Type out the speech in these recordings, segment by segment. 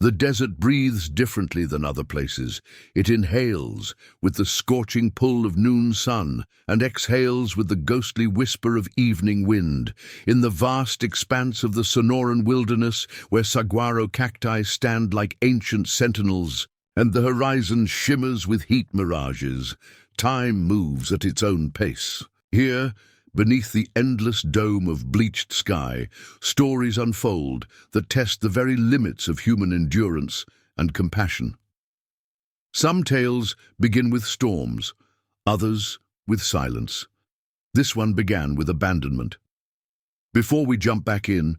The desert breathes differently than other places. It inhales with the scorching pull of noon sun and exhales with the ghostly whisper of evening wind. In the vast expanse of the Sonoran wilderness, where saguaro cacti stand like ancient sentinels, and the horizon shimmers with heat mirages, time moves at its own pace. Here, beneath the endless dome of bleached sky, stories unfold that test the very limits of human endurance and compassion. Some tales begin with storms, others with silence. This one began with abandonment. Before we jump back in,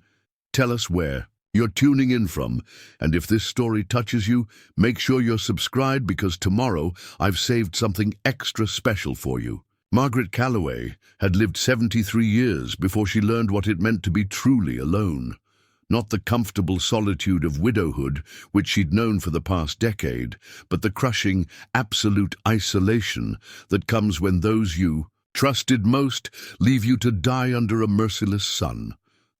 tell us where you're tuning in from, and if this story touches you, make sure you're subscribed because tomorrow I've saved something extra special for you. Margaret Calloway had lived 73 years before she learned what it meant to be truly alone. Not the comfortable solitude of widowhood, which she'd known for the past decade, but the crushing, absolute isolation that comes when those you trusted most leave you to die under a merciless sun.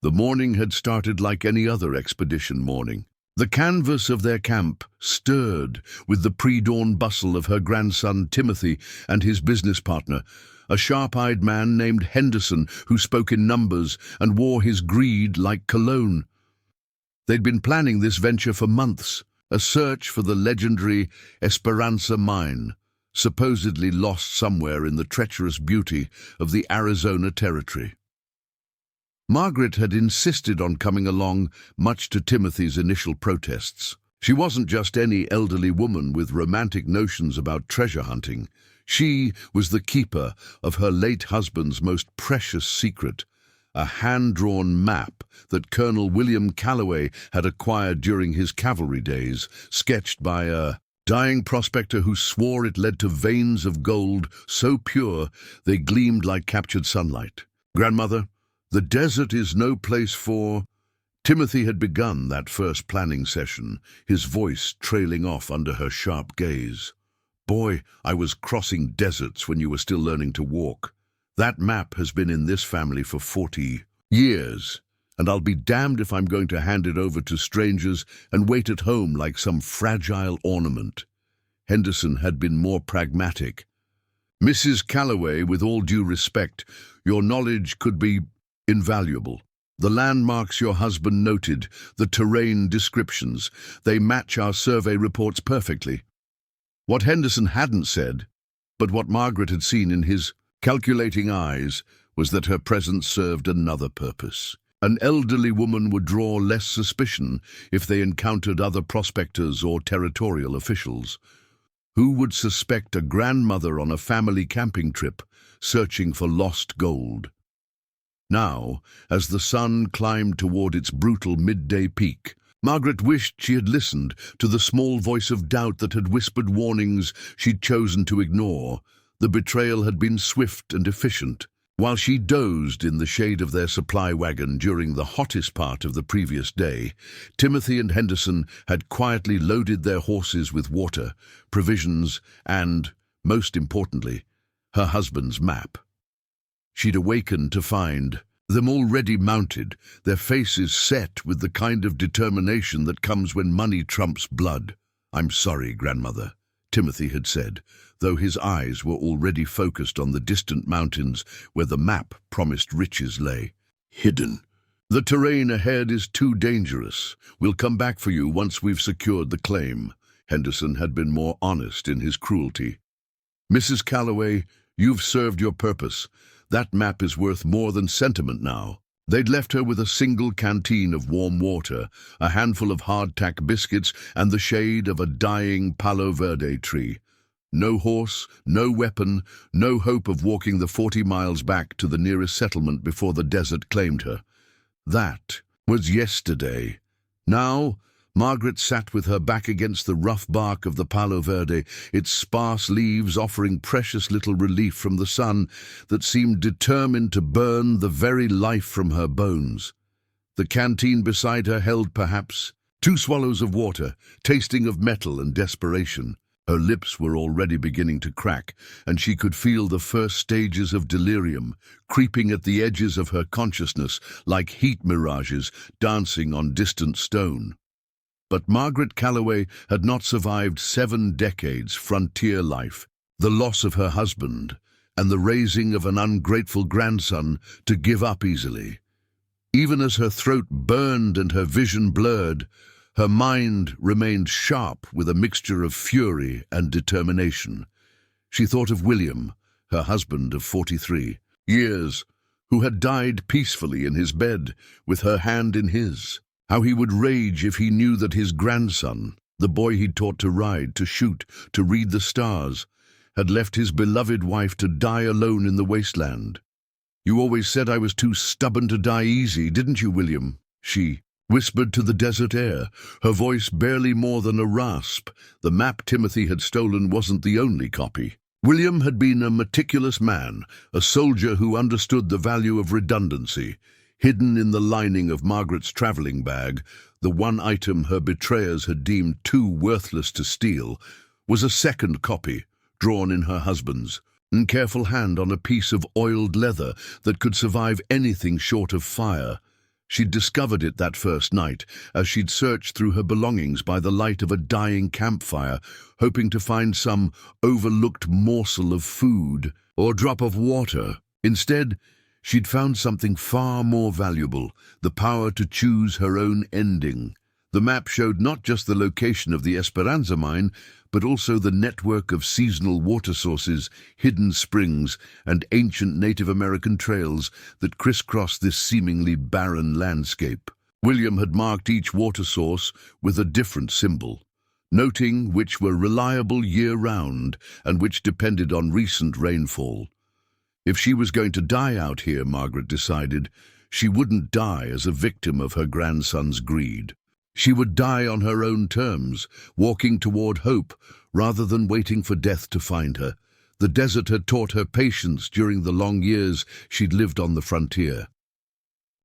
The morning had started like any other expedition morning. The canvas of their camp stirred with the pre-dawn bustle of her grandson Timothy and his business partner, a sharp-eyed man named Henderson who spoke in numbers and wore his greed like cologne. They'd been planning this venture for months, a search for the legendary Esperanza mine, supposedly lost somewhere in the treacherous beauty of the Arizona Territory. Margaret had insisted on coming along, much to Timothy's initial protests. She wasn't just any elderly woman with romantic notions about treasure hunting. She was the keeper of her late husband's most precious secret, a hand-drawn map that Colonel William Calloway had acquired during his cavalry days, sketched by a dying prospector who swore it led to veins of gold so pure they gleamed like captured sunlight. "Grandmother, the desert is no place for—" Timothy had begun that first planning session, his voice trailing off under her sharp gaze. "Boy, I was crossing deserts when you were still learning to walk. That map has been in this family for 40 years, and I'll be damned if I'm going to hand it over to strangers and wait at home like some fragile ornament." Henderson had been more pragmatic. "Mrs. Calloway, with all due respect, your knowledge could be invaluable. The landmarks your husband noted, the terrain descriptions, they match our survey reports perfectly." What Henderson hadn't said, but what Margaret had seen in his calculating eyes, was that her presence served another purpose. An elderly woman would draw less suspicion if they encountered other prospectors or territorial officials. Who would suspect a grandmother on a family camping trip searching for lost gold? Now, as the sun climbed toward its brutal midday peak, Margaret wished she had listened to the small voice of doubt that had whispered warnings she'd chosen to ignore. The betrayal had been swift and efficient. While she dozed in the shade of their supply wagon during the hottest part of the previous day, Timothy and Henderson had quietly loaded their horses with water, provisions, and, most importantly, her husband's map. She'd awakened to find them already mounted, their faces set with the kind of determination that comes when money trumps blood. "I'm sorry, Grandmother," Timothy had said, though his eyes were already focused on the distant mountains where the map promised riches lay. "Hidden. The terrain ahead is too dangerous. We'll come back for you once we've secured the claim." Henderson had been more honest in his cruelty. "Mrs. Calloway, you've served your purpose. That map is worth more than sentiment now." They'd left her with a single canteen of warm water, a handful of hardtack biscuits, and the shade of a dying Palo Verde tree. No horse, no weapon, no hope of walking the 40 miles back to the nearest settlement before the desert claimed her. That was yesterday. Now, Margaret sat with her back against the rough bark of the Palo Verde, its sparse leaves offering precious little relief from the sun that seemed determined to burn the very life from her bones. The canteen beside her held perhaps 2 swallows of water, tasting of metal and desperation. Her lips were already beginning to crack, and she could feel the first stages of delirium creeping at the edges of her consciousness like heat mirages dancing on distant stone. But Margaret Calloway had not survived 7 decades frontier life, the loss of her husband, and the raising of an ungrateful grandson to give up easily. Even as her throat burned and her vision blurred, her mind remained sharp with a mixture of fury and determination. She thought of William, her husband of 43 years, who had died peacefully in his bed with her hand in his. How he would rage if he knew that his grandson, the boy he'd taught to ride, to shoot, to read the stars, had left his beloved wife to die alone in the wasteland. "You always said I was too stubborn to die easy, didn't you, William?" she whispered to the desert air, her voice barely more than a rasp. The map Timothy had stolen wasn't the only copy. William had been a meticulous man, a soldier who understood the value of redundancy. Hidden in the lining of Margaret's traveling bag, the one item her betrayers had deemed too worthless to steal, was a second copy, drawn in her husband's careful hand on a piece of oiled leather that could survive anything short of fire. She'd discovered it that first night, as she'd searched through her belongings by the light of a dying campfire, hoping to find some overlooked morsel of food or drop of water. Instead, she'd found something far more valuable, the power to choose her own ending. The map showed not just the location of the Esperanza mine, but also the network of seasonal water sources, hidden springs, and ancient Native American trails that crisscrossed this seemingly barren landscape. William had marked each water source with a different symbol, noting which were reliable year-round and which depended on recent rainfall. If she was going to die out here, Margaret decided, she wouldn't die as a victim of her grandson's greed. She would die on her own terms, walking toward hope rather than waiting for death to find her. The desert had taught her patience during the long years she'd lived on the frontier.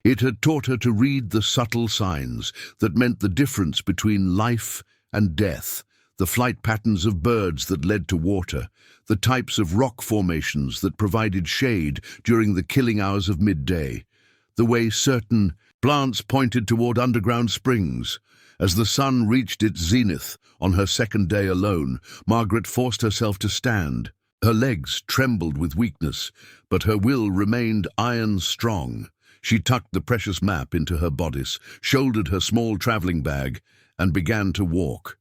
It had taught her to read the subtle signs that meant the difference between life and death, the flight patterns of birds that led to water, the types of rock formations that provided shade during the killing hours of midday, the way certain plants pointed toward underground springs. As the sun reached its zenith on her second day alone, Margaret forced herself to stand. Her legs trembled with weakness, but her will remained iron strong. She tucked the precious map into her bodice, shouldered her small traveling bag, and began to walk.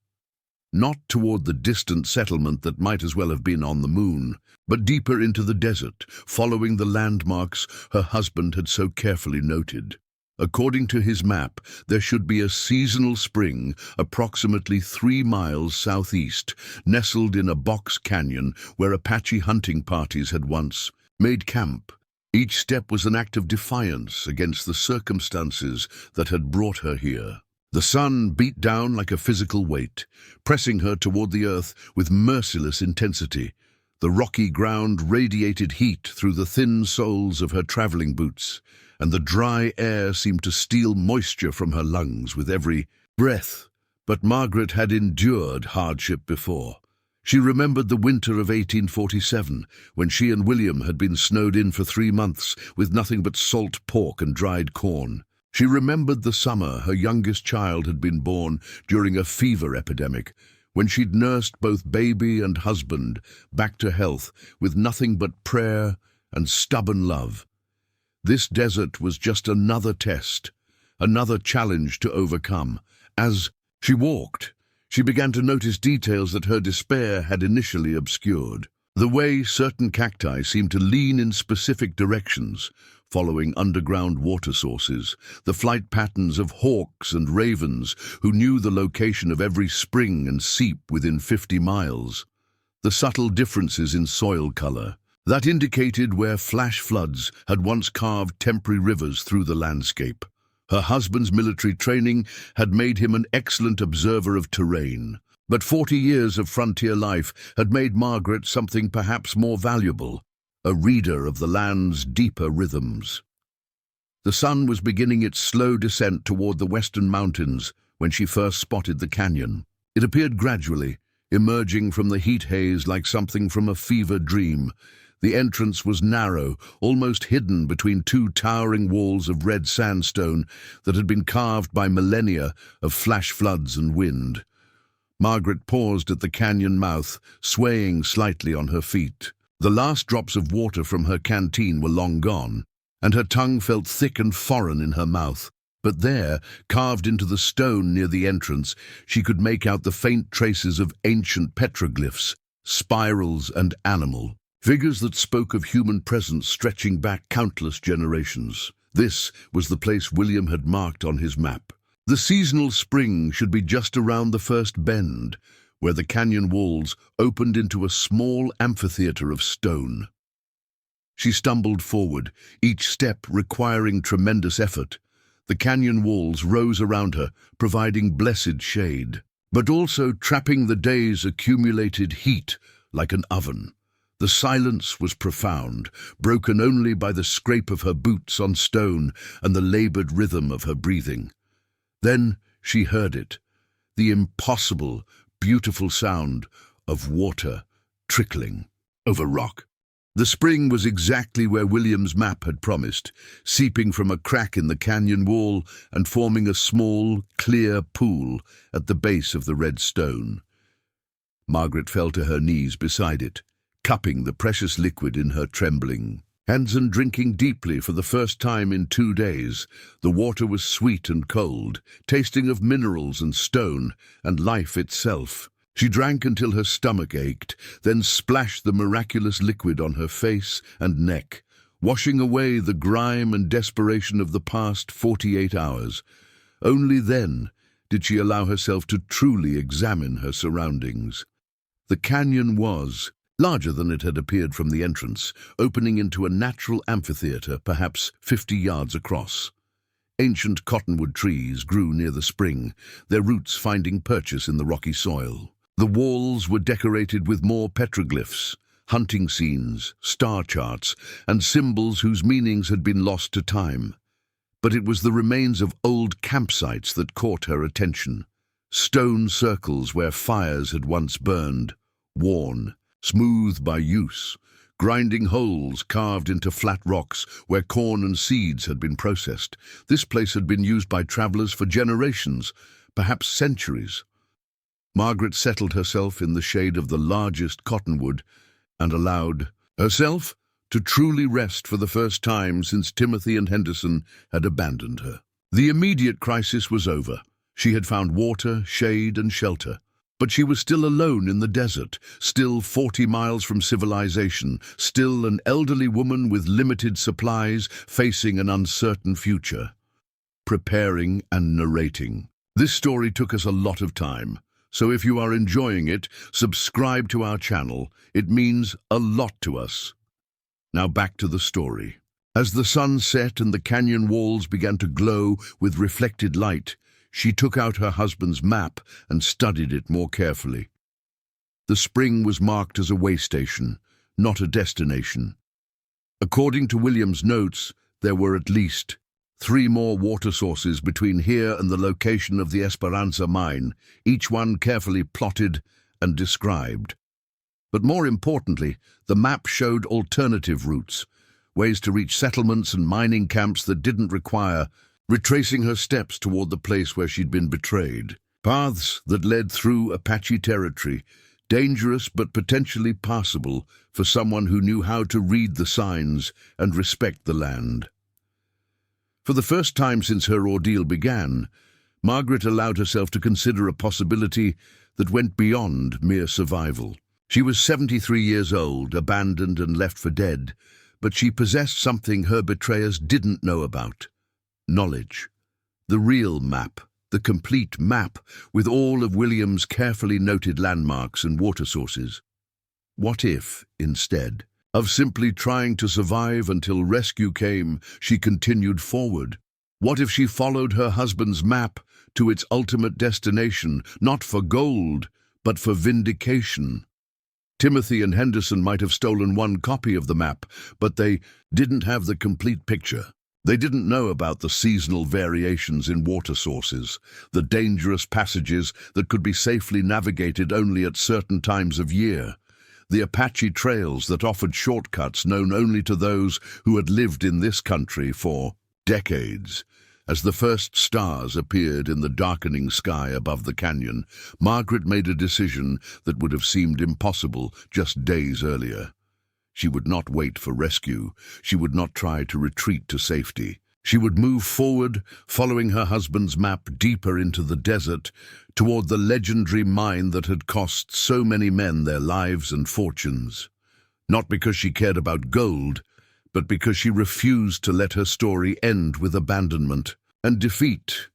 Not toward the distant settlement that might as well have been on the moon, but deeper into the desert, following the landmarks her husband had so carefully noted. According to his map, there should be a seasonal spring approximately 3 miles southeast, nestled in a box canyon where Apache hunting parties had once made camp. Each step was an act of defiance against the circumstances that had brought her here. The sun beat down like a physical weight, pressing her toward the earth with merciless intensity. The rocky ground radiated heat through the thin soles of her traveling boots, and the dry air seemed to steal moisture from her lungs with every breath. But Margaret had endured hardship before. She remembered the winter of 1847, when she and William had been snowed in for 3 months with nothing but salt pork and dried corn. She remembered the summer her youngest child had been born during a fever epidemic, when she'd nursed both baby and husband back to health with nothing but prayer and stubborn love. This desert was just another test, another challenge to overcome. As she walked, she began to notice details that her despair had initially obscured. The way certain cacti seemed to lean in specific directions, following underground water sources, the flight patterns of hawks and ravens who knew the location of every spring and seep within 50 miles, the subtle differences in soil color that indicated where flash floods had once carved temporary rivers through the landscape. Her husband's military training had made him an excellent observer of terrain, but 40 years of frontier life had made Margaret something perhaps more valuable, a reader of the land's deeper rhythms. The sun was beginning its slow descent toward the western mountains when she first spotted the canyon. It appeared gradually, emerging from the heat haze like something from a fever dream. The entrance was narrow, almost hidden between two towering walls of red sandstone that had been carved by millennia of flash floods and wind. Margaret paused at the canyon mouth, swaying slightly on her feet. The last drops of water from her canteen were long gone, and her tongue felt thick and foreign in her mouth. But there, carved into the stone near the entrance, she could make out the faint traces of ancient petroglyphs, spirals and animal. Figures that spoke of human presence stretching back countless generations. This was the place William had marked on his map. The seasonal spring should be just around the first bend, where the canyon walls opened into a small amphitheater of stone. She stumbled forward, each step requiring tremendous effort. The canyon walls rose around her, providing blessed shade, but also trapping the day's accumulated heat like an oven. The silence was profound, broken only by the scrape of her boots on stone and the labored rhythm of her breathing. Then she heard it, the impossible, beautiful sound of water trickling over rock. The spring was exactly where William's map had promised, seeping from a crack in the canyon wall and forming a small, clear pool at the base of the red stone. Margaret fell to her knees beside it, cupping the precious liquid in her trembling hands and drinking deeply for the first time in 2 days. The water was sweet and cold, tasting of minerals and stone and life itself. She drank until her stomach ached, then splashed the miraculous liquid on her face and neck, washing away the grime and desperation of the past 48 hours. Only then did she allow herself to truly examine her surroundings. The canyon was larger than it had appeared from the entrance, opening into a natural amphitheater perhaps 50 yards across. Ancient cottonwood trees grew near the spring, their roots finding purchase in the rocky soil. The walls were decorated with more petroglyphs, hunting scenes, star charts, and symbols whose meanings had been lost to time. But it was the remains of old campsites that caught her attention. Stone circles where fires had once burned, worn, smooth by use, grinding holes carved into flat rocks where corn and seeds had been processed. This place had been used by travelers for generations, perhaps centuries. Margaret settled herself in the shade of the largest cottonwood and allowed herself to truly rest for the first time since Timothy and Henderson had abandoned her. The immediate crisis was over. She had found water, shade, and shelter. But she was still alone in the desert, still 40 miles from civilization, still an elderly woman with limited supplies facing an uncertain future. Preparing and narrating. This story took us a lot of time, so if you are enjoying it, subscribe to our channel. It means a lot to us. Now back to the story. As the sun set and the canyon walls began to glow with reflected light, she took out her husband's map and studied it more carefully. The spring was marked as a way station, not a destination. According to William's notes, there were at least 3 more water sources between here and the location of the Esperanza mine, each one carefully plotted and described. But more importantly, the map showed alternative routes, ways to reach settlements and mining camps that didn't require retracing her steps toward the place where she'd been betrayed. Paths that led through Apache territory, dangerous but potentially passable for someone who knew how to read the signs and respect the land. For the first time since her ordeal began, Margaret allowed herself to consider a possibility that went beyond mere survival. She was 73 years old, abandoned and left for dead, but she possessed something her betrayers didn't know about. Knowledge. The real map, the complete map with all of William's carefully noted landmarks and water sources. What if, instead of simply trying to survive until rescue came, she continued forward? What if she followed her husband's map to its ultimate destination, not for gold, but for vindication? Timothy and Henderson might have stolen one copy of the map, but they didn't have the complete picture. They didn't know about the seasonal variations in water sources, the dangerous passages that could be safely navigated only at certain times of year. the Apache trails that offered shortcuts known only to those who had lived in this country for decades. As the first stars appeared in the darkening sky above the canyon, Margaret made a decision that would have seemed impossible just days earlier. She would not wait for rescue. She would not try to retreat to safety. She would move forward, following her husband's map deeper into the desert, toward the legendary mine that had cost so many men their lives and fortunes. Not because she cared about gold, but because she refused to let her story end with abandonment and defeat.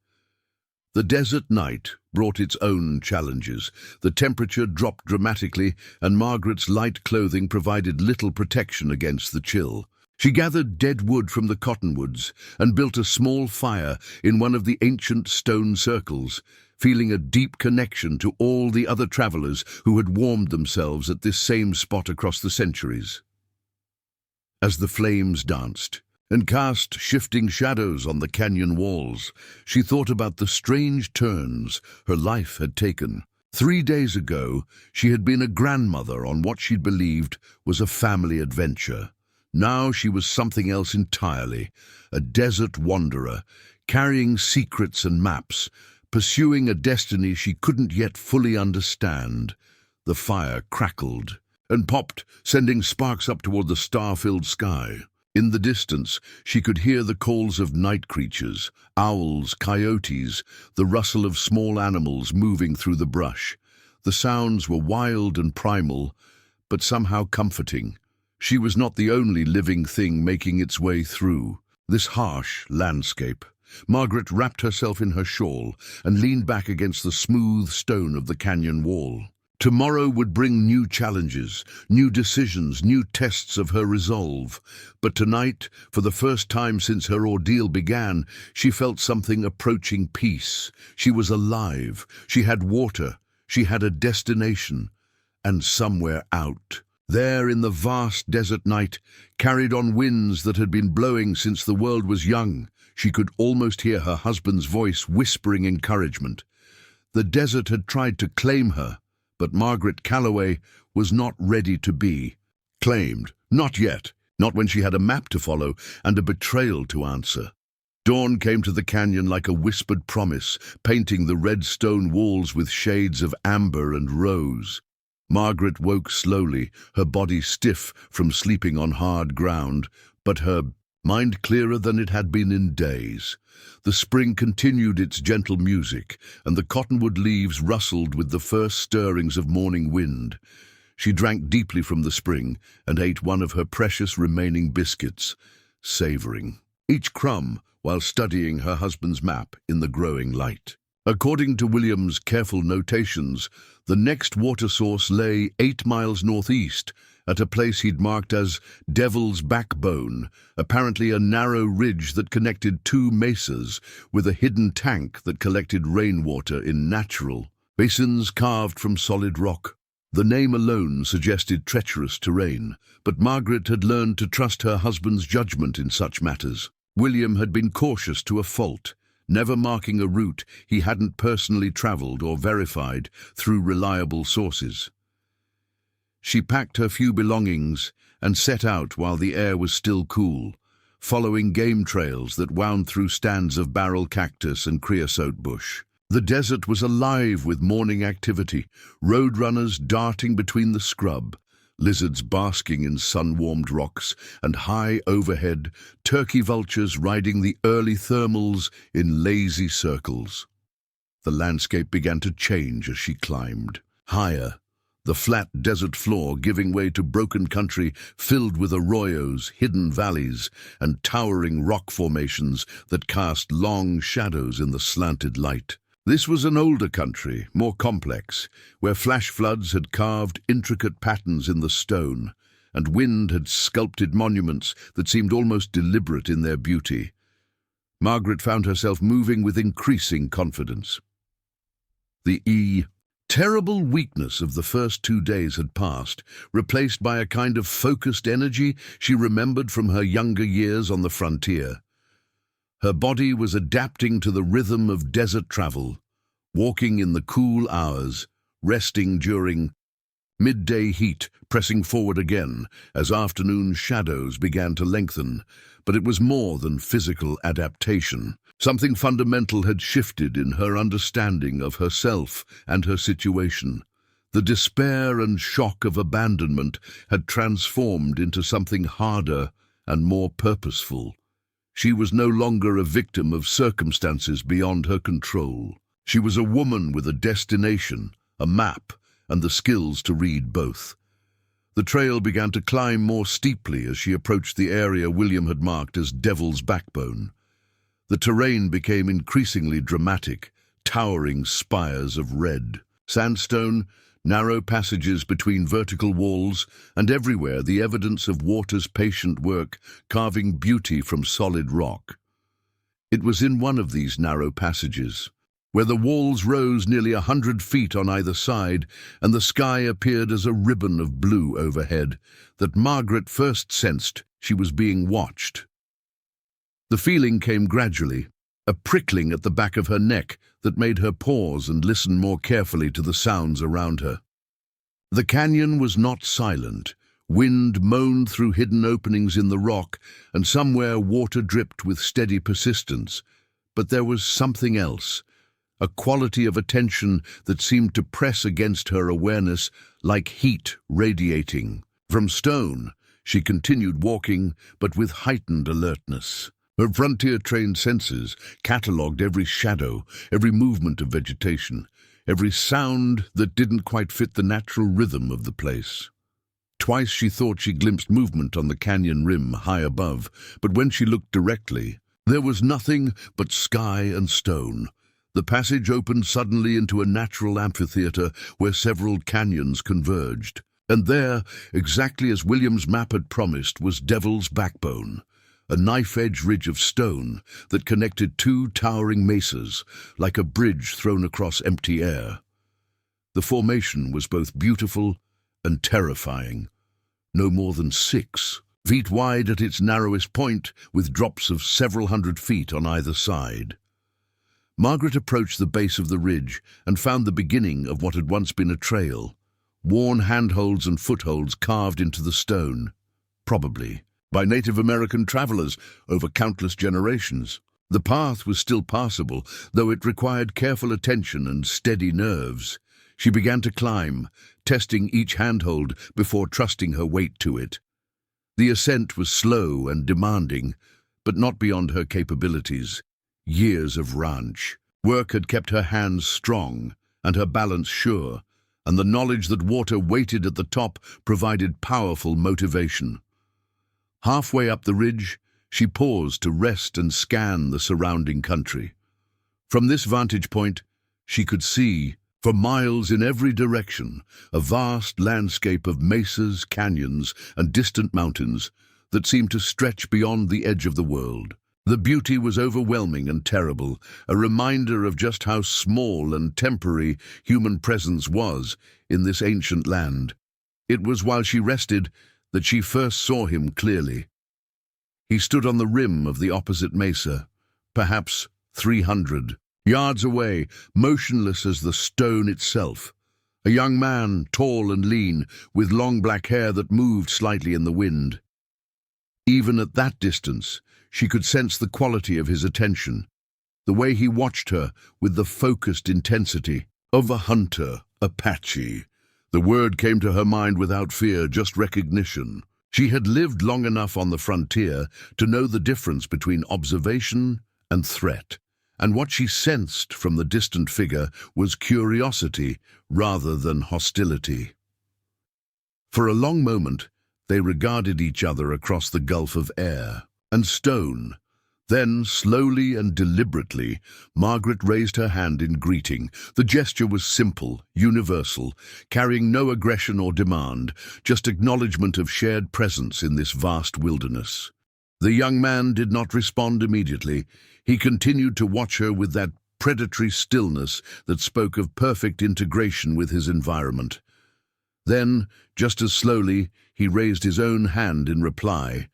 The desert night brought its own challenges. The temperature dropped dramatically, and Margaret's light clothing provided little protection against the chill. She gathered dead wood from the cottonwoods and built a small fire in one of the ancient stone circles, feeling a deep connection to all the other travelers who had warmed themselves at this same spot across the centuries. As the flames danced and cast shifting shadows on the canyon walls, she thought about the strange turns her life had taken. 3 days ago, she had been a grandmother on what she believed was a family adventure. Now she was something else entirely, a desert wanderer, carrying secrets and maps, pursuing a destiny she couldn't yet fully understand. The fire crackled and popped, sending sparks up toward the star-filled sky. In the distance, she could hear the calls of night creatures, owls, coyotes, the rustle of small animals moving through the brush. The sounds were wild and primal, but somehow comforting. She was not the only living thing making its way through this harsh landscape. Margaret wrapped herself in her shawl and leaned back against the smooth stone of the canyon wall. Tomorrow would bring new challenges, new decisions, new tests of her resolve. But tonight, for the first time since her ordeal began, she felt something approaching peace. She was alive. She had water. She had a destination. And somewhere out. There in the vast desert night, carried on winds that had been blowing since the world was young, she could almost hear her husband's voice whispering encouragement. The desert had tried to claim her, but Margaret Calloway was not ready to be claimed. Not yet. Not when she had a map to follow and a betrayal to answer. Dawn came to the canyon like a whispered promise, painting the red stone walls with shades of amber and rose. Margaret woke slowly, her body stiff from sleeping on hard ground, but her mind clearer than it had been in days. The spring continued its gentle music, and the cottonwood leaves rustled with the first stirrings of morning wind. She drank deeply from the spring and ate one of her precious remaining biscuits, savoring each crumb while studying her husband's map in the growing light. According to William's careful notations, the next water source lay 8 miles northeast, at a place he'd marked as Devil's Backbone, apparently a narrow ridge that connected 2 mesas with a hidden tank that collected rainwater in natural basins carved from solid rock. The name alone suggested treacherous terrain, but Margaret had learned to trust her husband's judgment in such matters. William had been cautious to a fault, never marking a route he hadn't personally traveled or verified through reliable sources. She packed her few belongings and set out while the air was still cool, following game trails that wound through stands of barrel cactus and creosote bush. The desert was alive with morning activity, roadrunners darting between the scrub, lizards basking in sun-warmed rocks, and high overhead, turkey vultures riding the early thermals in lazy circles. The landscape began to change as she climbed. Higher, the flat desert floor giving way to broken country filled with arroyos, hidden valleys, and towering rock formations that cast long shadows in the slanted light. This was an older country, more complex, where flash floods had carved intricate patterns in the stone, and wind had sculpted monuments that seemed almost deliberate in their beauty. Margaret found herself moving with increasing confidence. The terrible weakness of the first 2 days had passed, replaced by a kind of focused energy she remembered from her younger years on the frontier. Her body was adapting to the rhythm of desert travel, walking in the cool hours, resting during Midday heat pressing forward again as afternoon shadows began to lengthen, but it was more than physical adaptation. Something fundamental had shifted in her understanding of herself and her situation. The despair and shock of abandonment had transformed into something harder and more purposeful. She was no longer a victim of circumstances beyond her control. She was a woman with a destination, a map, and the skills to read both. The trail began to climb more steeply as she approached the area William had marked as Devil's Backbone. The terrain became increasingly dramatic, towering spires of red sandstone, narrow passages between vertical walls, and everywhere the evidence of water's patient work carving beauty from solid rock. It was in one of these narrow passages, where the walls rose nearly 100 feet on either side and the sky appeared as a ribbon of blue overhead, that Margaret first sensed she was being watched. The feeling came gradually, a prickling at the back of her neck that made her pause and listen more carefully to the sounds around her. The canyon was not silent. Wind moaned through hidden openings in the rock, and somewhere water dripped with steady persistence. But there was something else, a quality of attention that seemed to press against her awareness like heat radiating. From stone, she continued walking, but with heightened alertness. Her frontier-trained senses catalogued every shadow, every movement of vegetation, every sound that didn't quite fit the natural rhythm of the place. Twice she thought she glimpsed movement on the canyon rim high above, but when she looked directly, there was nothing but sky and stone. The passage opened suddenly into a natural amphitheater where several canyons converged. And there, exactly as William's map had promised, was Devil's Backbone, a knife-edge ridge of stone that connected two towering mesas, like a bridge thrown across empty air. The formation was both beautiful and terrifying, no more than 6 feet wide at its narrowest point, with drops of several hundred feet on either side. Margaret approached the base of the ridge and found the beginning of what had once been a trail, worn handholds and footholds carved into the stone, probably by Native American travelers over countless generations. The path was still passable, though it required careful attention and steady nerves. She began to climb, testing each handhold before trusting her weight to it. The ascent was slow and demanding, but not beyond her capabilities. Years of ranch work had kept her hands strong and her balance sure, and the knowledge that water waited at the top provided powerful motivation. Halfway up the ridge, she paused to rest and scan the surrounding country. From this vantage point, she could see, for miles in every direction, a vast landscape of mesas, canyons, and distant mountains that seemed to stretch beyond the edge of the world. The beauty was overwhelming and terrible, a reminder of just how small and temporary human presence was in this ancient land. It was while she rested that she first saw him clearly. He stood on the rim of the opposite mesa, perhaps 300 yards away, motionless as the stone itself. A young man, tall and lean, with long black hair that moved slightly in the wind. Even at that distance, she could sense the quality of his attention, the way he watched her with the focused intensity of a hunter, Apache. The word came to her mind without fear, just recognition. She had lived long enough on the frontier to know the difference between observation and threat, and what she sensed from the distant figure was curiosity rather than hostility. For a long moment, they regarded each other across the gulf of air and stone. Then, slowly and deliberately, Margaret raised her hand in greeting. The gesture was simple, universal, carrying no aggression or demand, just acknowledgement of shared presence in this vast wilderness. The young man did not respond immediately. He continued to watch her with that predatory stillness that spoke of perfect integration with his environment. Then, just as slowly, he raised his own hand in reply.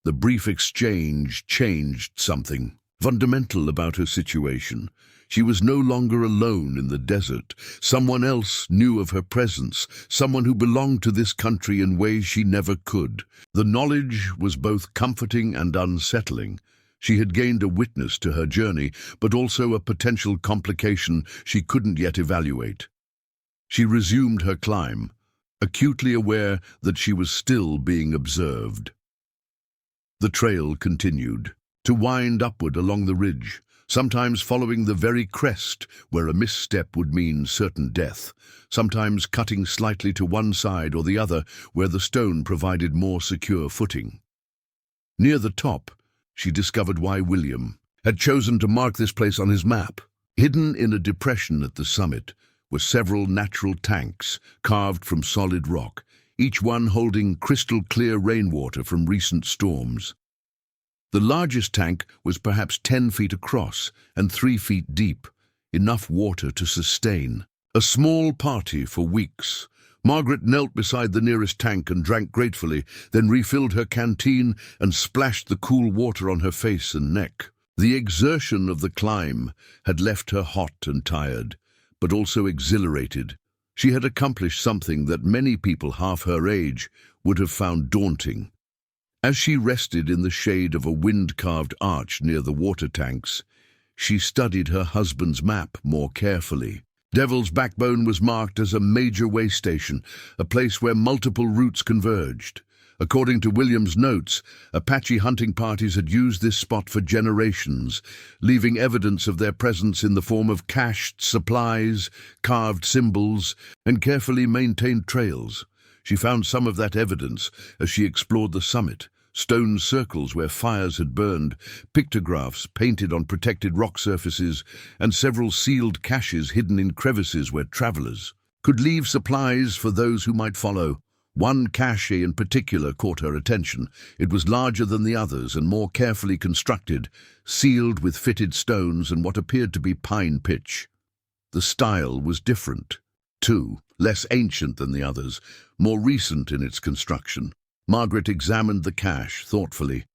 The brief exchange changed something fundamental about her situation. She was no longer alone in the desert. Someone else knew of her presence, someone who belonged to this country in ways she never could. The knowledge was both comforting and unsettling. She had gained a witness to her journey, but also a potential complication she couldn't yet evaluate. She resumed her climb, acutely aware that she was still being observed. The trail continued, to wind upward along the ridge, sometimes following the very crest where a misstep would mean certain death, sometimes cutting slightly to one side or the other where the stone provided more secure footing. Near the top, she discovered why William had chosen to mark this place on his map. Hidden in a depression at the summit were several natural tanks carved from solid rock, each one holding crystal-clear rainwater from recent storms. The largest tank was perhaps 10 feet across and 3 feet deep, enough water to sustain a small party for weeks. Margaret knelt beside the nearest tank and drank gratefully, then refilled her canteen and splashed the cool water on her face and neck. The exertion of the climb had left her hot and tired, but also exhilarated. She had accomplished something that many people half her age would have found daunting. As she rested in the shade of a wind-carved arch near the water tanks, she studied her husband's map more carefully. Devil's Backbone was marked as a major way station, a place where multiple routes converged. According to William's notes, Apache hunting parties had used this spot for generations, leaving evidence of their presence in the form of cached supplies, carved symbols, and carefully maintained trails. She found some of that evidence as she explored the summit: stone circles where fires had burned, pictographs painted on protected rock surfaces, and several sealed caches hidden in crevices where travelers could leave supplies for those who might follow. One cache in particular caught her attention. It was larger than the others and more carefully constructed, sealed with fitted stones and what appeared to be pine pitch. The style was different, too, less ancient than the others, more recent in its construction. Margaret examined the cache thoughtfully.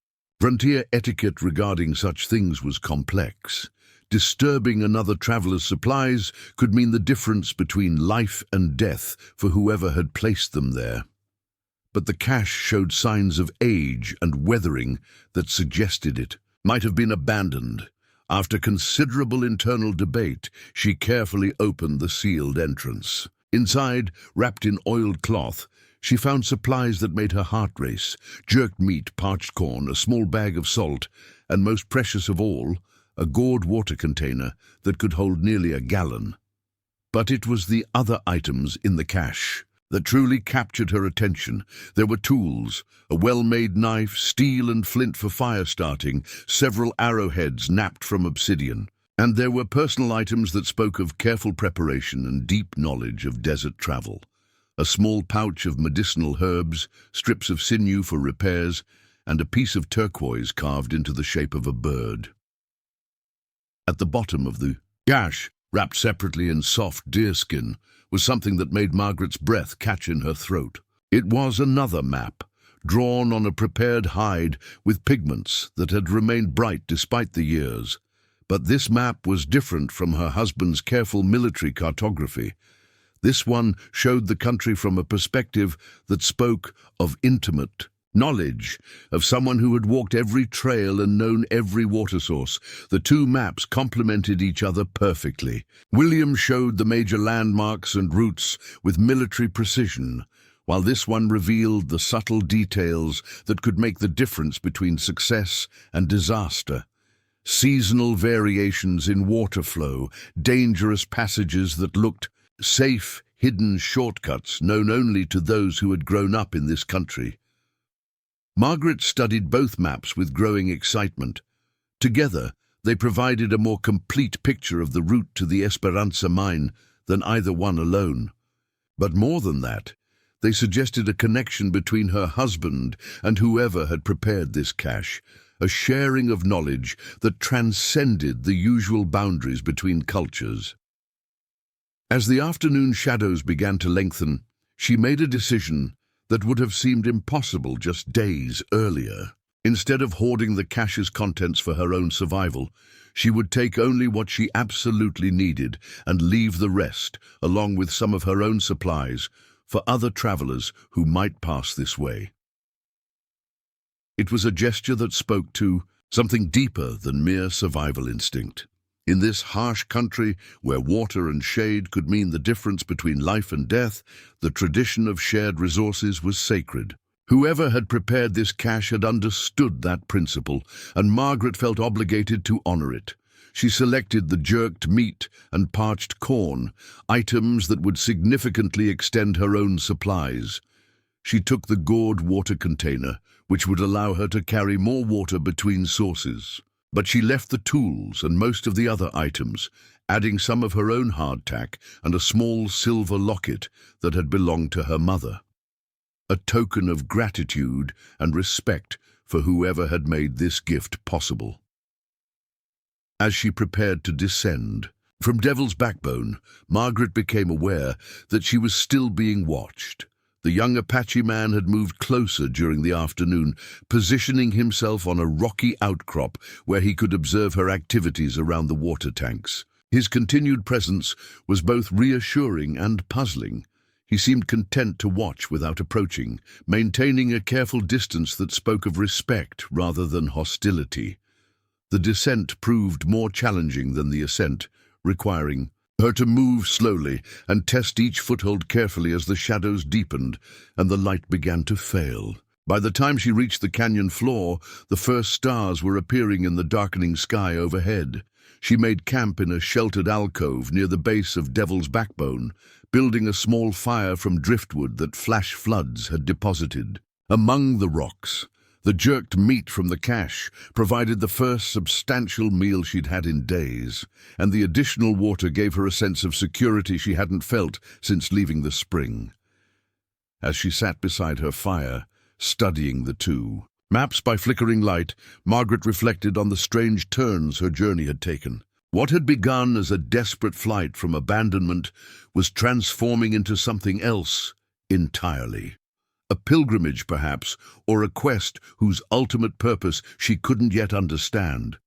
Frontier etiquette regarding such things was complex. Disturbing another traveler's supplies could mean the difference between life and death for whoever had placed them there. But the cache showed signs of age and weathering that suggested it might have been abandoned. After considerable internal debate, she carefully opened the sealed entrance. Inside, wrapped in oiled cloth, she found supplies that made her heart race: jerked meat, parched corn, a small bag of salt, and most precious of all, a gourd water container that could hold nearly a gallon. But it was the other items in the cache that truly captured her attention. There were tools, a well-made knife, steel and flint for fire starting, several arrowheads napped from obsidian. And there were personal items that spoke of careful preparation and deep knowledge of desert travel. A small pouch of medicinal herbs, strips of sinew for repairs, and a piece of turquoise carved into the shape of a bird. At the bottom of the cache, wrapped separately in soft deerskin, was something that made Margaret's breath catch in her throat. It was another map, drawn on a prepared hide with pigments that had remained bright despite the years. But this map was different from her husband's careful military cartography. This one showed the country from a perspective that spoke of intimate knowledge, of someone who had walked every trail and known every water source. The two maps complemented each other perfectly. William showed the major landmarks and routes with military precision, while this one revealed the subtle details that could make the difference between success and disaster. Seasonal variations in water flow, dangerous passages that looked safe, hidden shortcuts known only to those who had grown up in this country. Margaret studied both maps with growing excitement. Together, they provided a more complete picture of the route to the Esperanza mine than either one alone. But more than that, they suggested a connection between her husband and whoever had prepared this cache, a sharing of knowledge that transcended the usual boundaries between cultures. As the afternoon shadows began to lengthen, she made a decision that would have seemed impossible just days earlier. Instead of hoarding the cache's contents for her own survival, she would take only what she absolutely needed and leave the rest, along with some of her own supplies, for other travelers who might pass this way. It was a gesture that spoke to something deeper than mere survival instinct. In this harsh country, where water and shade could mean the difference between life and death, the tradition of shared resources was sacred. Whoever had prepared this cache had understood that principle, and Margaret felt obligated to honor it. She selected the jerked meat and parched corn, items that would significantly extend her own supplies. She took the gourd water container, which would allow her to carry more water between sources. But she left the tools and most of the other items, adding some of her own hardtack and a small silver locket that had belonged to her mother. A token of gratitude and respect for whoever had made this gift possible. As she prepared to descend from Devil's Backbone, Margaret became aware that she was still being watched. The young Apache man had moved closer during the afternoon, positioning himself on a rocky outcrop where he could observe her activities around the water tanks. His continued presence was both reassuring and puzzling. He seemed content to watch without approaching, maintaining a careful distance that spoke of respect rather than hostility. The descent proved more challenging than the ascent, requiring her to move slowly and test each foothold carefully as the shadows deepened and the light began to fail. By the time she reached the canyon floor, the first stars were appearing in the darkening sky overhead. She made camp in a sheltered alcove near the base of Devil's Backbone, building a small fire from driftwood that flash floods had deposited. Among the rocks, the jerked meat from the cache provided the first substantial meal she'd had in days, and the additional water gave her a sense of security she hadn't felt since leaving the spring. As she sat beside her fire, studying the two maps by flickering light, Margaret reflected on the strange turns her journey had taken. What had begun as a desperate flight from abandonment was transforming into something else entirely. A pilgrimage, perhaps, or a quest whose ultimate purpose she couldn't yet understand.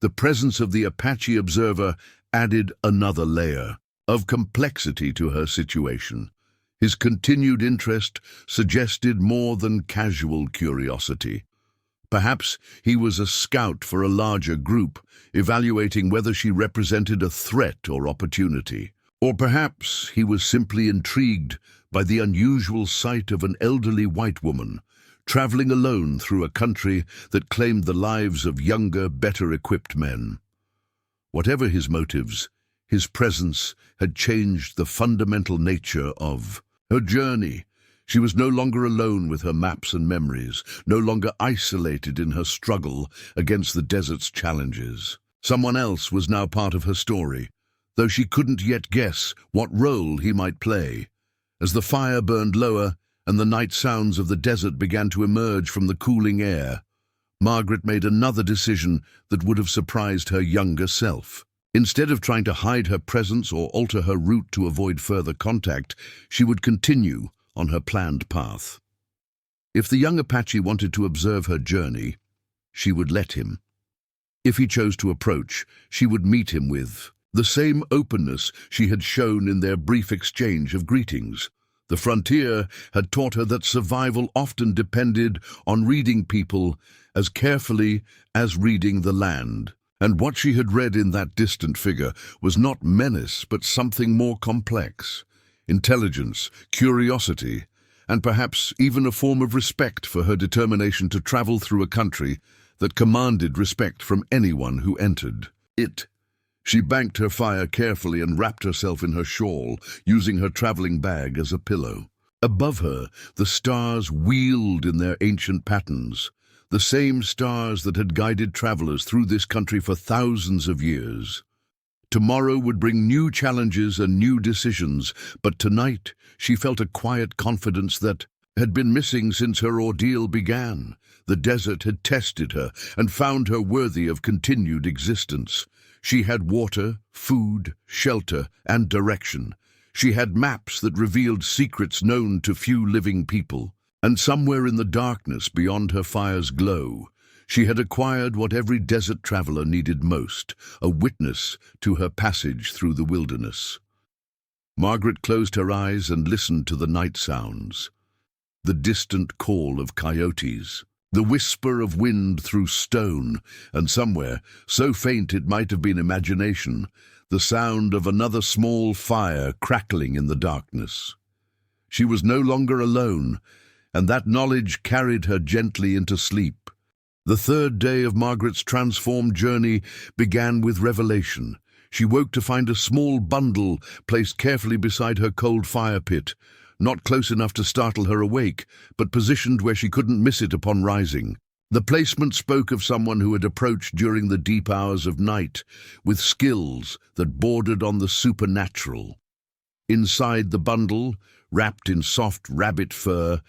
The presence of the Apache observer added another layer of complexity to her situation. His continued interest suggested more than casual curiosity. Perhaps he was a scout for a larger group, evaluating whether she represented a threat or opportunity. Or perhaps he was simply intrigued by the unusual sight of an elderly white woman traveling alone through a country that claimed the lives of younger, better-equipped men. Whatever his motives, his presence had changed the fundamental nature of her journey. She was no longer alone with her maps and memories, no longer isolated in her struggle against the desert's challenges. Someone else was now part of her story, though she couldn't yet guess what role he might play. As the fire burned lower and the night sounds of the desert began to emerge from the cooling air, Margaret made another decision that would have surprised her younger self. Instead of trying to hide her presence or alter her route to avoid further contact, she would continue on her planned path. If the young Apache wanted to observe her journey, she would let him. If he chose to approach, she would meet him with the same openness she had shown in their brief exchange of greetings. The frontier had taught her that survival often depended on reading people as carefully as reading the land. And what she had read in that distant figure was not menace, but something more complex. Intelligence, curiosity, and perhaps even a form of respect for her determination to travel through a country that commanded respect from anyone who entered it. She banked her fire carefully and wrapped herself in her shawl, using her traveling bag as a pillow. Above her, the stars wheeled in their ancient patterns, the same stars that had guided travelers through this country for thousands of years. Tomorrow would bring new challenges and new decisions, but tonight she felt a quiet confidence that had been missing since her ordeal began. The desert had tested her and found her worthy of continued existence. She had water, food, shelter, and direction. She had maps that revealed secrets known to few living people. And somewhere in the darkness beyond her fire's glow, She had acquired what every desert traveler needed most, a witness to her passage through the wilderness. Margaret closed her eyes and listened to the night sounds. The distant call of coyotes, the whisper of wind through stone, and somewhere, so faint it might have been imagination, the sound of another small fire crackling in the darkness. She was no longer alone, and that knowledge carried her gently into sleep. The third day of Margaret's transformed journey began with revelation. She woke to find a small bundle placed carefully beside her cold fire pit, not close enough to startle her awake, but positioned where she couldn't miss it upon rising. The placement spoke of someone who had approached during the deep hours of night, with skills that bordered on the supernatural. Inside the bundle, wrapped in soft rabbit fur,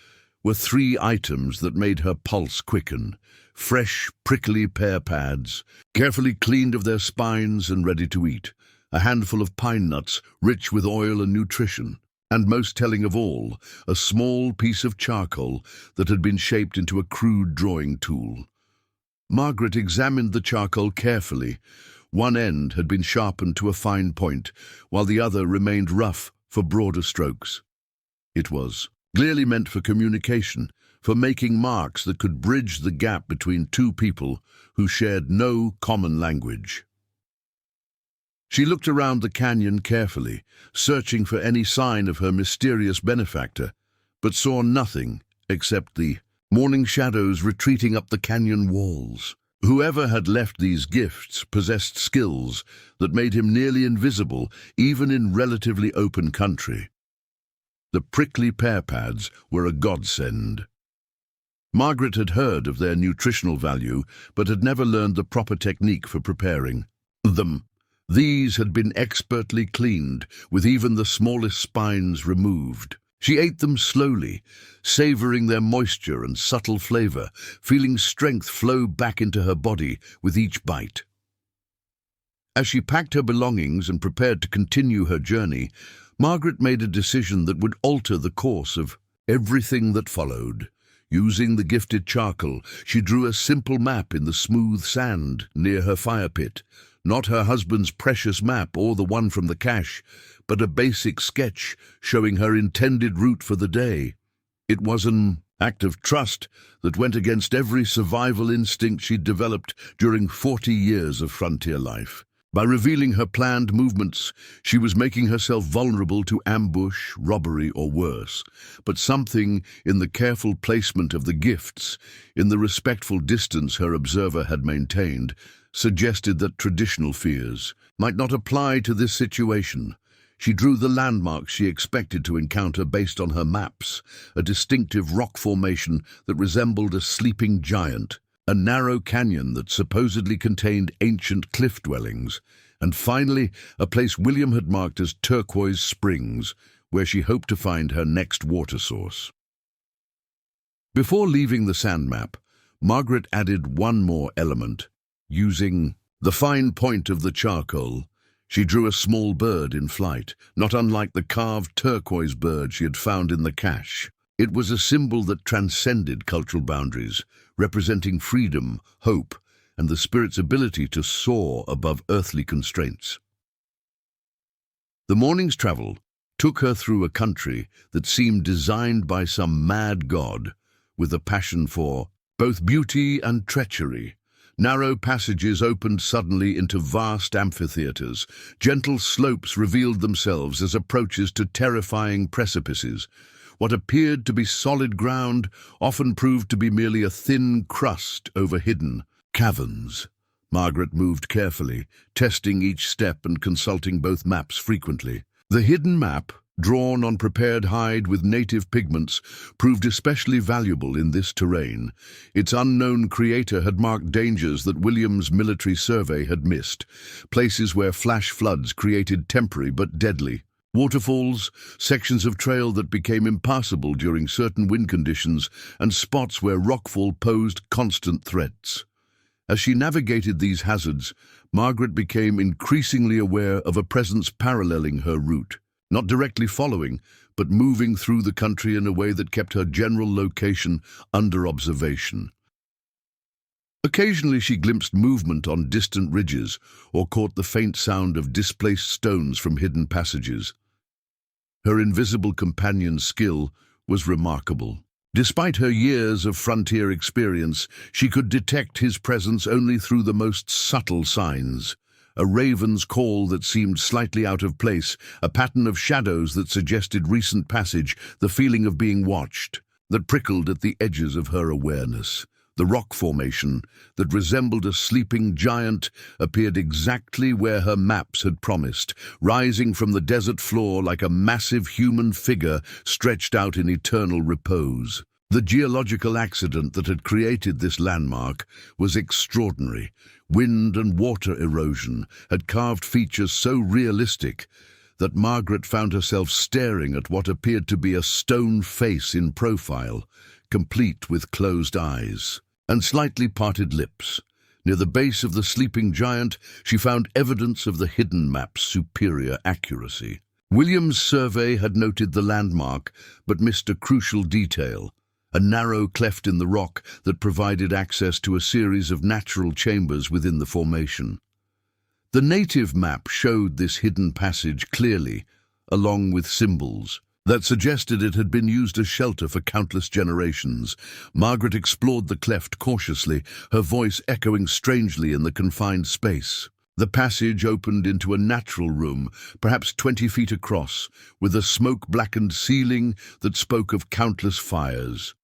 were 3 items that made her pulse quicken. Fresh, prickly pear pads, carefully cleaned of their spines and ready to eat. A handful of pine nuts, rich with oil and nutrition. And most telling of all, a small piece of charcoal that had been shaped into a crude drawing tool. Margaret examined the charcoal carefully. One end had been sharpened to a fine point, while the other remained rough for broader strokes. It was clearly meant for communication, for making marks that could bridge the gap between 2 people who shared no common language. She looked around the canyon carefully, searching for any sign of her mysterious benefactor, but saw nothing except the morning shadows retreating up the canyon walls. Whoever had left these gifts possessed skills that made him nearly invisible, even in relatively open country. The prickly pear pads were a godsend. Margaret had heard of their nutritional value, but had never learned the proper technique for preparing them. These had been expertly cleaned, with even the smallest spines removed. She ate them slowly, savoring their moisture and subtle flavor, feeling strength flow back into her body with each bite. As she packed her belongings and prepared to continue her journey, Margaret made a decision that would alter the course of everything that followed. Using the gifted charcoal, she drew a simple map in the smooth sand near her fire pit. Not her husband's precious map or the one from the cache, but a basic sketch showing her intended route for the day. It was an act of trust that went against every survival instinct she'd developed during 40 years of frontier life. By revealing her planned movements, she was making herself vulnerable to ambush, robbery, or worse. But something in the careful placement of the gifts, in the respectful distance her observer had maintained, suggested that traditional fears might not apply to this situation. She drew the landmarks she expected to encounter based on her maps, a distinctive rock formation that resembled a sleeping giant, a narrow canyon that supposedly contained ancient cliff dwellings, and finally a place William had marked as Turquoise Springs, where she hoped to find her next water source. Before leaving the sand map, Margaret added one more element. Using the fine point of the charcoal, she drew a small bird in flight, not unlike the carved turquoise bird she had found in the cache. It was a symbol that transcended cultural boundaries, representing freedom, hope, and the spirit's ability to soar above earthly constraints. The morning's travel took her through a country that seemed designed by some mad god, with a passion for both beauty and treachery. Narrow passages opened suddenly into vast amphitheaters. Gentle slopes revealed themselves as approaches to terrifying precipices. What appeared to be solid ground often proved to be merely a thin crust over hidden caverns. Margaret moved carefully, testing each step and consulting both maps frequently. The hidden map, drawn on prepared hide with native pigments, proved especially valuable in this terrain. Its unknown creator had marked dangers that William's military survey had missed, places where flash floods created temporary but deadly waterfalls, sections of trail that became impassable during certain wind conditions, and spots where rockfall posed constant threats. As she navigated these hazards, Margaret became increasingly aware of a presence paralleling her route, not directly following, but moving through the country in a way that kept her general location under observation. Occasionally she glimpsed movement on distant ridges or caught the faint sound of displaced stones from hidden passages. Her invisible companion's skill was remarkable. Despite her years of frontier experience, she could detect his presence only through the most subtle signs. A raven's call that seemed slightly out of place, a pattern of shadows that suggested recent passage, the feeling of being watched, that prickled at the edges of her awareness. The rock formation, that resembled a sleeping giant, appeared exactly where her maps had promised, rising from the desert floor like a massive human figure stretched out in eternal repose. The geological accident that had created this landmark was extraordinary. Wind and water erosion had carved features so realistic that Margaret found herself staring at what appeared to be a stone face in profile, complete with closed eyes and slightly parted lips. Near the base of the sleeping giant, she found evidence of the hidden map's superior accuracy. William's survey had noted the landmark, but missed a crucial detail: a narrow cleft in the rock that provided access to a series of natural chambers within the formation. The native map showed this hidden passage clearly, along with symbols that suggested it had been used as shelter for countless generations. Margaret explored the cleft cautiously, her voice echoing strangely in the confined space. The passage opened into a natural room, perhaps 20 feet across, with a smoke-blackened ceiling that spoke of countless fires.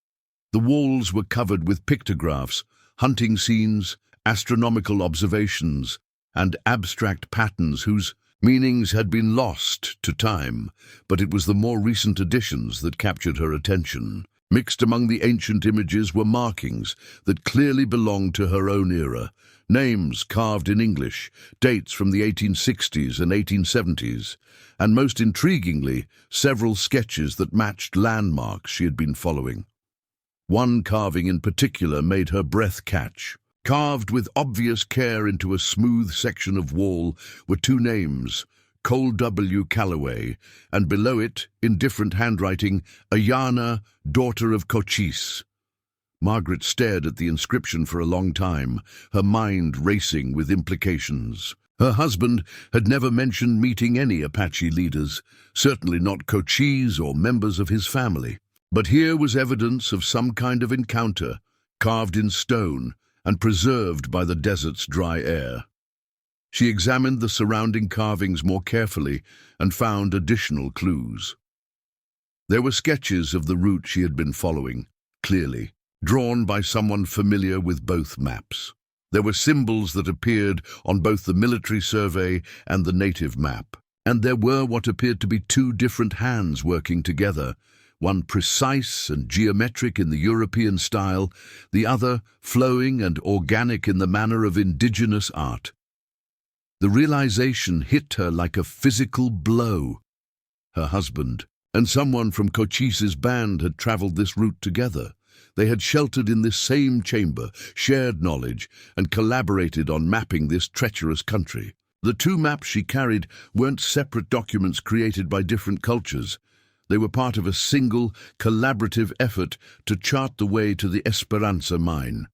The walls were covered with pictographs, hunting scenes, astronomical observations, and abstract patterns whose meanings had been lost to time, but it was the more recent additions that captured her attention. Mixed among the ancient images were markings that clearly belonged to her own era, names carved in English, dates from the 1860s and 1870s, and most intriguingly, several sketches that matched landmarks she had been following. One carving in particular made her breath catch. Carved with obvious care into a smooth section of wall were two names, Cole W. Calloway, and below it, in different handwriting, Ayana, daughter of Cochise. Margaret stared at the inscription for a long time, her mind racing with implications. Her husband had never mentioned meeting any Apache leaders, certainly not Cochise or members of his family. But here was evidence of some kind of encounter, carved in stone and preserved by the desert's dry air. She examined the surrounding carvings more carefully and found additional clues. There were sketches of the route she had been following, clearly, drawn by someone familiar with both maps. There were symbols that appeared on both the military survey and the native map. And there were what appeared to be two different hands working together, one precise and geometric in the European style, the other flowing and organic in the manner of indigenous art. The realization hit her like a physical blow. Her husband and someone from Cochise's band had traveled this route together. They had sheltered in this same chamber, shared knowledge, and collaborated on mapping this treacherous country. The two maps she carried weren't separate documents created by different cultures. They were part of a single, collaborative effort to chart the way to the Esperanza mine.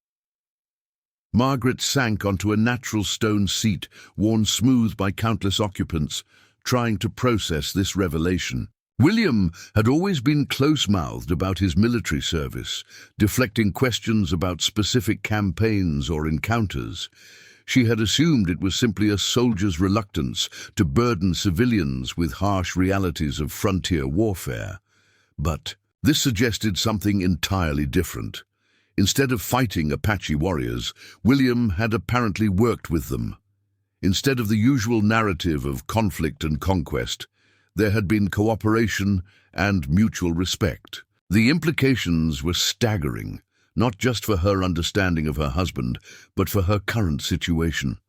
Margaret sank onto a natural stone seat, worn smooth by countless occupants, trying to process this revelation. William had always been close-mouthed about his military service, deflecting questions about specific campaigns or encounters. She had assumed it was simply a soldier's reluctance to burden civilians with harsh realities of frontier warfare. But this suggested something entirely different. Instead of fighting Apache warriors, William had apparently worked with them. Instead of the usual narrative of conflict and conquest, there had been cooperation and mutual respect. The implications were staggering, not just for her understanding of her husband, but for her current situation.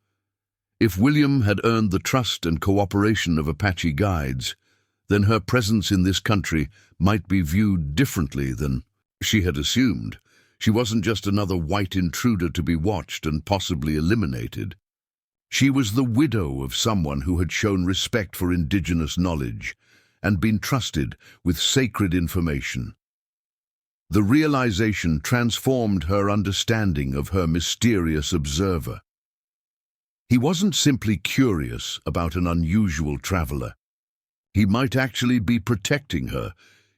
If William had earned the trust and cooperation of Apache guides, then her presence in this country might be viewed differently than she had assumed. She wasn't just another white intruder to be watched and possibly eliminated. She was the widow of someone who had shown respect for indigenous knowledge and been trusted with sacred information. The realization transformed her understanding of her mysterious observer. He wasn't simply curious about an unusual traveler. He might actually be protecting her,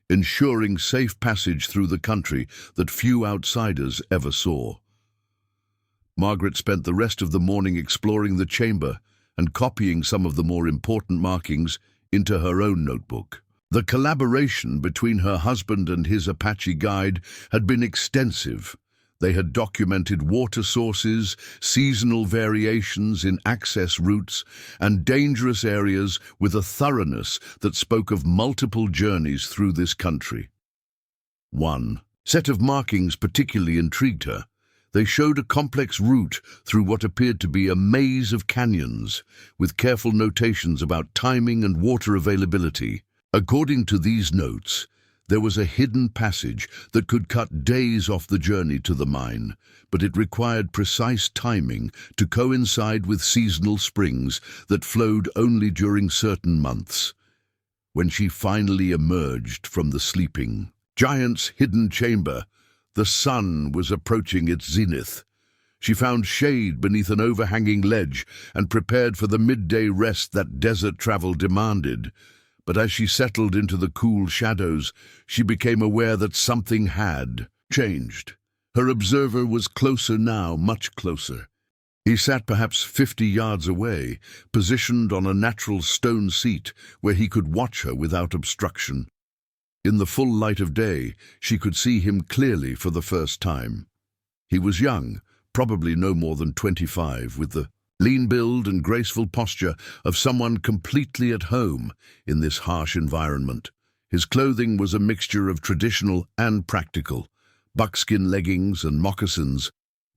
ensuring safe passage through the country that few outsiders ever saw. Margaret spent the rest of the morning exploring the chamber and copying some of the more important markings into her own notebook. The collaboration between her husband and his Apache guide had been extensive. They had documented water sources, seasonal variations in access routes, and dangerous areas with a thoroughness that spoke of multiple journeys through this country. One set of markings particularly intrigued her. They showed a complex route through what appeared to be a maze of canyons, with careful notations about timing and water availability. According to these notes, there was a hidden passage that could cut days off the journey to the mine, but it required precise timing to coincide with seasonal springs that flowed only during certain months. When she finally emerged from the sleeping giant's hidden chamber, the sun was approaching its zenith. She found shade beneath an overhanging ledge and prepared for the midday rest that desert travel demanded. But as she settled into the cool shadows, she became aware that something had changed. Her observer was closer now, much closer. He sat perhaps 50 yards away, positioned on a natural stone seat where he could watch her without obstruction. In the full light of day, she could see him clearly for the first time. He was young, probably no more than 25, with the lean build and graceful posture of someone completely at home in this harsh environment. His clothing was a mixture of traditional and practical, buckskin leggings and moccasins,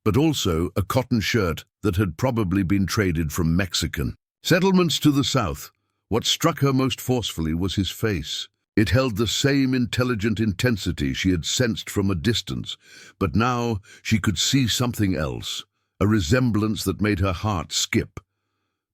but also a cotton shirt that had probably been traded from Mexican settlements to the south. What struck her most forcefully was his face. It held the same intelligent intensity she had sensed from a distance, but now she could see something else. A resemblance that made her heart skip.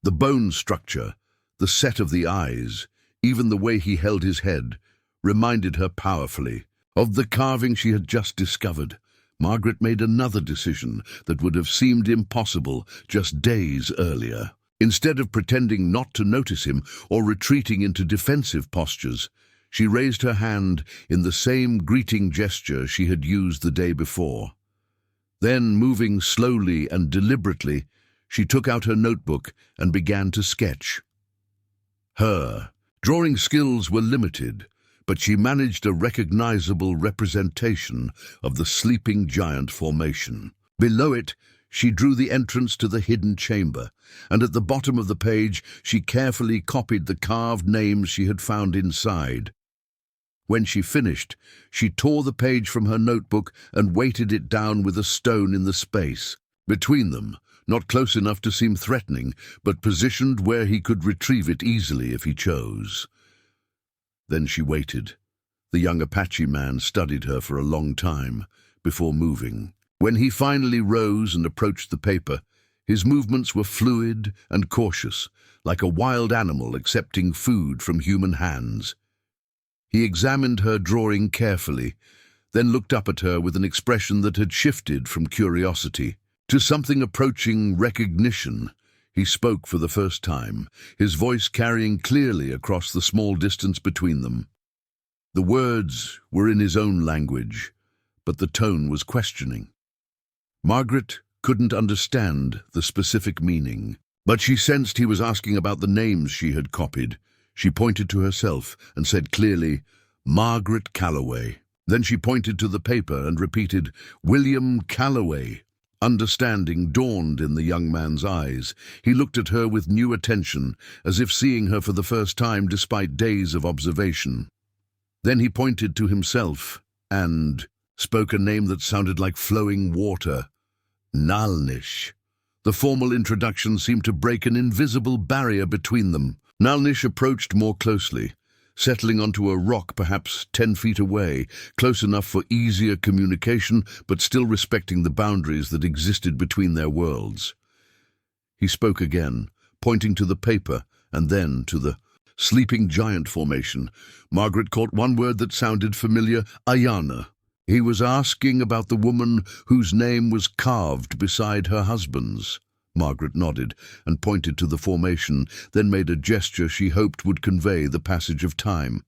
The bone structure, the set of the eyes, even the way he held his head, reminded her powerfully of the carving she had just discovered. Margaret made another decision that would have seemed impossible just days earlier. Instead of pretending not to notice him or retreating into defensive postures, she raised her hand in the same greeting gesture she had used the day before. Then, moving slowly and deliberately, she took out her notebook and began to sketch. Her drawing skills were limited, but she managed a recognizable representation of the sleeping giant formation. Below it, she drew the entrance to the hidden chamber, and at the bottom of the page she carefully copied the carved names she had found inside. When she finished, she tore the page from her notebook and weighted it down with a stone in the space between them, not close enough to seem threatening, but positioned where he could retrieve it easily if he chose. Then she waited. The young Apache man studied her for a long time before moving. When he finally rose and approached the paper, his movements were fluid and cautious, like a wild animal accepting food from human hands. He examined her drawing carefully, then looked up at her with an expression that had shifted from curiosity to something approaching recognition. He spoke for the first time, his voice carrying clearly across the small distance between them. The words were in his own language, but the tone was questioning. Margaret couldn't understand the specific meaning, but she sensed he was asking about the names she had copied. She pointed to herself and said clearly, "Margaret Calloway." Then she pointed to the paper and repeated, "William Calloway." Understanding dawned in the young man's eyes. He looked at her with new attention, as if seeing her for the first time despite days of observation. Then he pointed to himself and spoke a name that sounded like flowing water. Nalnish. The formal introduction seemed to break an invisible barrier between them. Nalnish approached more closely, settling onto a rock perhaps 10 feet away, close enough for easier communication, but still respecting the boundaries that existed between their worlds. He spoke again, pointing to the paper and then to the sleeping giant formation. Margaret caught one word that sounded familiar: Ayana. He was asking about the woman whose name was carved beside her husband's. Margaret nodded and pointed to the formation, then made a gesture she hoped would convey the passage of time.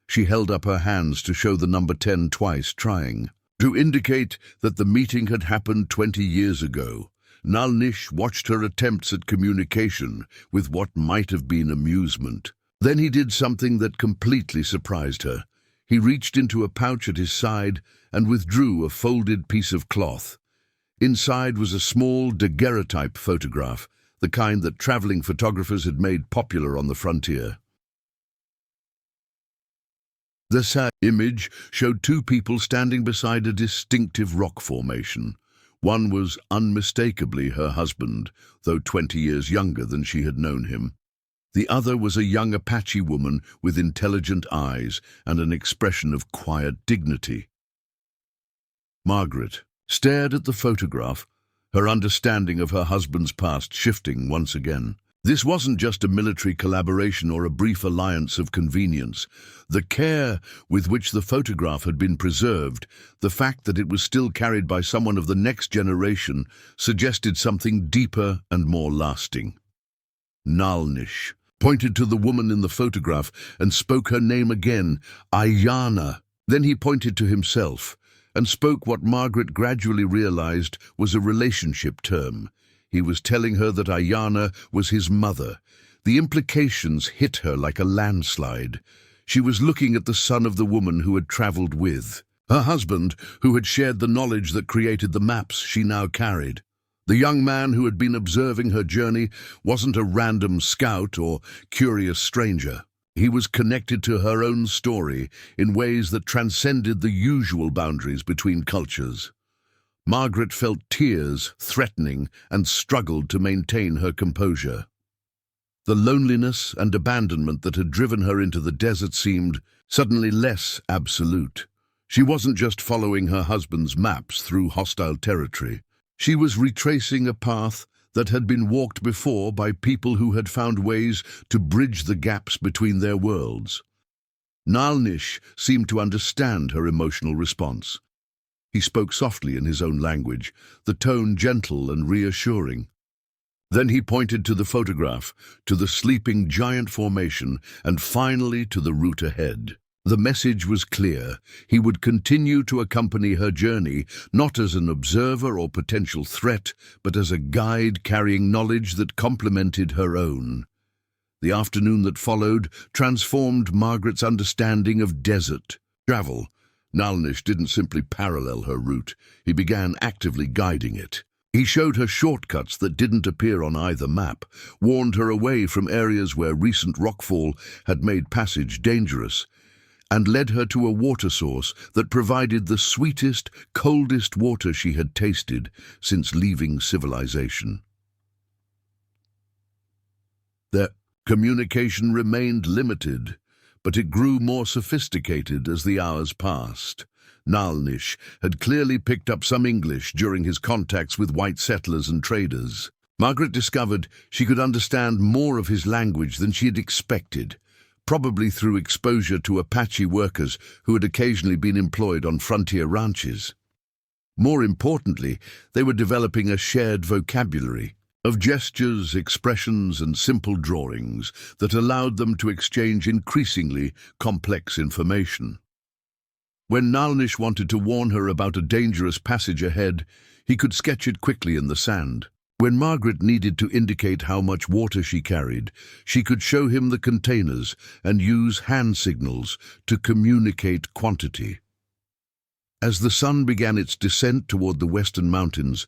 She held up her hands to show the number 10 twice, trying to indicate that the meeting had happened 20 years ago. Nalnish watched her attempts at communication with what might have been amusement. Then he did something that completely surprised her. He reached into a pouch at his side and withdrew a folded piece of cloth. Inside was a small daguerreotype photograph, the kind that traveling photographers had made popular on the frontier. The sad image showed two people standing beside a distinctive rock formation. One was unmistakably her husband, though 20 years younger than she had known him. The other was a young Apache woman with intelligent eyes and an expression of quiet dignity. Margaret stared at the photograph, her understanding of her husband's past shifting once again. This wasn't just a military collaboration or a brief alliance of convenience. The care with which the photograph had been preserved, the fact that it was still carried by someone of the next generation, suggested something deeper and more lasting. Nalnish pointed to the woman in the photograph and spoke her name again, Ayana. Then he pointed to himself and spoke what Margaret gradually realized was a relationship term. He was telling her that Ayana was his mother. The implications hit her like a landslide. She was looking at the son of the woman who had traveled with her husband, who had shared the knowledge that created the maps she now carried. The young man who had been observing her journey wasn't a random scout or curious stranger. He was connected to her own story in ways that transcended the usual boundaries between cultures. Margaret felt tears threatening and struggled to maintain her composure. The loneliness and abandonment that had driven her into the desert seemed suddenly less absolute. She wasn't just following her husband's maps through hostile territory. She was retracing a path that had been walked before by people who had found ways to bridge the gaps between their worlds. Nalnish seemed to understand her emotional response. He spoke softly in his own language, the tone gentle and reassuring. Then he pointed to the photograph, to the sleeping giant formation, and finally to the route ahead. The message was clear. He would continue to accompany her journey, not as an observer or potential threat, but as a guide carrying knowledge that complemented her own. The afternoon that followed transformed Margaret's understanding of desert travel. Nalnish didn't simply parallel her route. He began actively guiding it. He showed her shortcuts that didn't appear on either map, warned her away from areas where recent rockfall had made passage dangerous, and led her to a water source that provided the sweetest, coldest water she had tasted since leaving civilization. Their communication remained limited, but it grew more sophisticated as the hours passed. Nalnish had clearly picked up some English during his contacts with white settlers and traders. Margaret discovered she could understand more of his language than she had expected, probably through exposure to Apache workers who had occasionally been employed on frontier ranches. More importantly, they were developing a shared vocabulary of gestures, expressions, and simple drawings that allowed them to exchange increasingly complex information. When Nalnish wanted to warn her about a dangerous passage ahead, he could sketch it quickly in the sand. When Margaret needed to indicate how much water she carried, she could show him the containers and use hand signals to communicate quantity. As the sun began its descent toward the western mountains,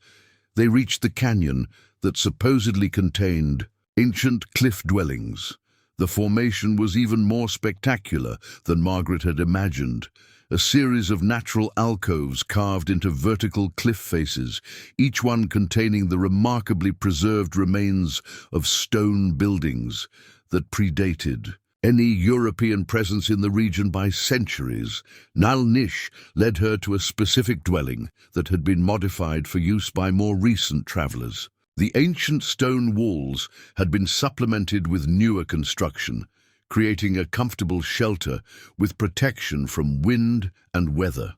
they reached the canyon that supposedly contained ancient cliff dwellings. The formation was even more spectacular than Margaret had imagined. A series of natural alcoves carved into vertical cliff faces, each one containing the remarkably preserved remains of stone buildings that predated any European presence in the region by centuries. Nalnish led her to a specific dwelling that had been modified for use by more recent travelers. The ancient stone walls had been supplemented with newer construction, creating a comfortable shelter with protection from wind and weather.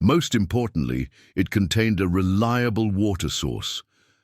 Most importantly, it contained a reliable water source,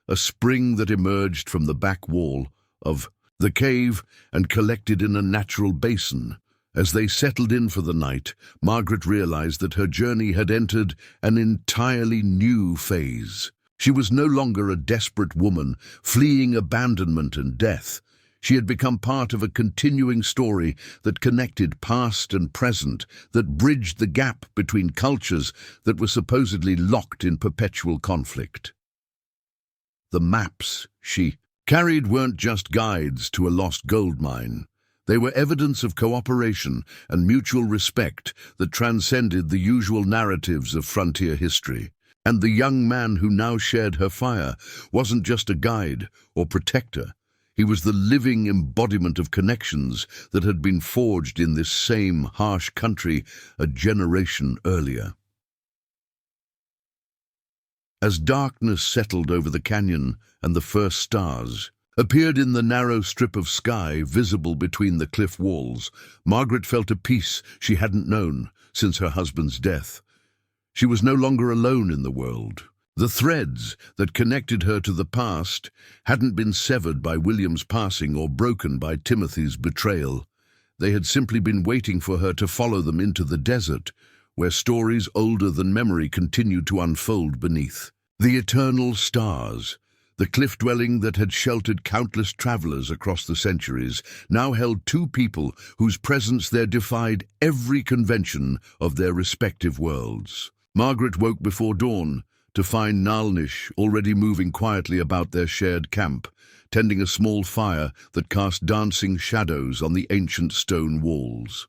a spring that emerged from the back wall of the cave and collected in a natural basin. As they settled in for the night, Margaret realized that her journey had entered an entirely new phase. She was no longer a desperate woman fleeing abandonment and death. She had become part of a continuing story that connected past and present, that bridged the gap between cultures that were supposedly locked in perpetual conflict. The maps she carried weren't just guides to a lost gold mine. They were evidence of cooperation and mutual respect that transcended the usual narratives of frontier history. And the young man who now shared her fire wasn't just a guide or protector. He was the living embodiment of connections that had been forged in this same harsh country a generation earlier. As darkness settled over the canyon and the first stars appeared in the narrow strip of sky visible between the cliff walls, Margaret felt a peace she hadn't known since her husband's death. She was no longer alone in the world. The threads that connected her to the past hadn't been severed by William's passing or broken by Timothy's betrayal. They had simply been waiting for her to follow them into the desert, where stories older than memory continued to unfold beneath. The eternal stars, the cliff dwelling that had sheltered countless travelers across the centuries, now held two people whose presence there defied every convention of their respective worlds. Margaret woke before dawn to find Nalnish already moving quietly about their shared camp, tending a small fire that cast dancing shadows on the ancient stone walls.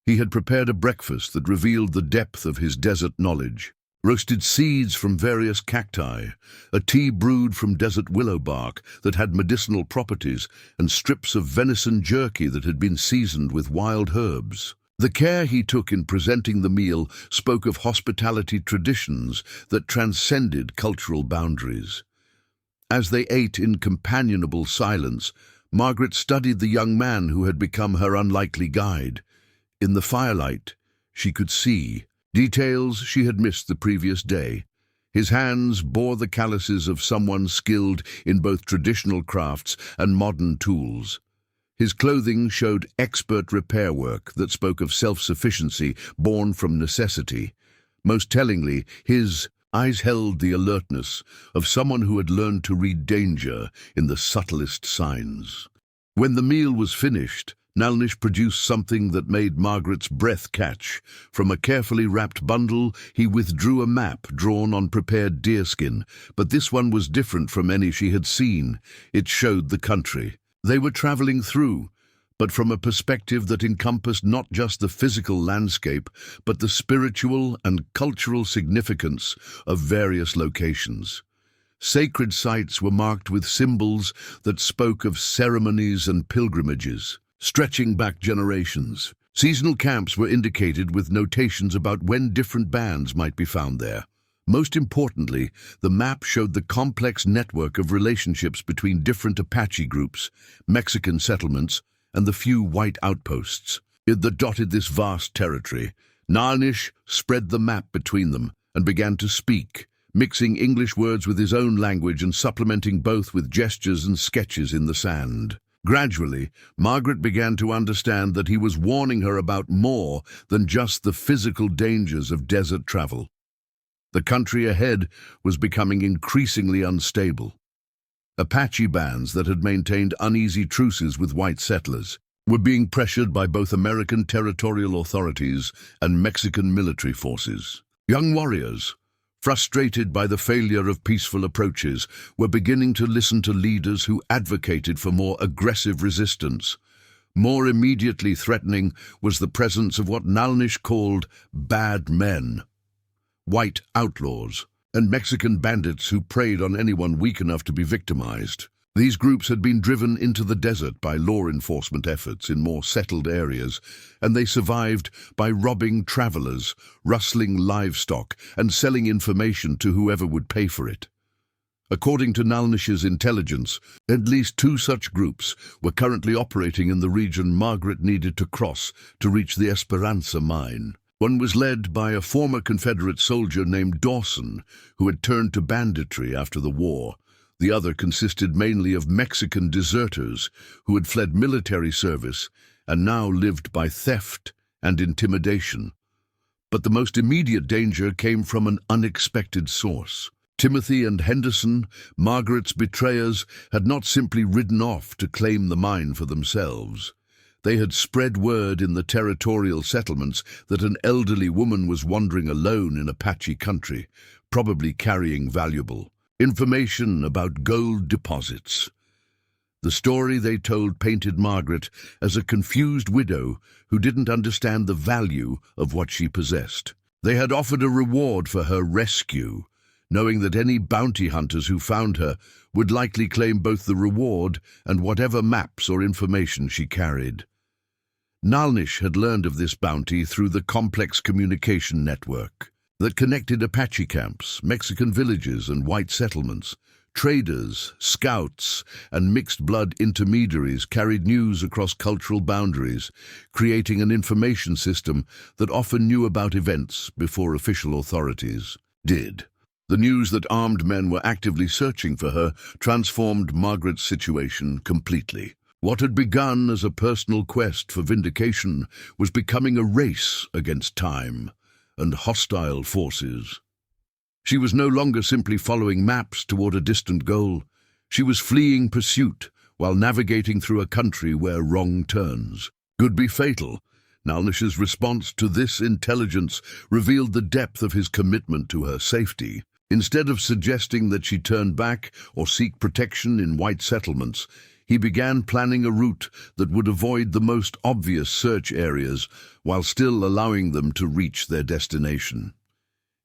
He had prepared a breakfast that revealed the depth of his desert knowledge. Roasted seeds from various cacti, a tea brewed from desert willow bark that had medicinal properties, and strips of venison jerky that had been seasoned with wild herbs. The care he took in presenting the meal spoke of hospitality traditions that transcended cultural boundaries. As they ate in companionable silence, Margaret studied the young man who had become her unlikely guide. In the firelight, she could see details she had missed the previous day. His hands bore the calluses of someone skilled in both traditional crafts and modern tools. His clothing showed expert repair work that spoke of self-sufficiency born from necessity. Most tellingly, his eyes held the alertness of someone who had learned to read danger in the subtlest signs. When the meal was finished, Nalnish produced something that made Margaret's breath catch. From a carefully wrapped bundle, he withdrew a map drawn on prepared deerskin, but this one was different from any she had seen. It showed the country they were traveling through, but from a perspective that encompassed not just the physical landscape, but the spiritual and cultural significance of various locations. Sacred sites were marked with symbols that spoke of ceremonies and pilgrimages, stretching back generations. Seasonal camps were indicated with notations about when different bands might be found there. Most importantly, the map showed the complex network of relationships between different Apache groups, Mexican settlements, and the few white outposts that dotted this vast territory. Nalnish spread the map between them and began to speak, mixing English words with his own language and supplementing both with gestures and sketches in the sand. Gradually, Margaret began to understand that he was warning her about more than just the physical dangers of desert travel. The country ahead was becoming increasingly unstable. Apache bands that had maintained uneasy truces with white settlers were being pressured by both American territorial authorities and Mexican military forces. Young warriors, frustrated by the failure of peaceful approaches, were beginning to listen to leaders who advocated for more aggressive resistance. More immediately threatening was the presence of what Nalnish called bad men, white outlaws, and Mexican bandits who preyed on anyone weak enough to be victimized. These groups had been driven into the desert by law enforcement efforts in more settled areas, and they survived by robbing travelers, rustling livestock, and selling information to whoever would pay for it. According to Nalnish's intelligence, at least 2 such groups were currently operating in the region Margaret needed to cross to reach the Esperanza mine. One was led by a former Confederate soldier named Dawson, who had turned to banditry after the war. The other consisted mainly of Mexican deserters who had fled military service and now lived by theft and intimidation. But the most immediate danger came from an unexpected source. Timothy and Henderson, Margaret's betrayers, had not simply ridden off to claim the mine for themselves. They had spread word in the territorial settlements that an elderly woman was wandering alone in Apache country, probably carrying valuable information about gold deposits. The story they told painted Margaret as a confused widow who didn't understand the value of what she possessed. They had offered a reward for her rescue, knowing that any bounty hunters who found her would likely claim both the reward and whatever maps or information she carried. Nalnish had learned of this bounty through the complex communication network that connected Apache camps, Mexican villages, and white settlements. Traders, scouts, and mixed-blood intermediaries carried news across cultural boundaries, creating an information system that often knew about events before official authorities did. The news that armed men were actively searching for her transformed Margaret's situation completely. What had begun as a personal quest for vindication was becoming a race against time and hostile forces. She was no longer simply following maps toward a distant goal. She was fleeing pursuit while navigating through a country where wrong turns could be fatal. Nalnish's response to this intelligence revealed the depth of his commitment to her safety. Instead of suggesting that she turn back or seek protection in white settlements, he began planning a route that would avoid the most obvious search areas while still allowing them to reach their destination.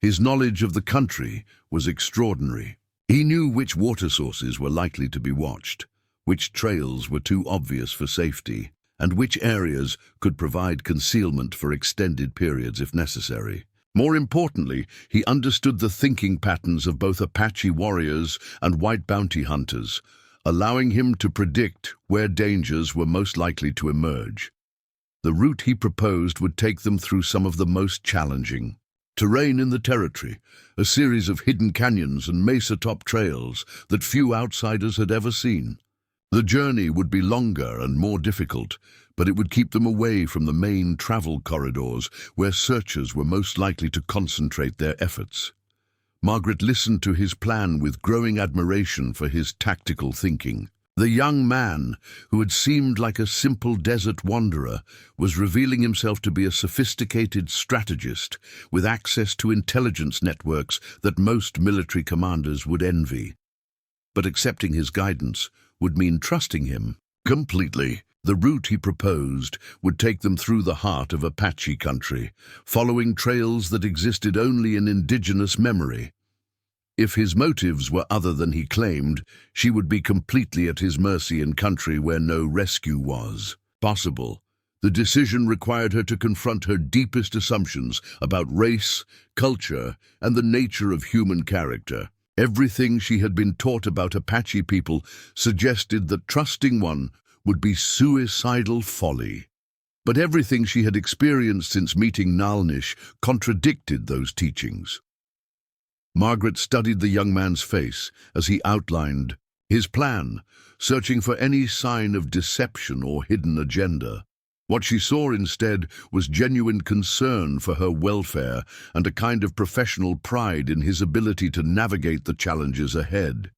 His knowledge of the country was extraordinary. He knew which water sources were likely to be watched, which trails were too obvious for safety, and which areas could provide concealment for extended periods if necessary. More importantly, he understood the thinking patterns of both Apache warriors and white bounty hunters, allowing him to predict where dangers were most likely to emerge. The route he proposed would take them through some of the most challenging terrain in the territory, a series of hidden canyons and mesa-top trails that few outsiders had ever seen. The journey would be longer and more difficult, but it would keep them away from the main travel corridors where searchers were most likely to concentrate their efforts. Margaret listened to his plan with growing admiration for his tactical thinking. The young man, who had seemed like a simple desert wanderer, was revealing himself to be a sophisticated strategist with access to intelligence networks that most military commanders would envy. But accepting his guidance would mean trusting him completely. The route he proposed would take them through the heart of Apache country, following trails that existed only in indigenous memory. If his motives were other than he claimed, she would be completely at his mercy in country where no rescue was possible. The decision required her to confront her deepest assumptions about race, culture, and the nature of human character. Everything she had been taught about Apache people suggested that trusting one would be suicidal folly. But everything she had experienced since meeting Nalnish contradicted those teachings. Margaret studied the young man's face as he outlined his plan, searching for any sign of deception or hidden agenda. What she saw instead was genuine concern for her welfare and a kind of professional pride in his ability to navigate the challenges ahead.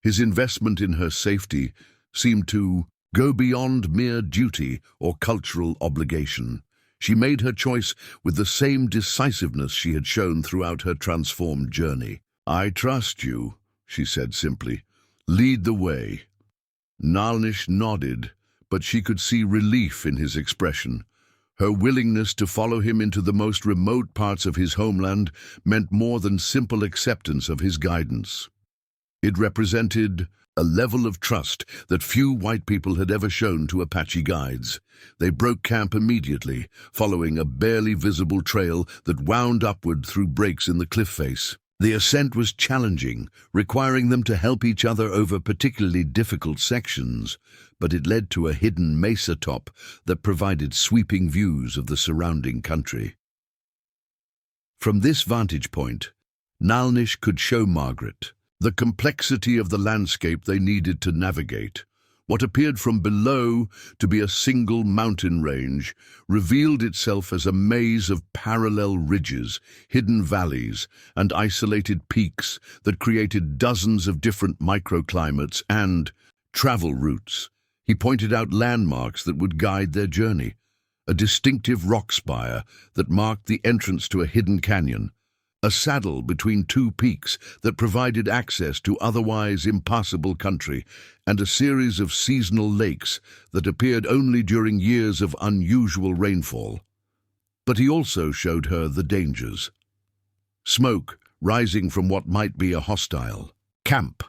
His investment in her safety seemed to go beyond mere duty or cultural obligation. She made her choice with the same decisiveness she had shown throughout her transformed journey. "I trust you," she said simply. "Lead the way." Nalnish nodded, but she could see relief in his expression. Her willingness to follow him into the most remote parts of his homeland meant more than simple acceptance of his guidance. It represented a level of trust that few white people had ever shown to Apache guides. They broke camp immediately, following a barely visible trail that wound upward through breaks in the cliff face. The ascent was challenging, requiring them to help each other over particularly difficult sections, but it led to a hidden mesa top that provided sweeping views of the surrounding country. From this vantage point, Nalnish could show Margaret the complexity of the landscape they needed to navigate. What appeared from below to be a single mountain range revealed itself as a maze of parallel ridges, hidden valleys, and isolated peaks that created dozens of different microclimates and travel routes. He pointed out landmarks that would guide their journey. A distinctive rock spire that marked the entrance to a hidden canyon, a saddle between two peaks that provided access to otherwise impassable country, and a series of seasonal lakes that appeared only during years of unusual rainfall. But he also showed her the dangers. Smoke rising from what might be a hostile camp,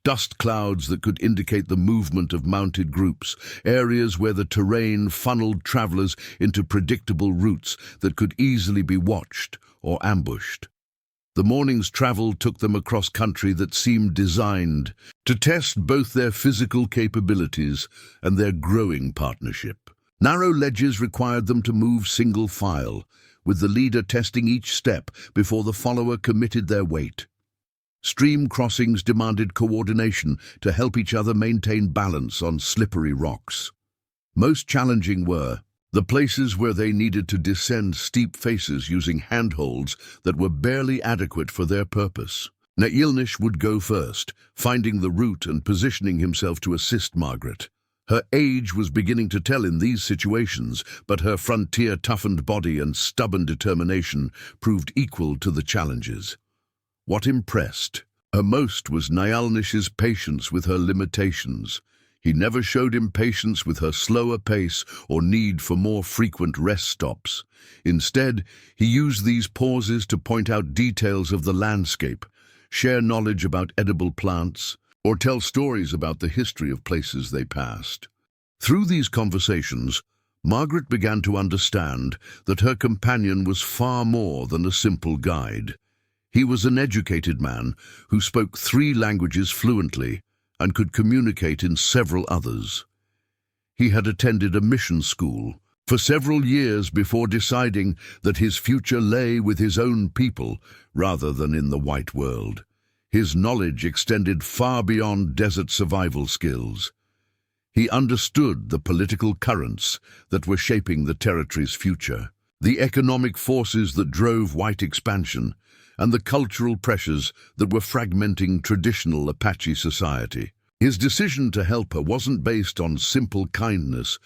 dust clouds that could indicate the movement of mounted groups, areas where the terrain funneled travelers into predictable routes that could easily be watched or ambushed. The morning's travel took them across country that seemed designed to test both their physical capabilities and their growing partnership. Narrow ledges required them to move single file, with the leader testing each step before the follower committed their weight. Stream crossings demanded coordination to help each other maintain balance on slippery rocks. Most challenging were the places where they needed to descend steep faces using handholds that were barely adequate for their purpose. Nalnish would go first, finding the route and positioning himself to assist Margaret. Her age was beginning to tell in these situations, but her frontier-toughened body and stubborn determination proved equal to the challenges. What impressed her most was Nalnish's patience with her limitations. He never showed impatience with her slower pace or need for more frequent rest stops. Instead, he used these pauses to point out details of the landscape, share knowledge about edible plants, or tell stories about the history of places they passed. Through these conversations, Margaret began to understand that her companion was far more than a simple guide. He was an educated man who spoke 3 languages fluently and could communicate in several others. He had attended a mission school for several years before deciding that his future lay with his own people rather than in the white world. His knowledge extended far beyond desert survival skills. He understood the political currents that were shaping the territory's future, the economic forces that drove white expansion, and the cultural pressures that were fragmenting traditional Apache society. His decision to help her wasn't based on simple kindness,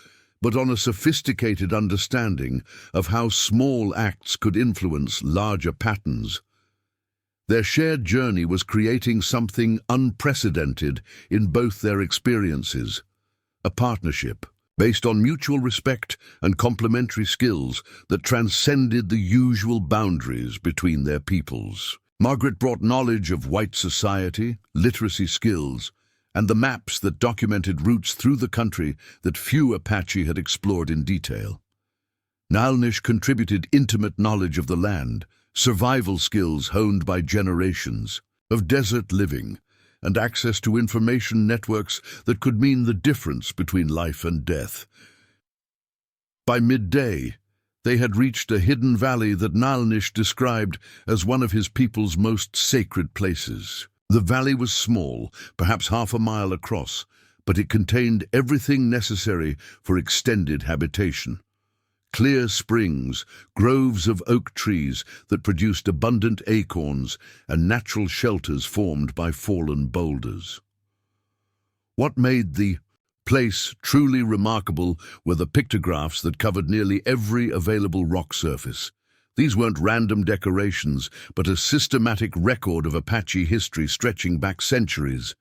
but on a sophisticated understanding of how small acts could influence larger patterns. Their shared journey was creating something unprecedented in both their experiences, a partnership based on mutual respect and complementary skills that transcended the usual boundaries between their peoples. Margaret brought knowledge of white society, literacy skills, and the maps that documented routes through the country that few Apache had explored in detail. Nalnish contributed intimate knowledge of the land, survival skills honed by generations, of desert living, and access to information networks that could mean the difference between life and death. By midday, they had reached a hidden valley that Nalnish described as one of his people's most sacred places. The valley was small, perhaps half a mile across, but it contained everything necessary for extended habitation. Clear springs, groves of oak trees that produced abundant acorns, and natural shelters formed by fallen boulders. What made the place truly remarkable were the pictographs that covered nearly every available rock surface. These weren't random decorations, but a systematic record of Apache history stretching back centuries.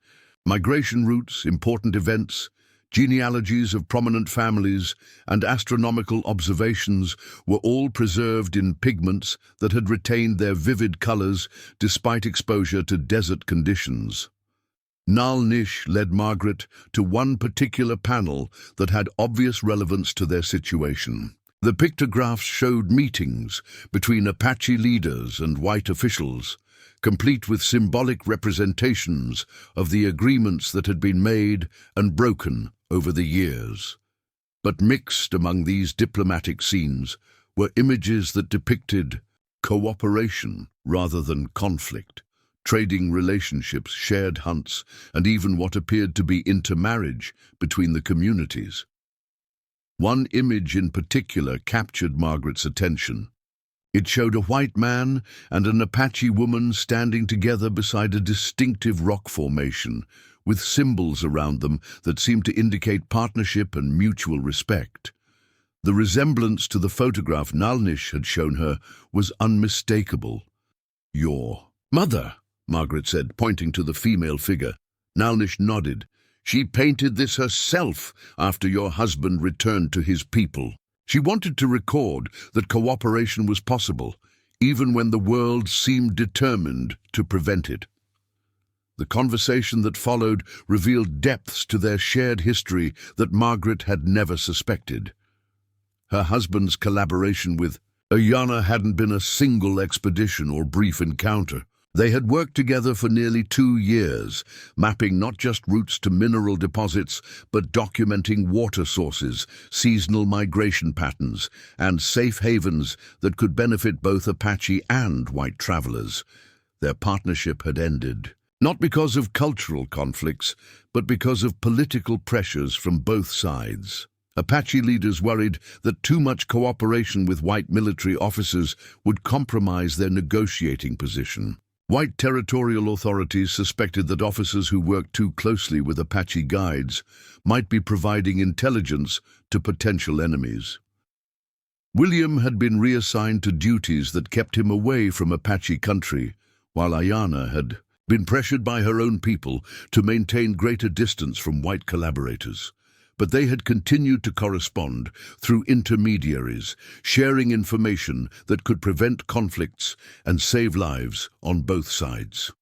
Migration routes, important events, genealogies of prominent families, and astronomical observations were all preserved in pigments that had retained their vivid colors despite exposure to desert conditions. Nalnish led Margaret to one particular panel that had obvious relevance to their situation. The pictographs showed meetings between Apache leaders and white officials, complete with symbolic representations of the agreements that had been made and broken over the years. But mixed among these diplomatic scenes were images that depicted cooperation rather than conflict, trading relationships, shared hunts, and even what appeared to be intermarriage between the communities. One image in particular captured Margaret's attention. It showed a white man and an Apache woman standing together beside a distinctive rock formation, with symbols around them that seemed to indicate partnership and mutual respect. The resemblance to the photograph Nalnish had shown her was unmistakable. "Your mother," Margaret said, pointing to the female figure. Nalnish nodded. "She painted this herself after your husband returned to his people. She wanted to record that cooperation was possible, even when the world seemed determined to prevent it." The conversation that followed revealed depths to their shared history that Margaret had never suspected. Her husband's collaboration with Ayana hadn't been a single expedition or brief encounter. They had worked together for nearly 2 years, mapping not just routes to mineral deposits, but documenting water sources, seasonal migration patterns, and safe havens that could benefit both Apache and white travelers. Their partnership had ended, not because of cultural conflicts, but because of political pressures from both sides. Apache leaders worried that too much cooperation with white military officers would compromise their negotiating position. White territorial authorities suspected that officers who worked too closely with Apache guides might be providing intelligence to potential enemies. William had been reassigned to duties that kept him away from Apache country, while Ayana had been pressured by her own people to maintain greater distance from white collaborators. But they had continued to correspond through intermediaries, sharing information that could prevent conflicts and save lives on both sides.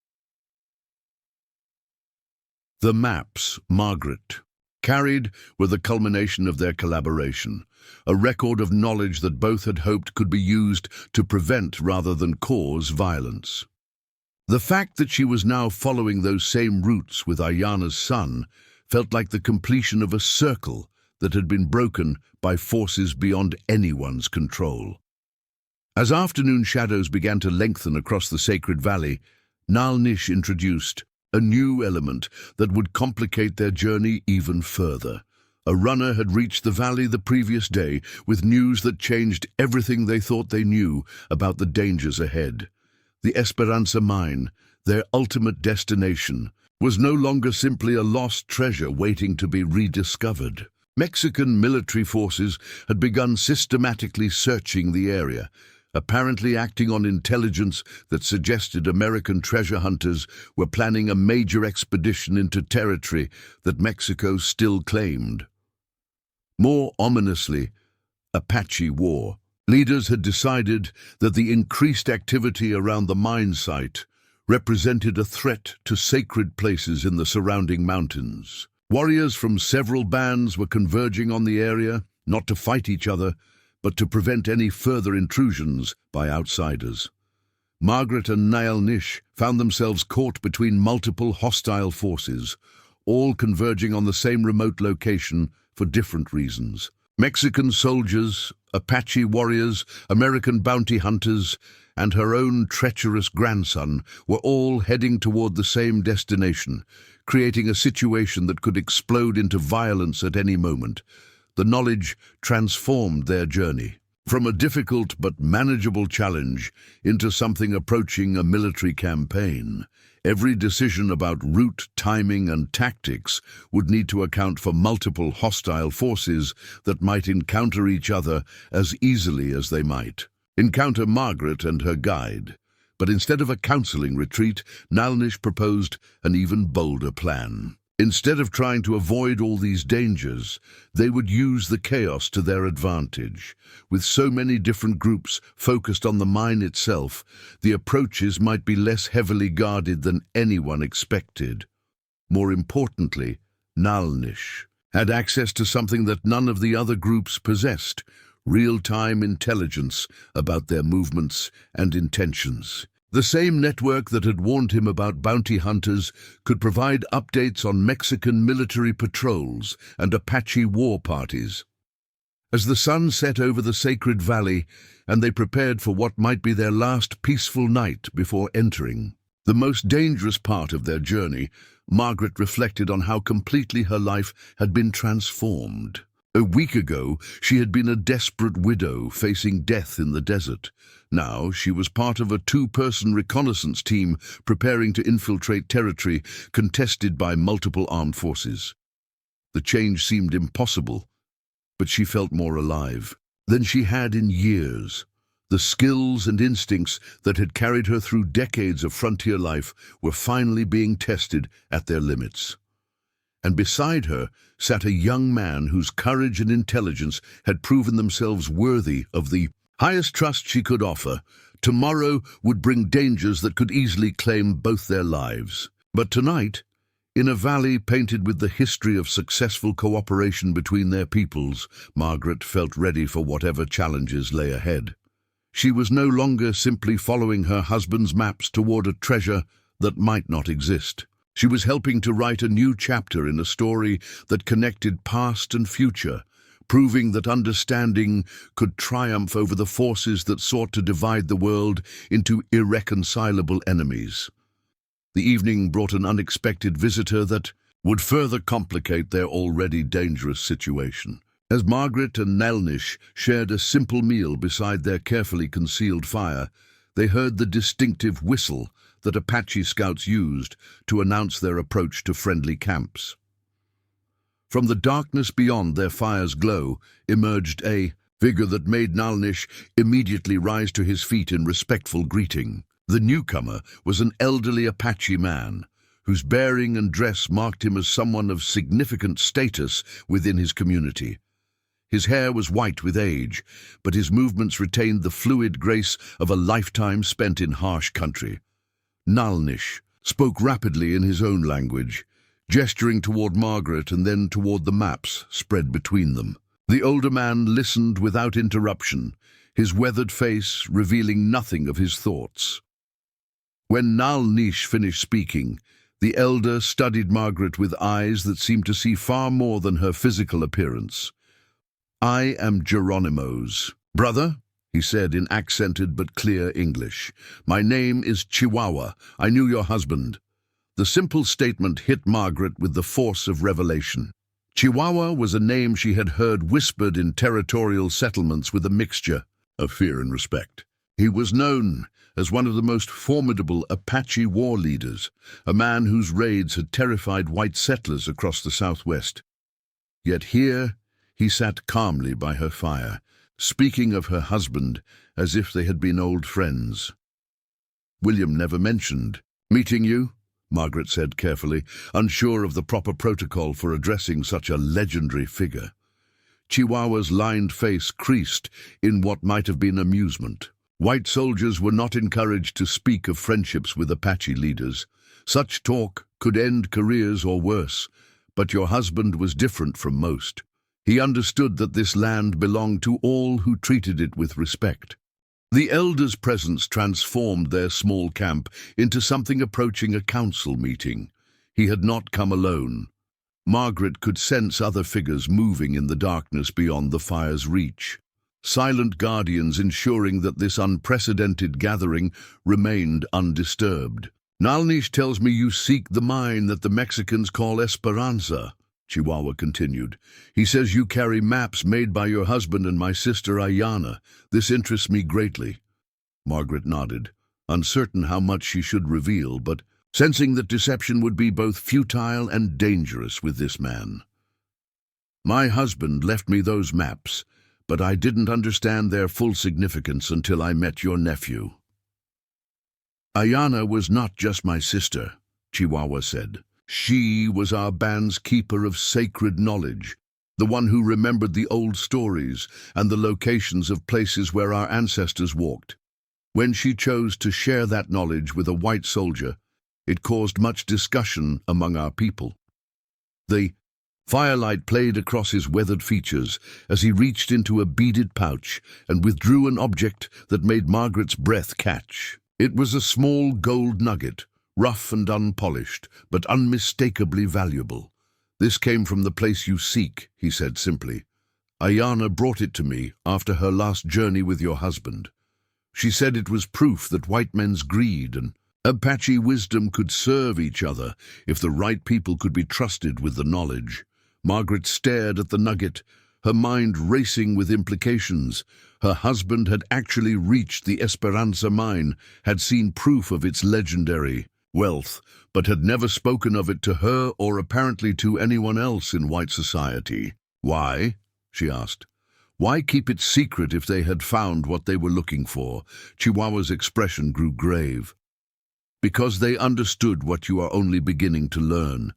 The maps Margaret carried were the culmination of their collaboration, a record of knowledge that both had hoped could be used to prevent rather than cause violence. The fact that she was now following those same routes with Ayana's son felt like the completion of a circle that had been broken by forces beyond anyone's control. As afternoon shadows began to lengthen across the sacred valley, Nalnish introduced a new element that would complicate their journey even further. A runner had reached the valley the previous day with news that changed everything they thought they knew about the dangers ahead. The Esperanza mine, their ultimate destination, was no longer simply a lost treasure waiting to be rediscovered. Mexican military forces had begun systematically searching the area, apparently acting on intelligence that suggested American treasure hunters were planning a major expedition into territory that Mexico still claimed. More ominously, Apache War. Leaders had decided that the increased activity around the mine site represented a threat to sacred places in the surrounding mountains. Warriors from several bands were converging on the area, not to fight each other, but to prevent any further intrusions by outsiders. Margaret and Nalnish found themselves caught between multiple hostile forces, all converging on the same remote location for different reasons. Mexican soldiers, Apache warriors, American bounty hunters, and her own treacherous grandson were all heading toward the same destination, creating a situation that could explode into violence at any moment. The knowledge transformed their journey from a difficult but manageable challenge into something approaching a military campaign. Every decision about route, timing, and tactics would need to account for multiple hostile forces that might encounter each other as easily as they might encounter Margaret and her guide. But instead of a counseling retreat, Nalnish proposed an even bolder plan. Instead of trying to avoid all these dangers, they would use the chaos to their advantage. With so many different groups focused on the mine itself, the approaches might be less heavily guarded than anyone expected. More importantly, Nalnish had access to something that none of the other groups possessed: real-time intelligence about their movements and intentions. The same network that had warned him about bounty hunters could provide updates on Mexican military patrols and Apache war parties. As the sun set over the sacred valley, and they prepared for what might be their last peaceful night before entering the most dangerous part of their journey, Margaret reflected on how completely her life had been transformed. A week ago, she had been a desperate widow facing death in the desert. Now, she was part of a two-person reconnaissance team preparing to infiltrate territory contested by multiple armed forces. The change seemed impossible, but she felt more alive than she had in years. The skills and instincts that had carried her through decades of frontier life were finally being tested at their limits. And beside her sat a young man whose courage and intelligence had proven themselves worthy of the highest trust she could offer. Tomorrow would bring dangers that could easily claim both their lives. But tonight, in a valley painted with the history of successful cooperation between their peoples, Margaret felt ready for whatever challenges lay ahead. She was no longer simply following her husband's maps toward a treasure that might not exist. She was helping to write a new chapter in a story that connected past and future, proving that understanding could triumph over the forces that sought to divide the world into irreconcilable enemies. The evening brought an unexpected visitor that would further complicate their already dangerous situation. As Margaret and Nalnish shared a simple meal beside their carefully concealed fire, they heard the distinctive whistle that Apache scouts used to announce their approach to friendly camps. From the darkness beyond their fire's glow emerged a figure that made Nalnish immediately rise to his feet in respectful greeting. The newcomer was an elderly Apache man, whose bearing and dress marked him as someone of significant status within his community. His hair was white with age, but his movements retained the fluid grace of a lifetime spent in harsh country. Nalnish spoke rapidly in his own language, gesturing toward Margaret and then toward the maps spread between them. The older man listened without interruption, his weathered face revealing nothing of his thoughts. When Nalnish finished speaking, the elder studied Margaret with eyes that seemed to see far more than her physical appearance. "I am Geronimo's brother," he said in accented but clear English. "My name is Chihuahua. I knew your husband." The simple statement hit Margaret with the force of revelation. Chihuahua was a name she had heard whispered in territorial settlements with a mixture of fear and respect. He was known as one of the most formidable Apache war leaders, a man whose raids had terrified white settlers across the Southwest. Yet here he sat calmly by her fire, speaking of her husband as if they had been old friends. "William never mentioned meeting you," Margaret said carefully, unsure of the proper protocol for addressing such a legendary figure. Chihuahua's lined face creased in what might have been amusement. White soldiers were not encouraged to speak of friendships with Apache leaders. Such talk could end careers or worse, but your husband was different from most. He understood that this land belonged to all who treated it with respect. The elder's presence transformed their small camp into something approaching a council meeting. He had not come alone. Margaret could sense other figures moving in the darkness beyond the fire's reach. Silent guardians ensuring that this unprecedented gathering remained undisturbed. "Nalnish tells me you seek the mine that the Mexicans call Esperanza," Chihuahua continued. "He says you carry maps made by your husband and my sister Ayana. This interests me greatly." Margaret nodded, uncertain how much she should reveal, but sensing that deception would be both futile and dangerous with this man. "My husband left me those maps, but I didn't understand their full significance until I met your nephew." "Ayana was not just my sister," Chihuahua said. "She was our band's keeper of sacred knowledge, the one who remembered the old stories and the locations of places where our ancestors walked. When she chose to share that knowledge with a white soldier, it caused much discussion among our people." The firelight played across his weathered features as he reached into a beaded pouch and withdrew an object that made Margaret's breath catch. It was a small gold nugget, rough and unpolished, but unmistakably valuable. "This came from the place you seek," he said simply. Ayana brought it to me after her last journey with your husband. She said it was proof that white men's greed and Apache wisdom could serve each other if the right people could be trusted with the knowledge. Margaret stared at the nugget, her mind racing with implications. Her husband had actually reached the Esperanza mine, had seen proof of its legendary wealth, but had never spoken of it to her or apparently to anyone else in white society. Why? She asked. Why keep it secret if they had found what they were looking for? Chihuahua's expression grew grave. Because they understood what you are only beginning to learn.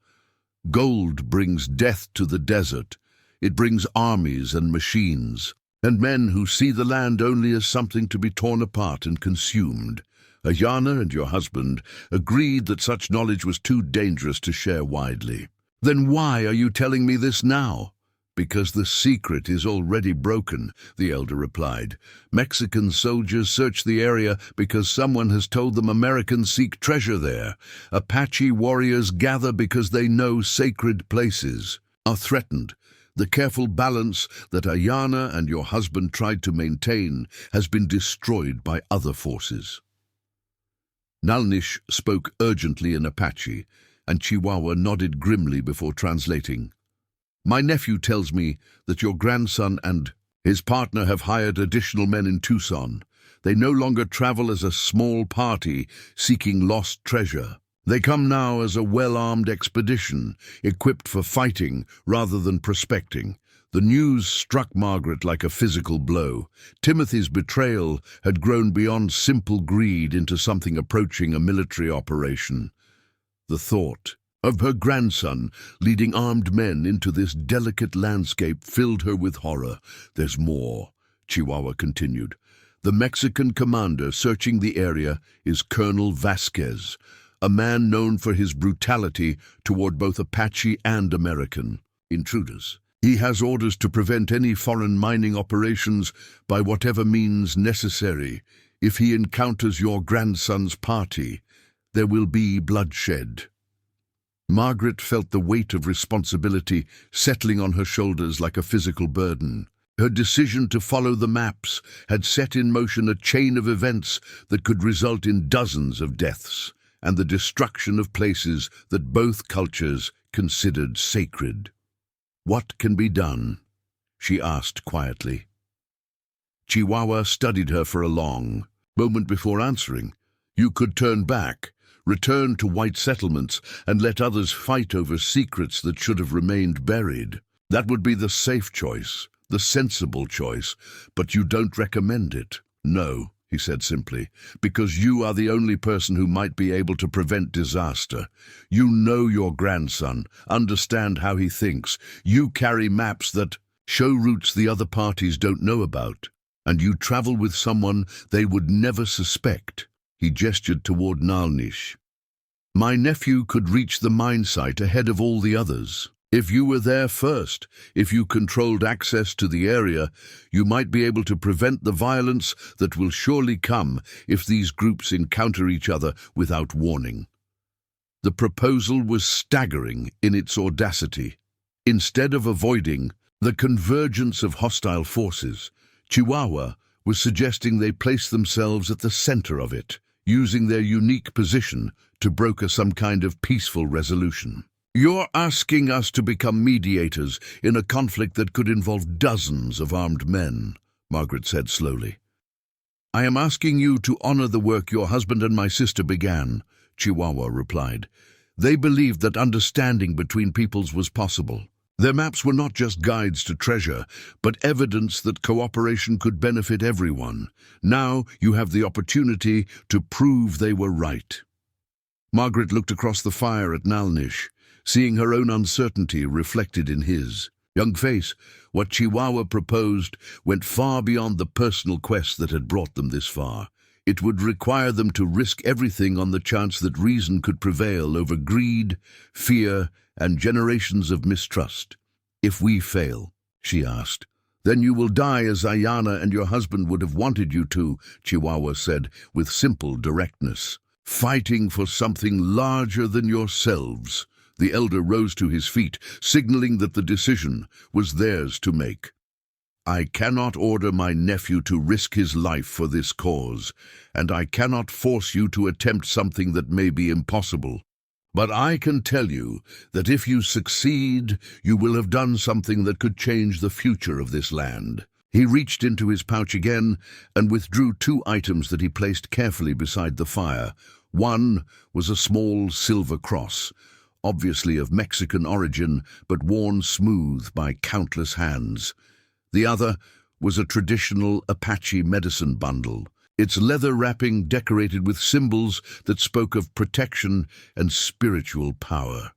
Gold brings death to the desert. It brings armies and machines, and men who see the land only as something to be torn apart and consumed. Ayana and your husband agreed that such knowledge was too dangerous to share widely. Then why are you telling me this now? Because the secret is already broken, the elder replied. Mexican soldiers search the area because someone has told them Americans seek treasure there. Apache warriors gather because they know sacred places are threatened. The careful balance that Ayana and your husband tried to maintain has been destroyed by other forces. Nalnish spoke urgently in Apache, and Chihuahua nodded grimly before translating. My nephew tells me that your grandson and his partner have hired additional men in Tucson. They no longer travel as a small party seeking lost treasure. They come now as a well-armed expedition, equipped for fighting rather than prospecting. The news struck Margaret like a physical blow. Timothy's betrayal had grown beyond simple greed into something approaching a military operation. The thought of her grandson leading armed men into this delicate landscape filled her with horror. There's more, Chihuahua continued. The Mexican commander searching the area is Colonel Vasquez, a man known for his brutality toward both Apache and American intruders. He has orders to prevent any foreign mining operations by whatever means necessary. If he encounters your grandson's party, there will be bloodshed. Margaret felt the weight of responsibility settling on her shoulders like a physical burden. Her decision to follow the maps had set in motion a chain of events that could result in dozens of deaths and the destruction of places that both cultures considered sacred. What can be done? She asked quietly. Chihuahua studied her for a long moment before answering. You could turn back, return to white settlements, and let others fight over secrets that should have remained buried. That would be the safe choice, the sensible choice, but you don't recommend it. No, he said simply, because you are the only person who might be able to prevent disaster. You know your grandson, understand how he thinks. You carry maps that show routes the other parties don't know about, and you travel with someone they would never suspect. He gestured toward Nalnish. My nephew could reach the mine site ahead of all the others. If you were there first, if you controlled access to the area, you might be able to prevent the violence that will surely come if these groups encounter each other without warning. The proposal was staggering in its audacity. Instead of avoiding the convergence of hostile forces, Chihuahua was suggesting they place themselves at the center of it, using their unique position to broker some kind of peaceful resolution. You're asking us to become mediators in a conflict that could involve dozens of armed men, Margaret said slowly. I am asking you to honor the work your husband and my sister began, Chihuahua replied. They believed that understanding between peoples was possible. Their maps were not just guides to treasure, but evidence that cooperation could benefit everyone. Now you have the opportunity to prove they were right. Margaret looked across the fire at Nalnish, seeing her own uncertainty reflected in his young face. What Chihuahua proposed went far beyond the personal quest that had brought them this far. It would require them to risk everything on the chance that reason could prevail over greed, fear, and generations of mistrust. If we fail, she asked, then you will die as Ayana and your husband would have wanted you to, Chihuahua said with simple directness. Fighting for something larger than yourselves. The elder rose to his feet, signaling that the decision was theirs to make. I cannot order my nephew to risk his life for this cause, and I cannot force you to attempt something that may be impossible. But I can tell you that if you succeed, you will have done something that could change the future of this land." He reached into his pouch again and withdrew 2 items that he placed carefully beside the fire. One was a small silver cross, obviously of Mexican origin, but worn smooth by countless hands. The other was a traditional Apache medicine bundle, its leather wrapping decorated with symbols that spoke of protection and spiritual power.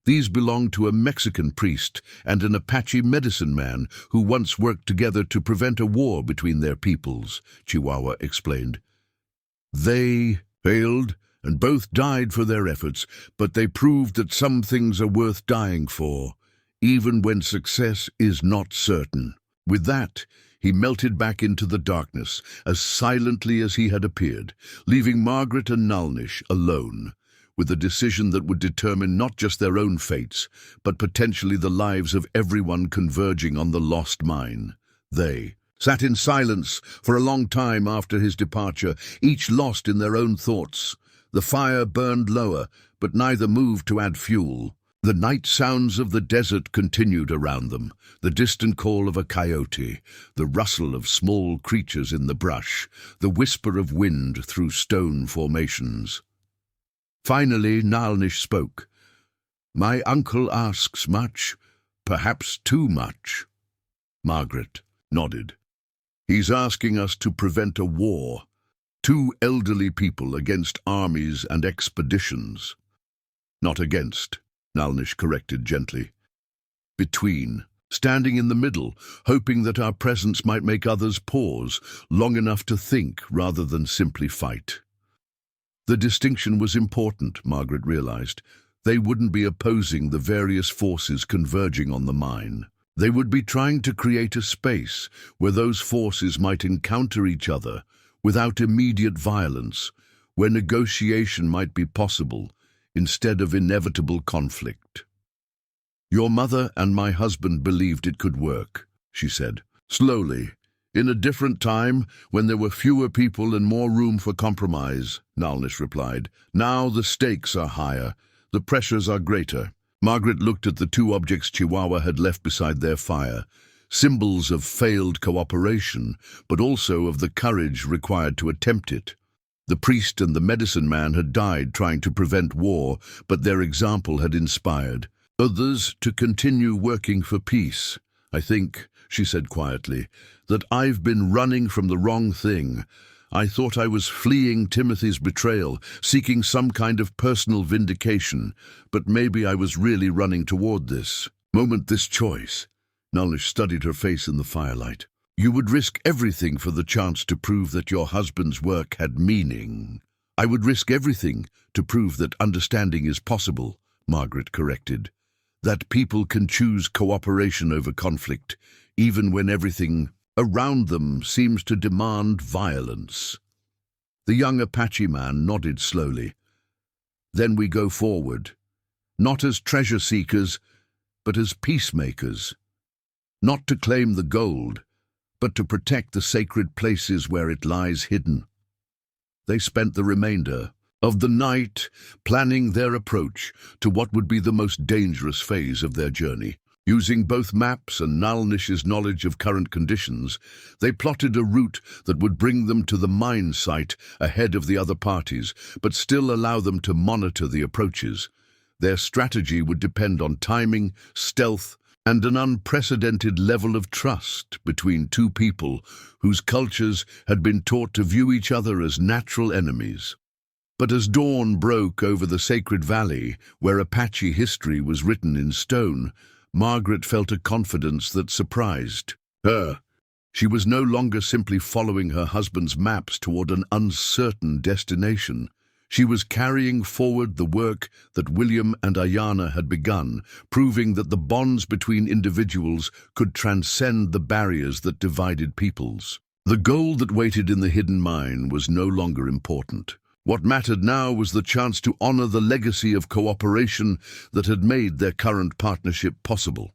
These belonged to a Mexican priest and an Apache medicine man who once worked together to prevent a war between their peoples, Chihuahua explained. They failed, and both died for their efforts, but they proved that some things are worth dying for, even when success is not certain. With that, he melted back into the darkness, as silently as he had appeared, leaving Margaret and Nalnish alone, with a decision that would determine not just their own fates, but potentially the lives of everyone converging on the lost mine. They sat in silence for a long time after his departure, each lost in their own thoughts. The fire burned lower, but neither moved to add fuel. The night sounds of the desert continued around them, the distant call of a coyote, the rustle of small creatures in the brush, the whisper of wind through stone formations. Finally, Nalnish spoke. "My uncle asks much, perhaps too much." Margaret nodded. "He's asking us to prevent a war. 2 elderly people against armies and expeditions." "Not against," Nalnish corrected gently. "Between, standing in the middle, hoping that our presence might make others pause long enough to think rather than simply fight." The distinction was important, Margaret realized. They wouldn't be opposing the various forces converging on the mine. They would be trying to create a space where those forces might encounter each other without immediate violence, where negotiation might be possible instead of inevitable conflict. "Your mother and my husband believed it could work," she said. "Slowly. In a different time, when there were fewer people and more room for compromise," Nalnish replied. "Now the stakes are higher, the pressures are greater." Margaret looked at the 2 objects Chihuahua had left beside their fire, symbols of failed cooperation, but also of the courage required to attempt it. The priest and the medicine man had died trying to prevent war, but their example had inspired others to continue working for peace. "I think," she said quietly, "that I've been running from the wrong thing. I thought I was fleeing Timothy's betrayal, seeking some kind of personal vindication, but maybe I was really running toward this choice." Nalnish studied her face in the firelight. "You would risk everything for the chance to prove that your husband's work had meaning." "I would risk everything to prove that understanding is possible," Margaret corrected. "That people can choose cooperation over conflict, even when everything around them seems to demand violence." The young Apache man nodded slowly. "Then we go forward, not as treasure seekers, but as peacemakers. Not to claim the gold, but to protect the sacred places where it lies hidden." They spent the remainder of the night planning their approach to what would be the most dangerous phase of their journey. Using both maps and Nalnish's knowledge of current conditions, they plotted a route that would bring them to the mine site ahead of the other parties, but still allow them to monitor the approaches. Their strategy would depend on timing, stealth, and an unprecedented level of trust between 2 people whose cultures had been taught to view each other as natural enemies. But as dawn broke over the sacred valley, where Apache history was written in stone, Margaret felt a confidence that surprised her. She was no longer simply following her husband's maps toward an uncertain destination. She was carrying forward the work that William and Ayana had begun, proving that the bonds between individuals could transcend the barriers that divided peoples. The gold that waited in the hidden mine was no longer important. What mattered now was the chance to honor the legacy of cooperation that had made their current partnership possible.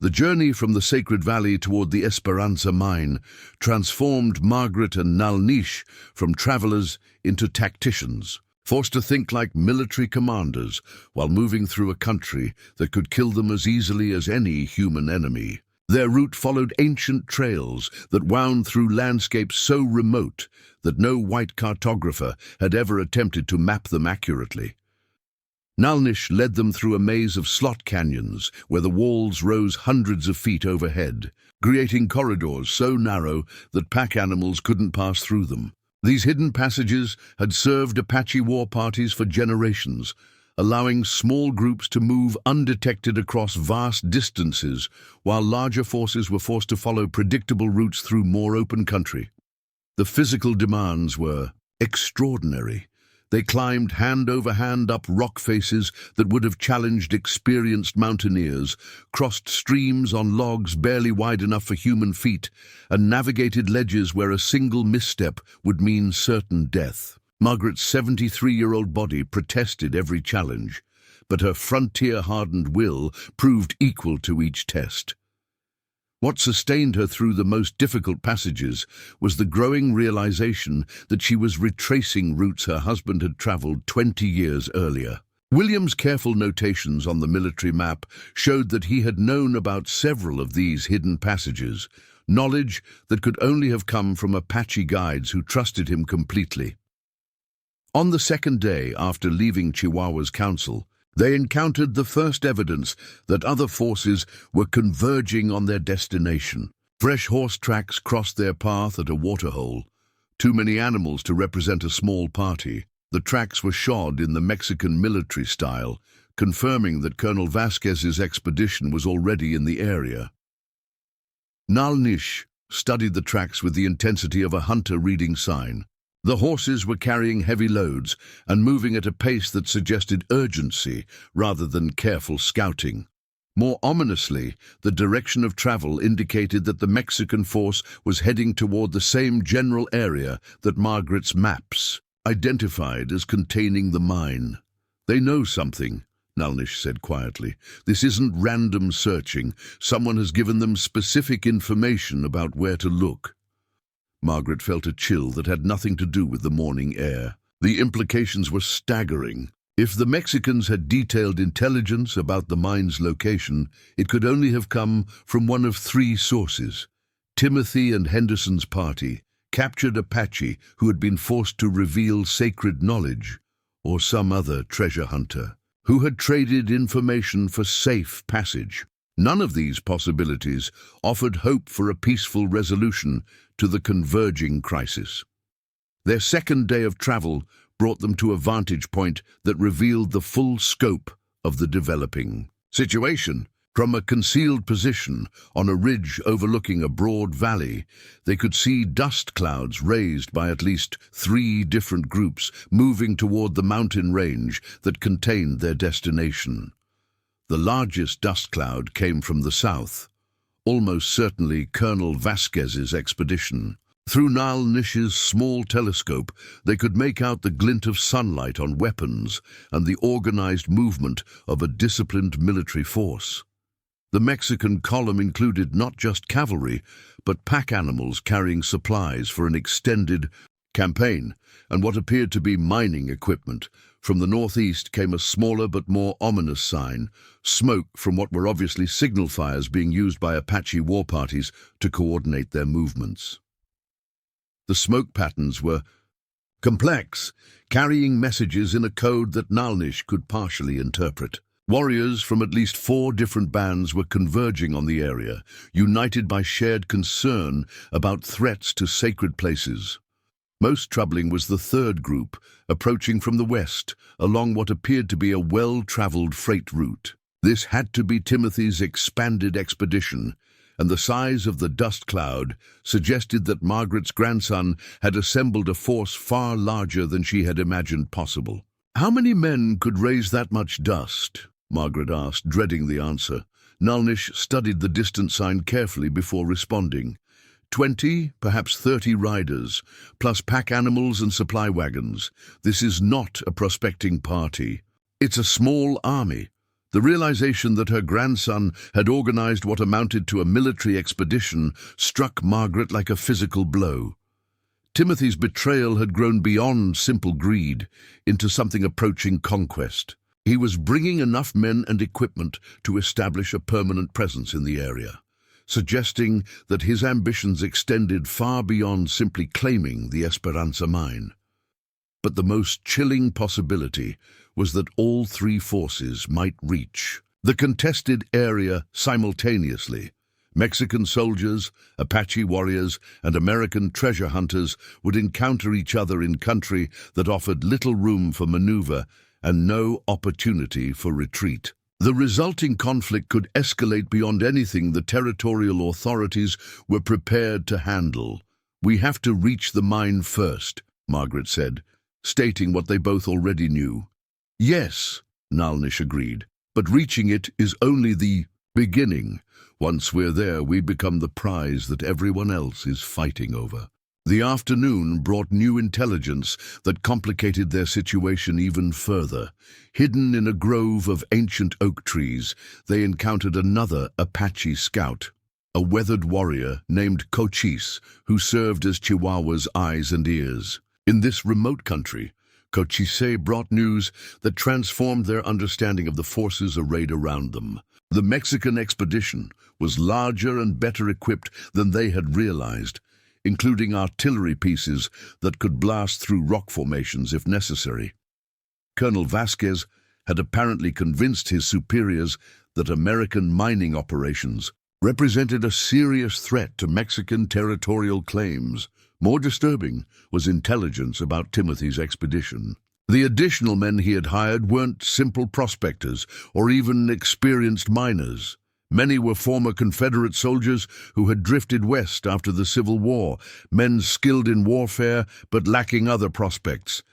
The journey from the Sacred Valley toward the Esperanza mine transformed Margaret and Nalnish from travelers into tacticians, forced to think like military commanders while moving through a country that could kill them as easily as any human enemy. Their route followed ancient trails that wound through landscapes so remote that no white cartographer had ever attempted to map them accurately. Nalnish led them through a maze of slot canyons where the walls rose hundreds of feet overhead, creating corridors so narrow that pack animals couldn't pass through them. These hidden passages had served Apache war parties for generations, allowing small groups to move undetected across vast distances, while larger forces were forced to follow predictable routes through more open country. The physical demands were extraordinary. They climbed hand over hand up rock faces that would have challenged experienced mountaineers, crossed streams on logs barely wide enough for human feet, and navigated ledges where a single misstep would mean certain death. Margaret's 73-year-old body protested every challenge, but her frontier-hardened will proved equal to each test. What sustained her through the most difficult passages was the growing realization that she was retracing routes her husband had traveled 20 years earlier. William's careful notations on the military map showed that he had known about several of these hidden passages, knowledge that could only have come from Apache guides who trusted him completely. On the second day after leaving Chihuahua's council, they encountered the first evidence that other forces were converging on their destination. Fresh horse tracks crossed their path at a waterhole, too many animals to represent a small party. The tracks were shod in the Mexican military style, confirming that Colonel Vasquez's expedition was already in the area. Nalnish studied the tracks with the intensity of a hunter reading sign. The horses were carrying heavy loads and moving at a pace that suggested urgency rather than careful scouting. More ominously, the direction of travel indicated that the Mexican force was heading toward the same general area that Margaret's maps identified as containing the mine. "They know something," Nalnish said quietly. "This isn't random searching. Someone has given them specific information about where to look." Margaret felt a chill that had nothing to do with the morning air. The implications were staggering. If the Mexicans had detailed intelligence about the mine's location, it could only have come from one of three sources: Timothy and Henderson's party, captured Apache who had been forced to reveal sacred knowledge, or some other treasure hunter who had traded information for safe passage. None of these possibilities offered hope for a peaceful resolution to the converging crisis. Their second day of travel brought them to a vantage point that revealed the full scope of the developing situation. From a concealed position on a ridge overlooking a broad valley, they could see dust clouds raised by at least 3 different groups moving toward the mountain range that contained their destination. The largest dust cloud came from the south, almost certainly Colonel Vasquez's expedition. Through Nalnish's small telescope, they could make out the glint of sunlight on weapons and the organized movement of a disciplined military force. The Mexican column included not just cavalry, but pack animals carrying supplies for an extended campaign and what appeared to be mining equipment. From the northeast came a smaller but more ominous sign, smoke from what were obviously signal fires being used by Apache war parties to coordinate their movements. The smoke patterns were complex, carrying messages in a code that Nalnish could partially interpret. Warriors from at least 4 different bands were converging on the area, united by shared concern about threats to sacred places. Most troubling was the third group, approaching from the west, along what appeared to be a well-traveled freight route. This had to be Timothy's expanded expedition, and the size of the dust cloud suggested that Margaret's grandson had assembled a force far larger than she had imagined possible. "How many men could raise that much dust?" Margaret asked, dreading the answer. Nalnish studied the distance sign carefully before responding. 20, perhaps 30 riders, plus pack animals and supply wagons. This is not a prospecting party. It's a small army, The realization that her grandson had organized what amounted to a military expedition struck Margaret like a physical blow. Timothy's betrayal had grown beyond simple greed into something approaching conquest. He was bringing enough men and equipment to establish a permanent presence in the area, suggesting that his ambitions extended far beyond simply claiming the Esperanza mine. But the most chilling possibility was that all three forces might reach the contested area simultaneously. Mexican soldiers, Apache warriors, and American treasure hunters would encounter each other in country that offered little room for maneuver and no opportunity for retreat. The resulting conflict could escalate beyond anything the territorial authorities were prepared to handle. "We have to reach the mine first," Margaret said, stating what they both already knew. "Yes," Nalnish agreed, "but reaching it is only the beginning. Once we're there, we become the prize that everyone else is fighting over." The afternoon brought new intelligence that complicated their situation even further. Hidden in a grove of ancient oak trees, they encountered another Apache scout, a weathered warrior named Cochise, who served as Chihuahua's eyes and ears. In this remote country, Cochise brought news that transformed their understanding of the forces arrayed around them. The Mexican expedition was larger and better equipped than they had realized, including artillery pieces that could blast through rock formations if necessary. Colonel Vasquez had apparently convinced his superiors that American mining operations represented a serious threat to Mexican territorial claims. More disturbing was intelligence about Timothy's expedition. The additional men he had hired weren't simple prospectors or even experienced miners. Many were former Confederate soldiers who had drifted west after the Civil War, men skilled in warfare but lacking other prospects.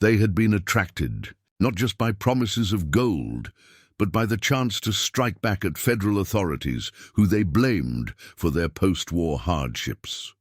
They had been attracted, not just by promises of gold, but by the chance to strike back at federal authorities who they blamed for their post-war hardships.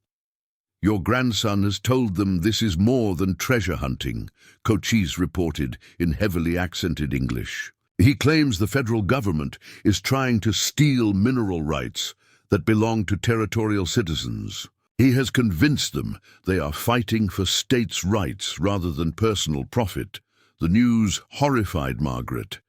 "Your grandson has told them this is more than treasure hunting," Cochise reported in heavily accented English. "He claims the federal government is trying to steal mineral rights that belong to territorial citizens. He has convinced them they are fighting for states' rights rather than personal profit." The news horrified Margaret.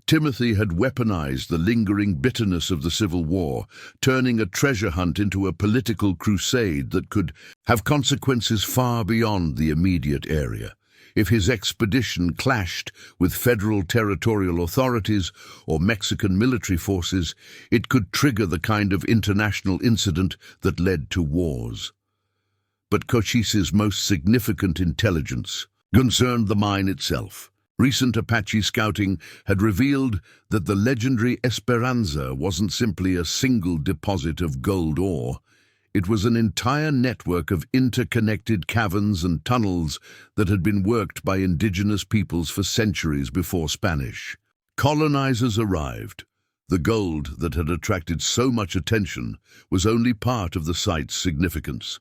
Timothy had weaponized the lingering bitterness of the Civil War, turning a treasure hunt into a political crusade that could have consequences far beyond the immediate area. If his expedition clashed with federal territorial authorities or Mexican military forces, it could trigger the kind of international incident that led to wars. But Cochise's most significant intelligence concerned the mine itself. Recent Apache scouting had revealed that the legendary Esperanza wasn't simply a single deposit of gold ore. It was an entire network of interconnected caverns and tunnels that had been worked by indigenous peoples for centuries before Spanish colonizers arrived. The gold that had attracted so much attention was only part of the site's significance.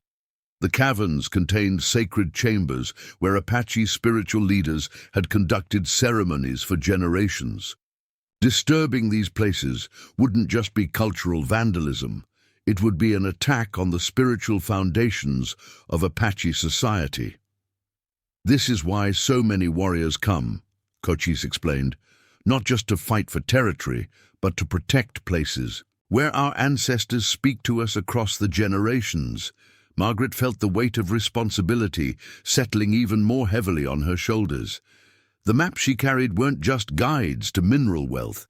The caverns contained sacred chambers where Apache spiritual leaders had conducted ceremonies for generations. Disturbing these places wouldn't just be cultural vandalism, it would be an attack on the spiritual foundations of Apache society. "This is why so many warriors come," Cochise explained, "not just to fight for territory, but to protect places where our ancestors speak to us across the generations." Margaret felt the weight of responsibility settling even more heavily on her shoulders. The maps she carried weren't just guides to mineral wealth.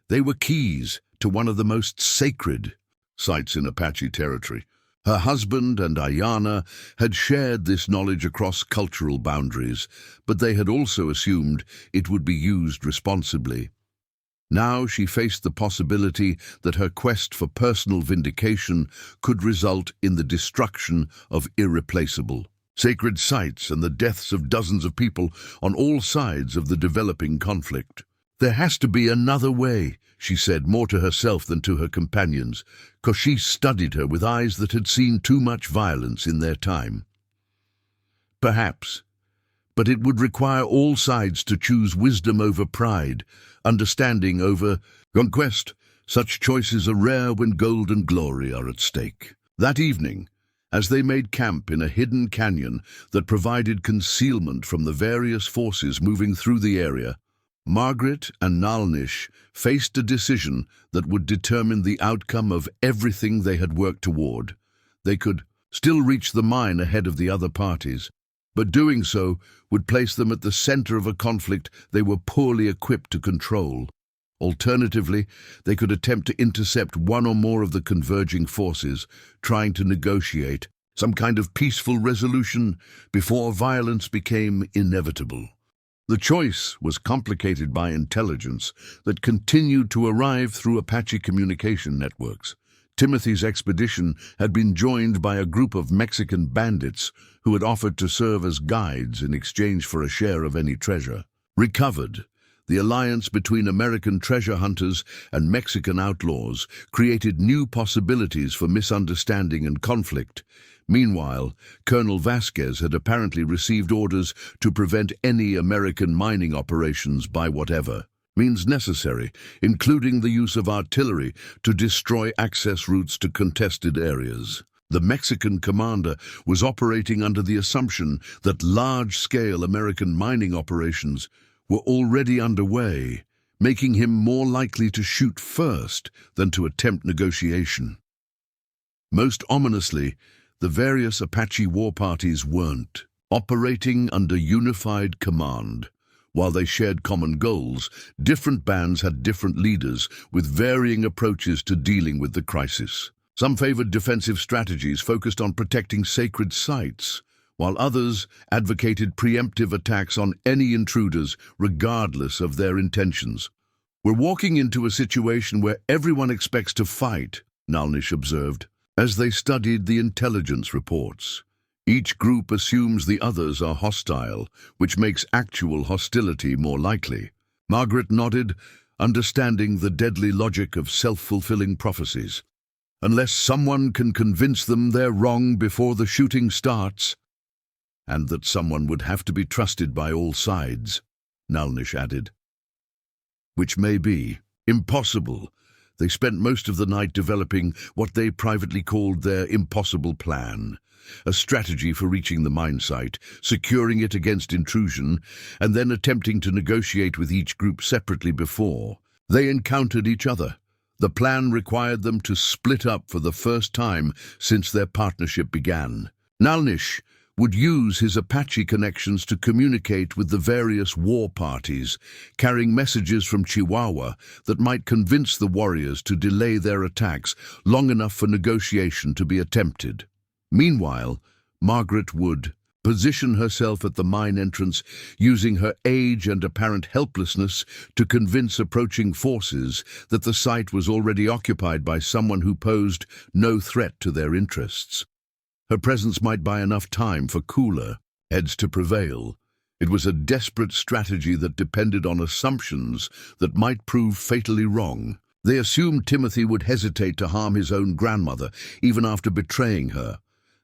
They were keys to one of the most sacred sites in Apache territory. Her husband and Ayana had shared this knowledge across cultural boundaries, but they had also assumed it would be used responsibly. Now she faced the possibility that her quest for personal vindication could result in the destruction of irreplaceable sacred sites and the deaths of dozens of people on all sides of the developing conflict. "There has to be another way," she said, more to herself than to her companions. Cochise studied her with eyes that had seen too much violence in their time. "Perhaps, but it would require all sides to choose wisdom over pride, understanding over conquest. Such choices are rare when gold and glory are at stake. That evening, as they made camp in a hidden canyon that provided concealment from the various forces moving through the area, Margaret and Nalnish faced a decision that would determine the outcome of everything they had worked toward. They could still reach the mine ahead of the other parties, but doing so would place them at the center of a conflict they were poorly equipped to control. Alternatively, they could attempt to intercept one or more of the converging forces, trying to negotiate some kind of peaceful resolution before violence became inevitable. The choice was complicated by intelligence that continued to arrive through Apache communication networks. Timothy's expedition had been joined by a group of Mexican bandits who had offered to serve as guides in exchange for a share of any treasure recovered. The alliance between American treasure hunters and Mexican outlaws created new possibilities for misunderstanding and conflict. Meanwhile, Colonel Vasquez had apparently received orders to prevent any American mining operations by whatever means necessary, including the use of artillery to destroy access routes to contested areas. The Mexican commander was operating under the assumption that large-scale American mining operations were already underway, making him more likely to shoot first than to attempt negotiation. Most ominously, the various Apache war parties weren't operating under unified command. While they shared common goals, different bands had different leaders with varying approaches to dealing with the crisis. Some favored defensive strategies focused on protecting sacred sites, while others advocated preemptive attacks on any intruders, regardless of their intentions. "We're walking into a situation where everyone expects to fight," Nalnish observed, as they studied the intelligence reports. "Each group assumes the others are hostile, which makes actual hostility more likely." Margaret nodded, understanding the deadly logic of self-fulfilling prophecies. "Unless someone can convince them they're wrong before the shooting starts." "And that someone would have to be trusted by all sides," Nalnish added. "Which may be impossible." They spent most of the night developing what they privately called their impossible plan, a strategy for reaching the mine site, securing it against intrusion, and then attempting to negotiate with each group separately before they encountered each other. The plan required them to split up for the first time since their partnership began. Nalnish would use his Apache connections to communicate with the various war parties, carrying messages from Chihuahua that might convince the warriors to delay their attacks long enough for negotiation to be attempted. Meanwhile, Margaret would position herself at the mine entrance, using her age and apparent helplessness to convince approaching forces that the site was already occupied by someone who posed no threat to their interests. Her presence might buy enough time for cooler heads to prevail. It was a desperate strategy that depended on assumptions that might prove fatally wrong. They assumed Timothy would hesitate to harm his own grandmother, even after betraying her.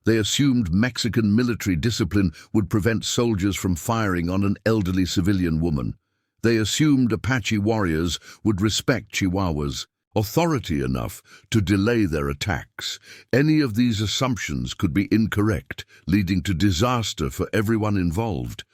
They assumed Mexican military discipline would prevent soldiers from firing on an elderly civilian woman. They assumed Apache warriors would respect Chihuahua's authority enough to delay their attacks. Any of these assumptions could be incorrect, leading to disaster for everyone involved.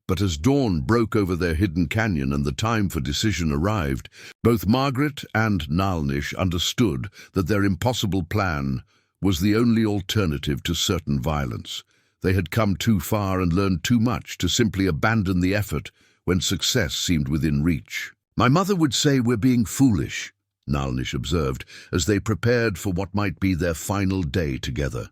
But as dawn broke over their hidden canyon and the time for decision arrived, both Margaret and Nalnish understood that their impossible plan was the only alternative to certain violence. They had come too far and learned too much to simply abandon the effort when success seemed within reach. "My mother would say we're being foolish," Nalnish observed, as they prepared for what might be their final day together.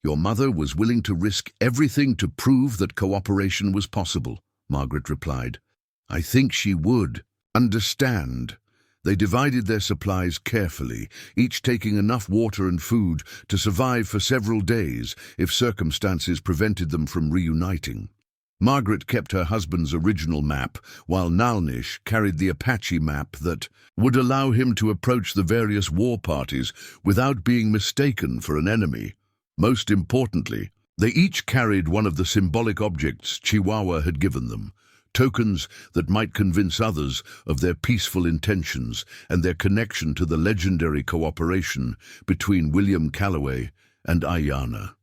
"Your mother was willing to risk everything to prove that cooperation was possible," Margaret replied. "I think she would understand." They divided their supplies carefully, each taking enough water and food to survive for several days if circumstances prevented them from reuniting. Margaret kept her husband's original map, while Nalnish carried the Apache map that would allow him to approach the various war parties without being mistaken for an enemy. Most importantly, They each carried one of the symbolic objects Chihuahua had given them, tokens that might convince others of their peaceful intentions and their connection to the legendary cooperation between William Calloway and Ayana.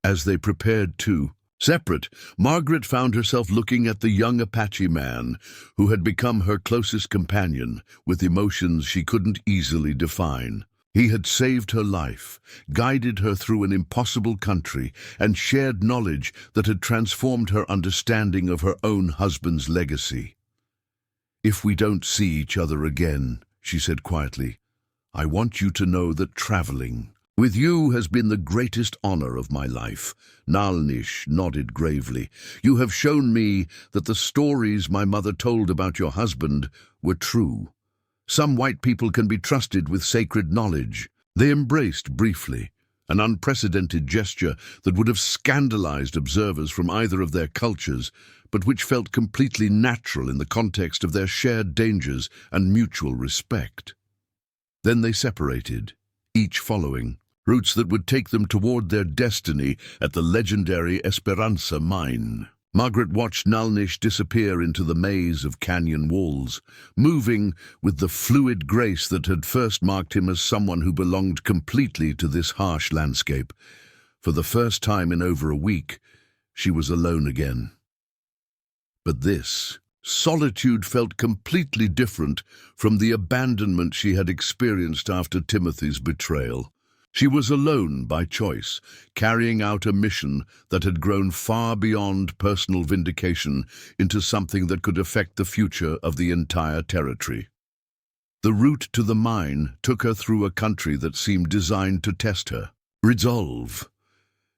As they prepared to separate, Margaret found herself looking at the young Apache man who had become her closest companion with emotions she couldn't easily define. He had saved her life, guided her through an impossible country, and shared knowledge that had transformed her understanding of her own husband's legacy. "If we don't see each other again," she said quietly, "I want you to know that traveling with you has been the greatest honor of my life." Nalnish nodded gravely. "You have shown me that the stories my mother told about your husband were true. Some white people can be trusted with sacred knowledge." They embraced briefly, an unprecedented gesture that would have scandalized observers from either of their cultures, but which felt completely natural in the context of their shared dangers and mutual respect. Then they separated, each following routes that would take them toward their destiny at the legendary Esperanza mine. Margaret watched Nalnish disappear into the maze of canyon walls, moving with the fluid grace that had first marked him as someone who belonged completely to this harsh landscape. For the first time in over a week, she was alone again. But this solitude felt completely different from the abandonment she had experienced after Timothy's betrayal. She was alone by choice, carrying out a mission that had grown far beyond personal vindication into something that could affect the future of the entire territory. The route to the mine took her through a country that seemed designed to test her resolve.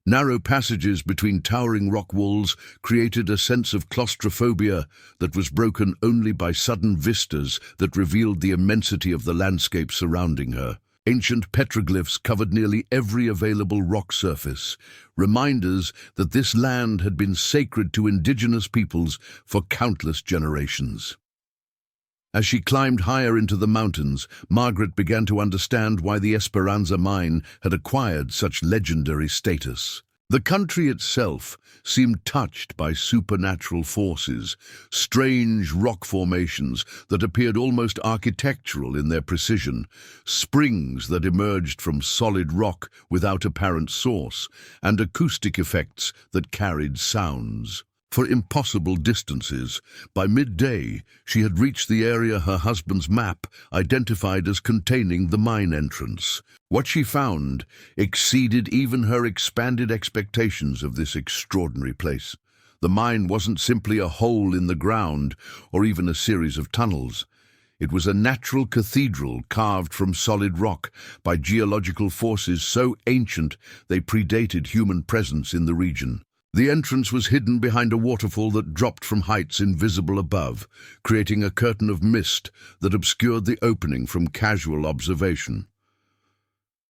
Narrow passages between towering rock walls created a sense of claustrophobia that was broken only by sudden vistas that revealed the immensity of the landscape surrounding her. Ancient petroglyphs covered nearly every available rock surface, reminders that this land had been sacred to indigenous peoples for countless generations. As she climbed higher into the mountains, Margaret began to understand why the Esperanza mine had acquired such legendary status. The country itself seemed touched by supernatural forces, strange rock formations that appeared almost architectural in their precision, springs that emerged from solid rock without apparent source, and acoustic effects that carried sounds for impossible distances. By midday, she had reached the area her husband's map identified as containing the mine entrance. What she found exceeded even her expanded expectations of this extraordinary place. The mine wasn't simply a hole in the ground or even a series of tunnels. It was a natural cathedral carved from solid rock by geological forces so ancient they predated human presence in the region. The entrance was hidden behind a waterfall that dropped from heights invisible above, creating a curtain of mist that obscured the opening from casual observation.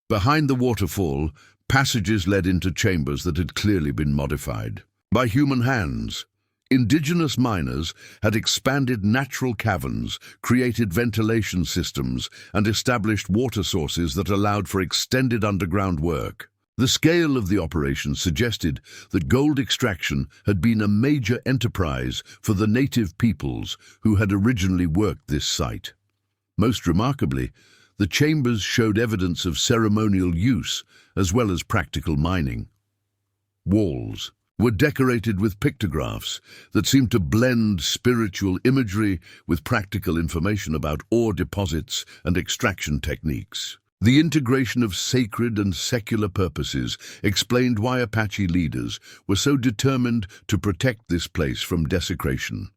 Behind the waterfall, passages led into chambers that had clearly been modified by human hands. Indigenous miners had expanded natural caverns, created ventilation systems, and established water sources that allowed for extended underground work. The scale of the operation suggested that gold extraction had been a major enterprise for the native peoples who had originally worked this site. Most remarkably, the chambers showed evidence of ceremonial use as well as practical mining. Walls were decorated with pictographs that seemed to blend spiritual imagery with practical information about ore deposits and extraction techniques. The integration of sacred and secular purposes explained why Apache leaders were so determined to protect this place from desecration.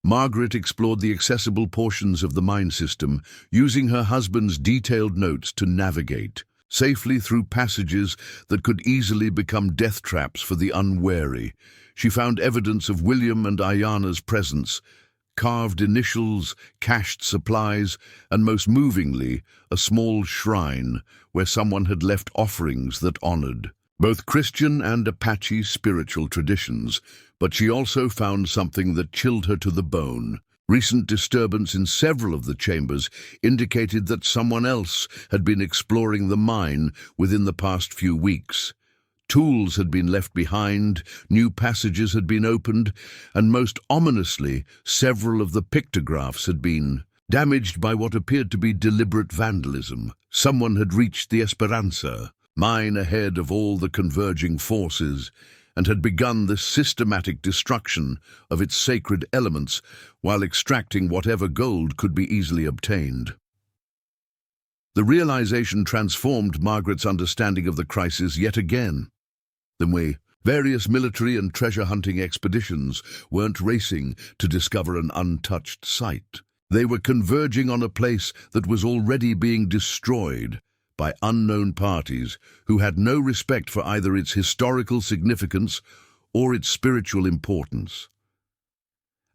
Margaret explored the accessible portions of the mine system, using her husband's detailed notes to navigate safely through passages that could easily become death traps for the unwary. She found evidence of William and Ayana's presence, carved initials, cached supplies, and most movingly, a small shrine where someone had left offerings that honored both Christian and Apache spiritual traditions. But she also found something that chilled her to the bone. Recent disturbance in several of the chambers indicated that someone else had been exploring the mine within the past few weeks. Tools had been left behind, new passages had been opened, and most ominously, several of the pictographs had been damaged by what appeared to be deliberate vandalism. Someone had reached the Esperanza, mine ahead of all the converging forces, and had begun the systematic destruction of its sacred elements while extracting whatever gold could be easily obtained. The realization transformed Margaret's understanding of the crisis yet again. Various military and treasure-hunting expeditions weren't racing to discover an untouched site. They were converging on a place that was already being destroyed by unknown parties who had no respect for either its historical significance or its spiritual importance.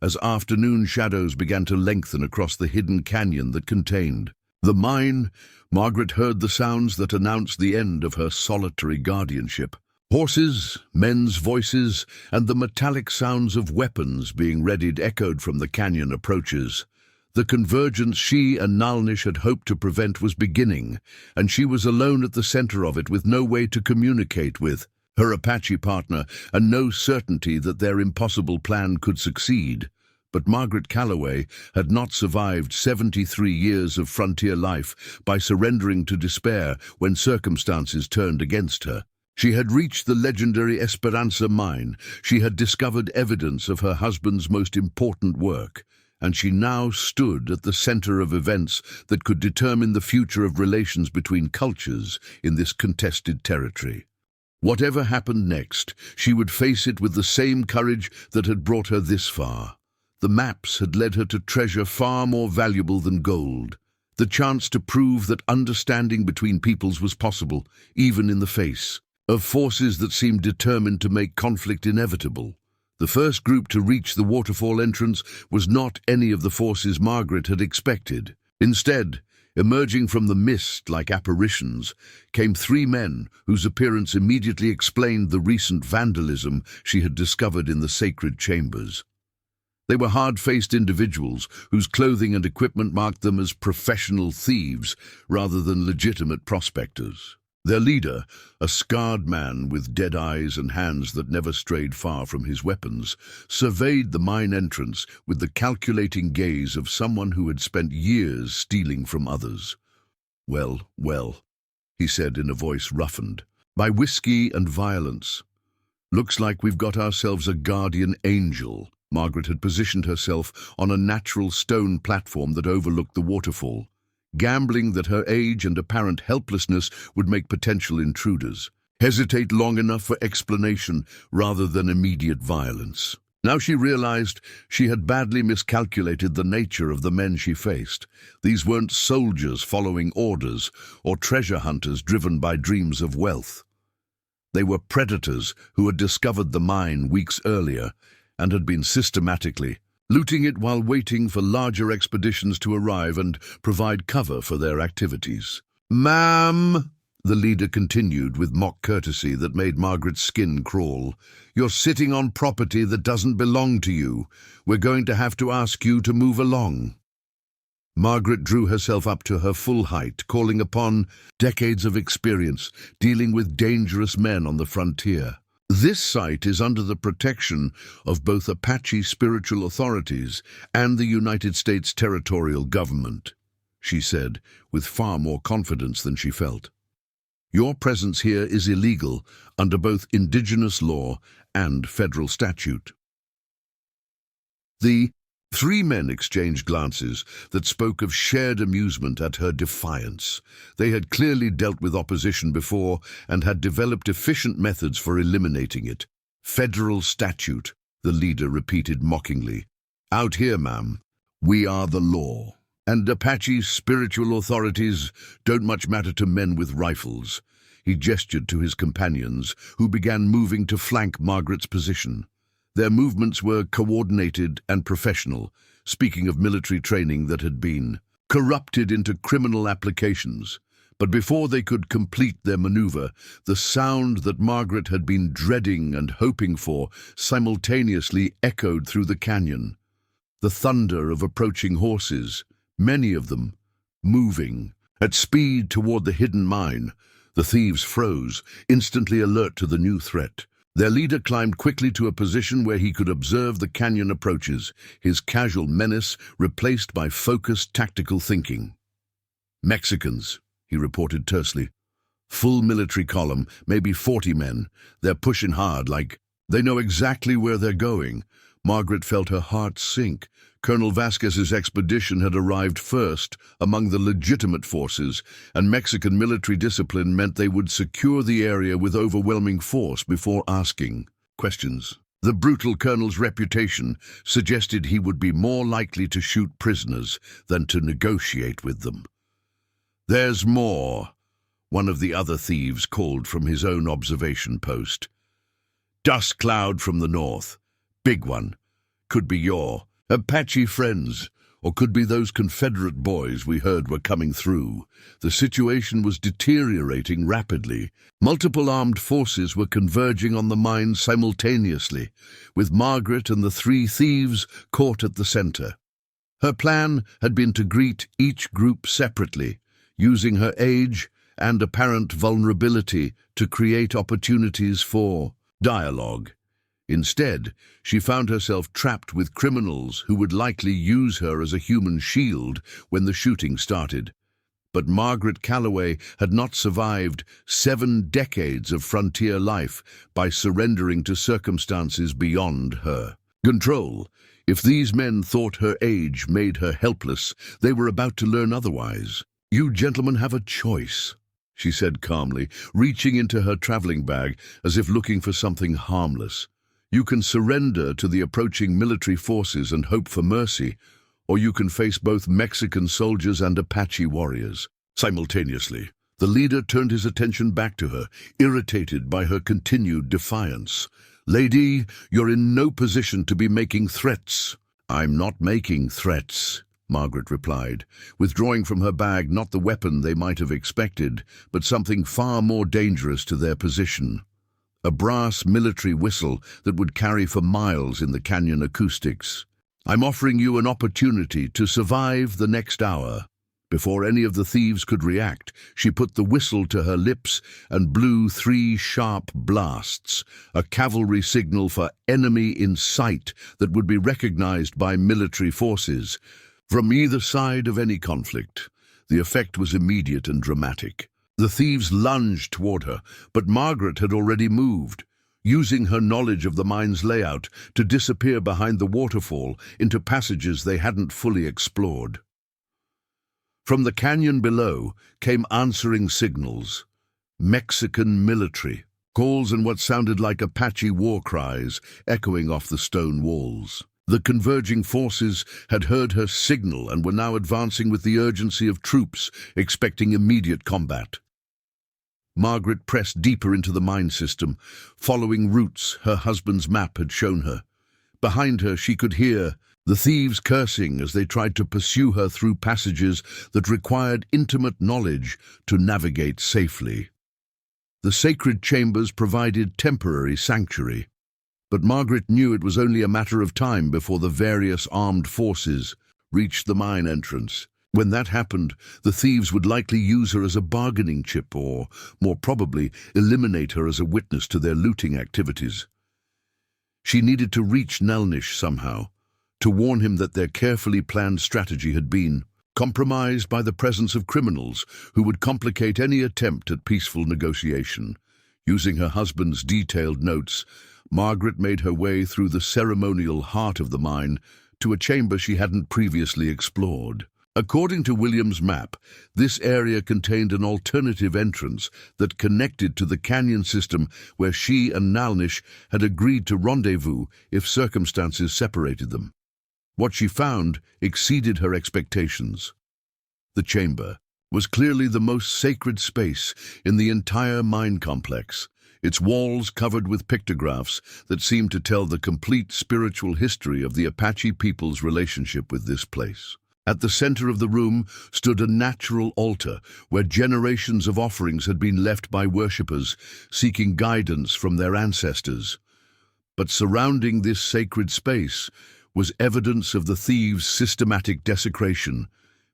As afternoon shadows began to lengthen across the hidden canyon that contained the mine, Margaret heard the sounds that announced the end of her solitary guardianship. Horses, men's voices, and the metallic sounds of weapons being readied echoed from the canyon approaches. The convergence she and Nalnish had hoped to prevent was beginning, and she was alone at the center of it with no way to communicate with her Apache partner and no certainty that their impossible plan could succeed. But Margaret Calloway had not survived 73 years of frontier life by surrendering to despair when circumstances turned against her. She had reached the legendary Esperanza mine. She had discovered evidence of her husband's most important work, and she now stood at the center of events that could determine the future of relations between cultures in this contested territory. Whatever happened next, she would face it with the same courage that had brought her this far. The maps had led her to treasure far more valuable than gold, the chance to prove that understanding between peoples was possible, even in the face of forces that seemed determined to make conflict inevitable. The first group to reach the waterfall entrance was not any of the forces Margaret had expected. Instead, emerging from the mist like apparitions, came three men whose appearance immediately explained the recent vandalism she had discovered in the sacred chambers. They were hard-faced individuals whose clothing and equipment marked them as professional thieves rather than legitimate prospectors. Their leader, a scarred man with dead eyes and hands that never strayed far from his weapons, surveyed the mine entrance with the calculating gaze of someone who had spent years stealing from others. "Well, well," he said in a voice roughened by whiskey and violence. "Looks like we've got ourselves a guardian angel." Margaret had positioned herself on a natural stone platform that overlooked the waterfall, gambling that her age and apparent helplessness would make potential intruders hesitate long enough for explanation rather than immediate violence. Now she realized she had badly miscalculated the nature of the men she faced. These weren't soldiers following orders or treasure hunters driven by dreams of wealth. They were predators who had discovered the mine weeks earlier and had been systematically looting it while waiting for larger expeditions to arrive and provide cover for their activities. "Ma'am," the leader continued with mock courtesy that made Margaret's skin crawl, "you're sitting on property that doesn't belong to you. We're going to have to ask you to move along." Margaret drew herself up to her full height, calling upon decades of experience dealing with dangerous men on the frontier. "This site is under the protection of both Apache spiritual authorities and the United States territorial government," she said, with far more confidence than she felt. "Your presence here is illegal under both indigenous law and federal statute." The three men exchanged glances that spoke of shared amusement at her defiance. They had clearly dealt with opposition before and had developed efficient methods for eliminating it. "Federal statute," the leader repeated mockingly. "Out here, ma'am, we are the law. And Apache spiritual authorities don't much matter to men with rifles." He gestured to his companions, who began moving to flank Margaret's position. Their movements were coordinated and professional, speaking of military training that had been corrupted into criminal applications. But before they could complete their maneuver, the sound that Margaret had been dreading and hoping for simultaneously echoed through the canyon. The thunder of approaching horses, many of them moving at speed toward the hidden mine. The thieves froze, instantly alert to the new threat. Their leader climbed quickly to a position where he could observe the canyon approaches, his casual menace replaced by focused tactical thinking. "Mexicans," he reported tersely. "Full military column, maybe 40 men. They're pushing hard, like they know exactly where they're going." Margaret felt her heart sink. Colonel Vasquez's expedition had arrived first among the legitimate forces, and Mexican military discipline meant they would secure the area with overwhelming force before asking questions. The brutal colonel's reputation suggested he would be more likely to shoot prisoners than to negotiate with them. "There's more," one of the other thieves called from his own observation post. "Dust cloud from the north. Big one. Could be your Apache friends, or could be those Confederate boys we heard were coming through." The situation was deteriorating rapidly. Multiple armed forces were converging on the mine simultaneously, with Margaret and the three thieves caught at the center. Her plan had been to greet each group separately, using her age and apparent vulnerability to create opportunities for dialogue. Instead, she found herself trapped with criminals who would likely use her as a human shield when the shooting started. But Margaret Calloway had not survived 7 decades of frontier life by surrendering to circumstances beyond her control. If these men thought her age made her helpless, they were about to learn otherwise. "You gentlemen have a choice," she said calmly, reaching into her traveling bag as if looking for something harmless. "You can surrender to the approaching military forces and hope for mercy, or you can face both Mexican soldiers and Apache warriors." Simultaneously, the leader turned his attention back to her, irritated by her continued defiance. "Lady, you're in no position to be making threats." "I'm not making threats," Margaret replied, withdrawing from her bag not the weapon they might have expected, but something far more dangerous to their position. A brass military whistle that would carry for miles in the canyon acoustics. "I'm offering you an opportunity to survive the next hour." Before any of the thieves could react, she put the whistle to her lips and blew 3 sharp blasts, a cavalry signal for enemy in sight that would be recognized by military forces from either side of any conflict. The effect was immediate and dramatic. The thieves lunged toward her, but Margaret had already moved, using her knowledge of the mine's layout to disappear behind the waterfall into passages they hadn't fully explored. From the canyon below came answering signals. Mexican military calls and what sounded like Apache war cries echoing off the stone walls. The converging forces had heard her signal and were now advancing with the urgency of troops expecting immediate combat. Margaret pressed deeper into the mine system, following routes her husband's map had shown her. Behind her she could hear the thieves cursing as they tried to pursue her through passages that required intimate knowledge to navigate safely. The sacred chambers provided temporary sanctuary, but Margaret knew it was only a matter of time before the various armed forces reached the mine entrance. When that happened, the thieves would likely use her as a bargaining chip or, more probably, eliminate her as a witness to their looting activities. She needed to reach Nelnish somehow, to warn him that their carefully planned strategy had been compromised by the presence of criminals who would complicate any attempt at peaceful negotiation. Using her husband's detailed notes, Margaret made her way through the ceremonial heart of the mine to a chamber she hadn't previously explored. According to William's map, this area contained an alternative entrance that connected to the canyon system where she and Nalnish had agreed to rendezvous if circumstances separated them. What she found exceeded her expectations. The chamber was clearly the most sacred space in the entire mine complex, its walls covered with pictographs that seemed to tell the complete spiritual history of the Apache people's relationship with this place. At the center of the room stood a natural altar where generations of offerings had been left by worshippers seeking guidance from their ancestors. But surrounding this sacred space was evidence of the thieves' systematic desecration: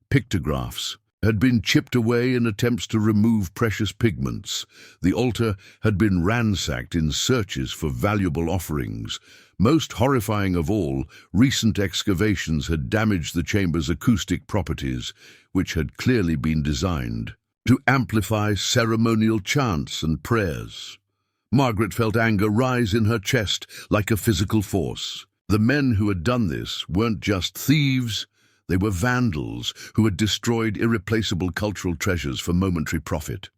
pictographs, had been chipped away in attempts to remove precious pigments. The altar had been ransacked in searches for valuable offerings. Most horrifying of all, recent excavations had damaged the chamber's acoustic properties, which had clearly been designed to amplify ceremonial chants and prayers. Margaret felt anger rise in her chest like a physical force. The men who had done this weren't just thieves, they were vandals who had destroyed irreplaceable cultural treasures for momentary profit.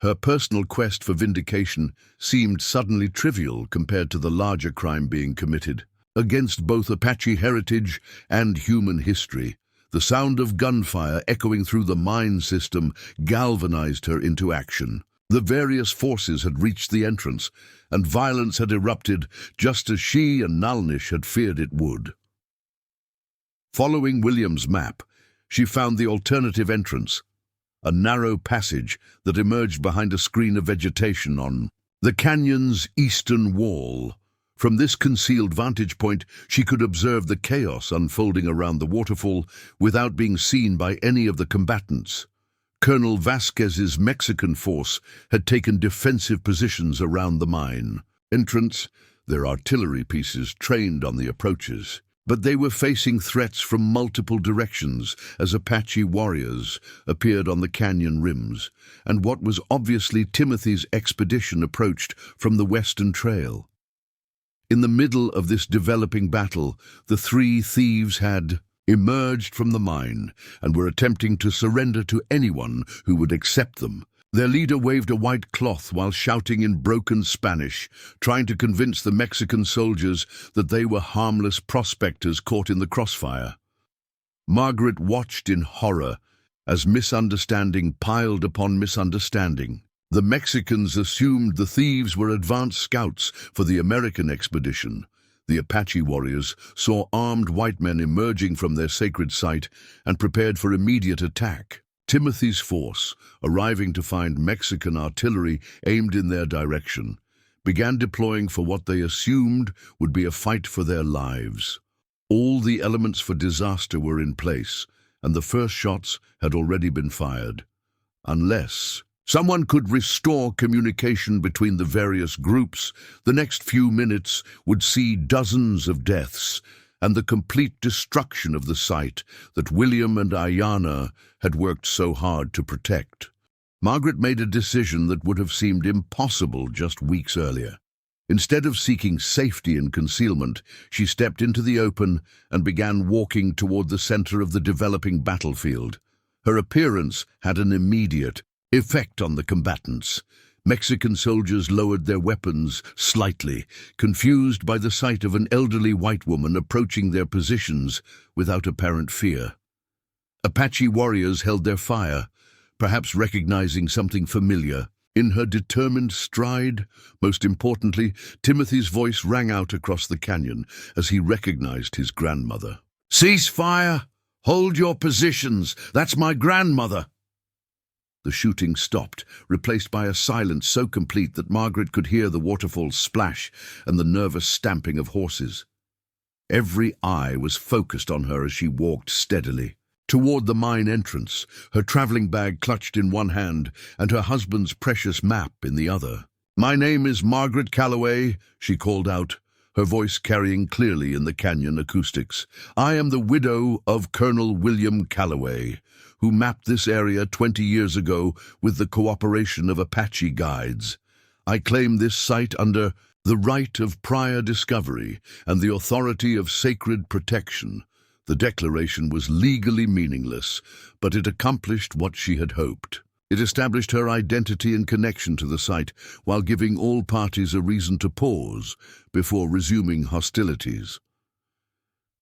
Her personal quest for vindication seemed suddenly trivial compared to the larger crime being committed. Against both Apache heritage and human history, the sound of gunfire echoing through the mine system galvanized her into action. The various forces had reached the entrance, and violence had erupted just as she and Nalnish had feared it would. Following William's map, she found the alternative entrance, a narrow passage that emerged behind a screen of vegetation on the canyon's eastern wall. From this concealed vantage point, she could observe the chaos unfolding around the waterfall without being seen by any of the combatants. Colonel Vasquez's Mexican force had taken defensive positions around the mine entrance, their artillery pieces trained on the approaches. But they were facing threats from multiple directions as Apache warriors appeared on the canyon rims, and what was obviously Timothy's expedition approached from the western trail. In the middle of this developing battle, the three thieves had emerged from the mine and were attempting to surrender to anyone who would accept them. Their leader waved a white cloth while shouting in broken Spanish, trying to convince the Mexican soldiers that they were harmless prospectors caught in the crossfire. Margaret watched in horror as misunderstanding piled upon misunderstanding. The Mexicans assumed the thieves were advance scouts for the American expedition. The Apache warriors saw armed white men emerging from their sacred site and prepared for immediate attack. Timothy's force, arriving to find Mexican artillery aimed in their direction, began deploying for what they assumed would be a fight for their lives. All the elements for disaster were in place, and the first shots had already been fired. Unless someone could restore communication between the various groups, the next few minutes would see dozens of deaths and the complete destruction of the site that William and Ayana had worked so hard to protect. Margaret made a decision that would have seemed impossible just weeks earlier. Instead of seeking safety and concealment, she stepped into the open and began walking toward the center of the developing battlefield. Her appearance had an immediate effect on the combatants. Mexican soldiers lowered their weapons slightly, confused by the sight of an elderly white woman approaching their positions without apparent fear. Apache warriors held their fire, perhaps recognizing something familiar. In her determined stride, most importantly, Timothy's voice rang out across the canyon as he recognized his grandmother. "Cease fire! Hold your positions! That's my grandmother!" The shooting stopped, replaced by a silence so complete that Margaret could hear the waterfall splash and the nervous stamping of horses. Every eye was focused on her as she walked steadily toward the mine entrance, her traveling bag clutched in one hand and her husband's precious map in the other. "My name is Margaret Calloway," she called out, her voice carrying clearly in the canyon acoustics. "I am the widow of Colonel William Calloway, who mapped this area 20 years ago with the cooperation of Apache guides. I claim this site under the right of prior discovery and the authority of sacred protection." The declaration was legally meaningless, but it accomplished what she had hoped. It established her identity and connection to the site while giving all parties a reason to pause before resuming hostilities.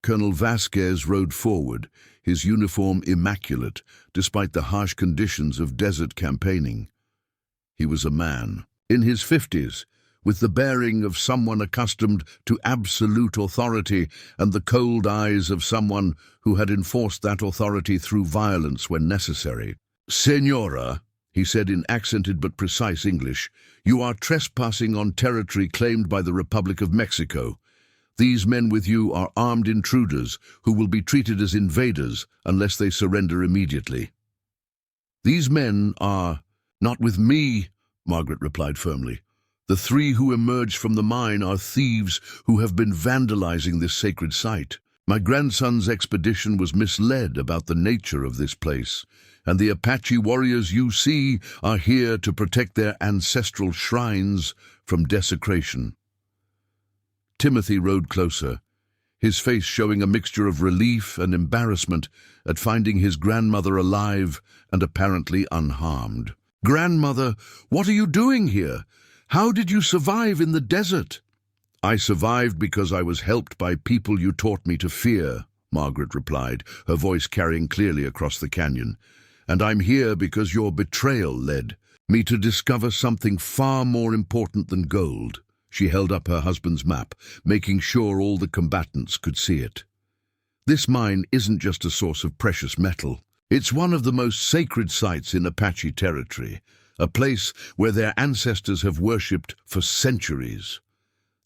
Colonel Vasquez rode forward, his uniform immaculate, despite the harsh conditions of desert campaigning. He was a man, in his 50s, with the bearing of someone accustomed to absolute authority and the cold eyes of someone who had enforced that authority through violence when necessary. "Senora," he said in accented but precise English, "you are trespassing on territory claimed by the Republic of Mexico. These men with you are armed intruders who will be treated as invaders unless they surrender immediately." These men are not with me, Margaret replied firmly. The three who emerged from the mine are thieves who have been vandalizing this sacred site. My grandson's expedition was misled about the nature of this place, and the Apache warriors you see are here to protect their ancestral shrines from desecration. Timothy rode closer, his face showing a mixture of relief and embarrassment at finding his grandmother alive and apparently unharmed. "Grandmother, what are you doing here? How did you survive in the desert?" "I survived because I was helped by people you taught me to fear," Margaret replied, her voice carrying clearly across the canyon. "And I'm here because your betrayal led me to discover something far more important than gold." She held up her husband's map, making sure all the combatants could see it. "This mine isn't just a source of precious metal. It's one of the most sacred sites in Apache territory, a place where their ancestors have worshipped for centuries.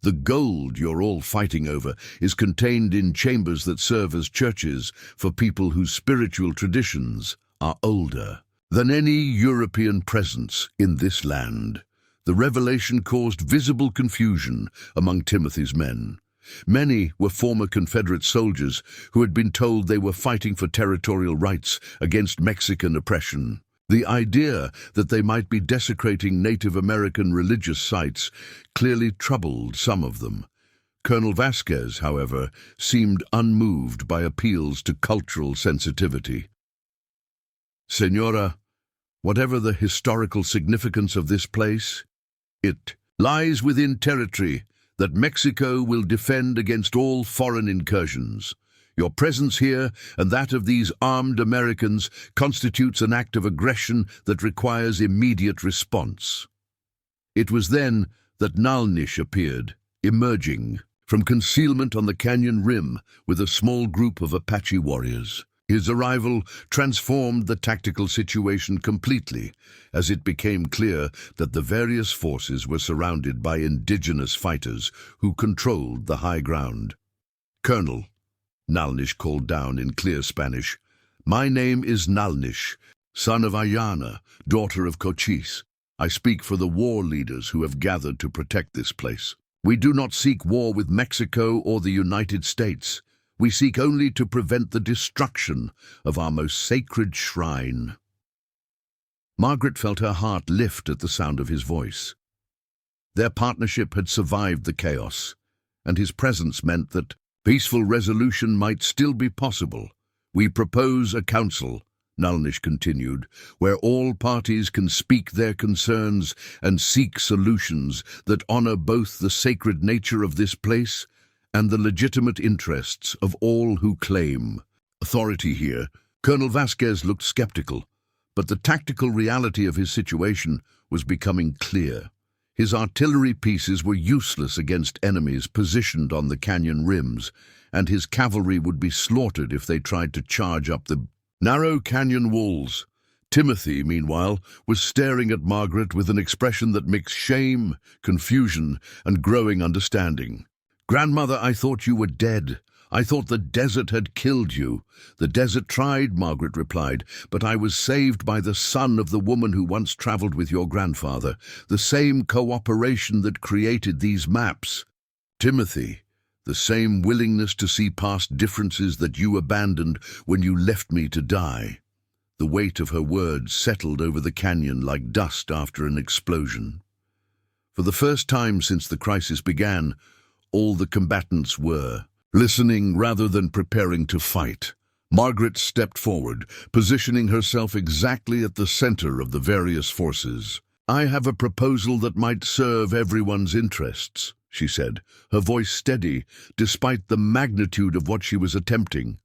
The gold you're all fighting over is contained in chambers that serve as churches for people whose spiritual traditions are older than any European presence in this land." The revelation caused visible confusion among Timothy's men. Many were former Confederate soldiers who had been told they were fighting for territorial rights against Mexican oppression. The idea that they might be desecrating Native American religious sites clearly troubled some of them. Colonel Vasquez, however, seemed unmoved by appeals to cultural sensitivity. "Senora, whatever the historical significance of this place, it lies within territory that Mexico will defend against all foreign incursions. Your presence here and that of these armed Americans constitutes an act of aggression that requires immediate response." It was then that Nalnish appeared, emerging from concealment on the canyon rim with a small group of Apache warriors. His arrival transformed the tactical situation completely, as it became clear that the various forces were surrounded by indigenous fighters who controlled the high ground. "Colonel," Nalnish called down in clear Spanish, "my name is Nalnish, son of Ayana, daughter of Cochise. I speak for the war leaders who have gathered to protect this place. We do not seek war with Mexico or the United States. We seek only to prevent the destruction of our most sacred shrine." Margaret felt her heart lift at the sound of his voice. Their partnership had survived the chaos, and his presence meant that peaceful resolution might still be possible. "We propose a council," Nalnish continued, "where all parties can speak their concerns and seek solutions that honor both the sacred nature of this place and the legitimate interests of all who claim authority here." Colonel Vasquez looked skeptical, but the tactical reality of his situation was becoming clear. His artillery pieces were useless against enemies positioned on the canyon rims, and his cavalry would be slaughtered if they tried to charge up the narrow canyon walls. Timothy, meanwhile, was staring at Margaret with an expression that mixed shame, confusion, and growing understanding. "Grandmother, I thought you were dead. I thought the desert had killed you." "The desert tried," Margaret replied, "but I was saved by the son of the woman who once traveled with your grandfather, the same cooperation that created these maps. Timothy, the same willingness to see past differences that you abandoned when you left me to die." The weight of her words settled over the canyon like dust after an explosion. For the first time since the crisis began, all the combatants were listening rather than preparing to fight. Margaret stepped forward, positioning herself exactly at the center of the various forces. "I have a proposal that might serve everyone's interests," she said, her voice steady despite the magnitude of what she was attempting.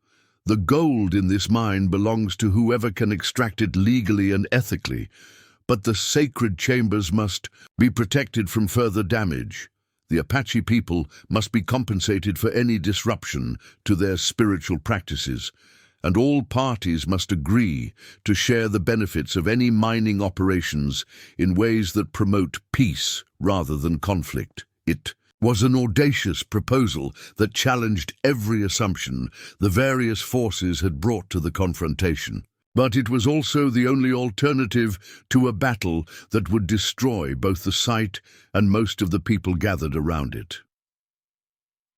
"The gold in this mine belongs to whoever can extract it legally and ethically, but the sacred chambers must be protected from further damage. The Apache people must be compensated for any disruption to their spiritual practices, and all parties must agree to share the benefits of any mining operations in ways that promote peace rather than conflict." It was an audacious proposal that challenged every assumption the various forces had brought to the confrontation. But it was also the only alternative to a battle that would destroy both the site and most of the people gathered around it.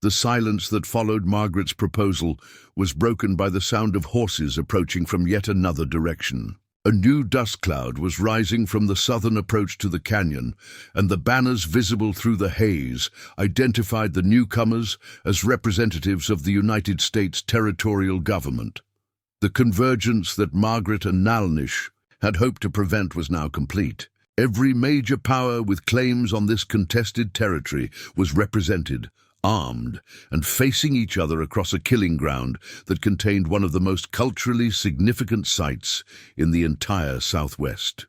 The silence that followed Margaret's proposal was broken by the sound of horses approaching from yet another direction. A new dust cloud was rising from the southern approach to the canyon, and the banners visible through the haze identified the newcomers as representatives of the United States territorial government. The convergence that Margaret and Nalnish had hoped to prevent was now complete. Every major power with claims on this contested territory was represented, armed, and facing each other across a killing ground that contained one of the most culturally significant sites in the entire Southwest.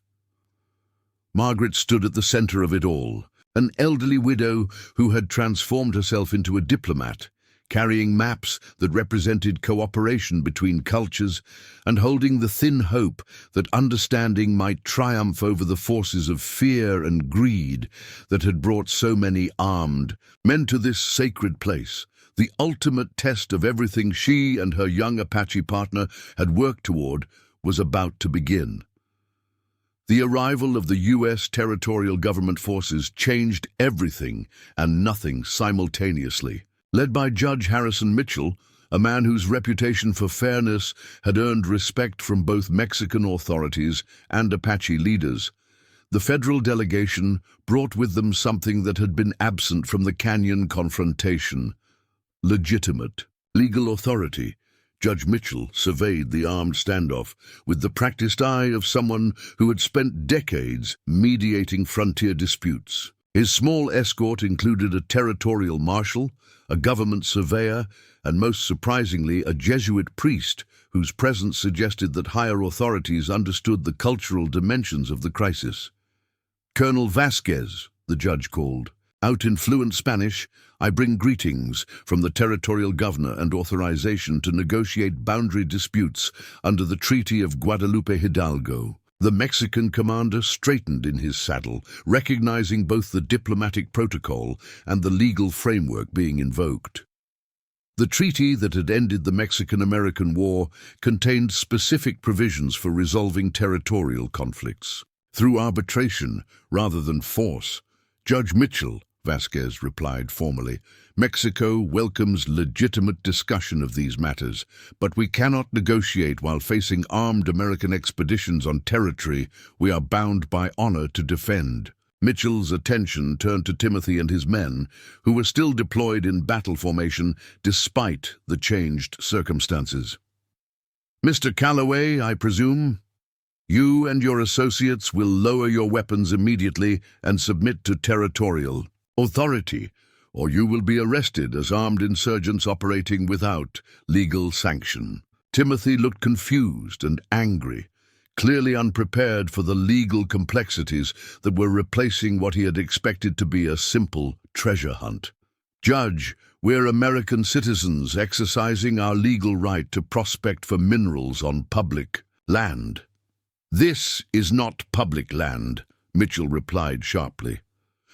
Margaret stood at the center of it all, an elderly widow who had transformed herself into a diplomat, carrying maps that represented cooperation between cultures and holding the thin hope that understanding might triumph over the forces of fear and greed that had brought so many armed men to this sacred place. The ultimate test of everything she and her young Apache partner had worked toward was about to begin. The arrival of the U.S. territorial government forces changed everything and nothing simultaneously. Led by Judge Harrison Mitchell, a man whose reputation for fairness had earned respect from both Mexican authorities and Apache leaders, the federal delegation brought with them something that had been absent from the canyon confrontation: legitimate, legal authority. Judge Mitchell surveyed the armed standoff with the practiced eye of someone who had spent decades mediating frontier disputes. His small escort included a territorial marshal, a government surveyor, and most surprisingly, a Jesuit priest whose presence suggested that higher authorities understood the cultural dimensions of the crisis. "Colonel Vasquez," the judge called. "Out in fluent Spanish, I bring greetings from the territorial governor and authorization to negotiate boundary disputes under the Treaty of Guadalupe Hidalgo." The Mexican commander straightened in his saddle, recognizing both the diplomatic protocol and the legal framework being invoked. The treaty that had ended the Mexican-American War contained specific provisions for resolving territorial conflicts through arbitration rather than force. "Judge Mitchell," Vasquez replied formally, "Mexico welcomes legitimate discussion of these matters, but we cannot negotiate while facing armed American expeditions on territory we are bound by honor to defend." Mitchell's attention turned to Timothy and his men, who were still deployed in battle formation despite the changed circumstances. "Mr. Calloway, I presume? You and your associates will lower your weapons immediately and submit to territorial authority, or you will be arrested as armed insurgents operating without legal sanction." Timothy looked confused and angry, clearly unprepared for the legal complexities that were replacing what he had expected to be a simple treasure hunt. "Judge, we're American citizens exercising our legal right to prospect for minerals on public land." "This is not public land," Mitchell replied sharply.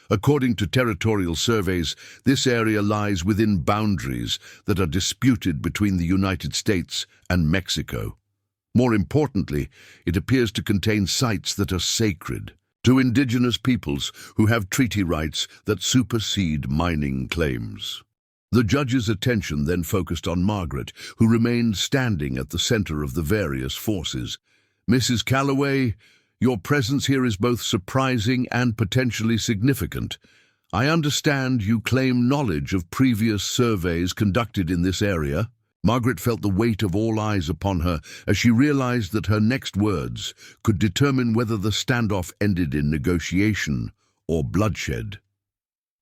"According to territorial surveys, this area lies within boundaries that are disputed between the United States and Mexico. More importantly, it appears to contain sites that are sacred to indigenous peoples who have treaty rights that supersede mining claims." The judge's attention then focused on Margaret, who remained standing at the center of the various forces. "Mrs. Calloway, your presence here is both surprising and potentially significant. I understand you claim knowledge of previous surveys conducted in this area." Margaret felt the weight of all eyes upon her as she realized that her next words could determine whether the standoff ended in negotiation or bloodshed.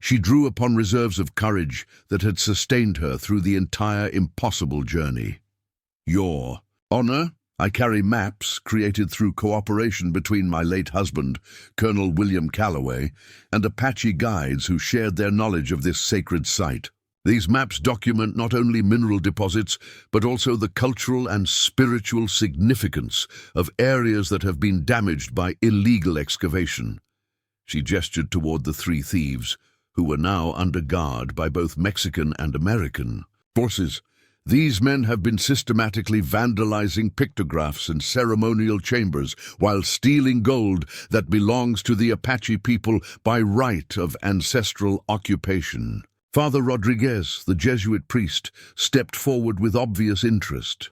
She drew upon reserves of courage that had sustained her through the entire impossible journey. "Your Honor, I carry maps created through cooperation between my late husband, Colonel William Calloway, and Apache guides who shared their knowledge of this sacred site. These maps document not only mineral deposits, but also the cultural and spiritual significance of areas that have been damaged by illegal excavation." She gestured toward the three thieves, who were now under guard by both Mexican and American forces. These men have been systematically vandalizing pictographs and ceremonial chambers while stealing gold that belongs to the Apache people by right of ancestral occupation. Father Rodriguez, the Jesuit priest, stepped forward with obvious interest.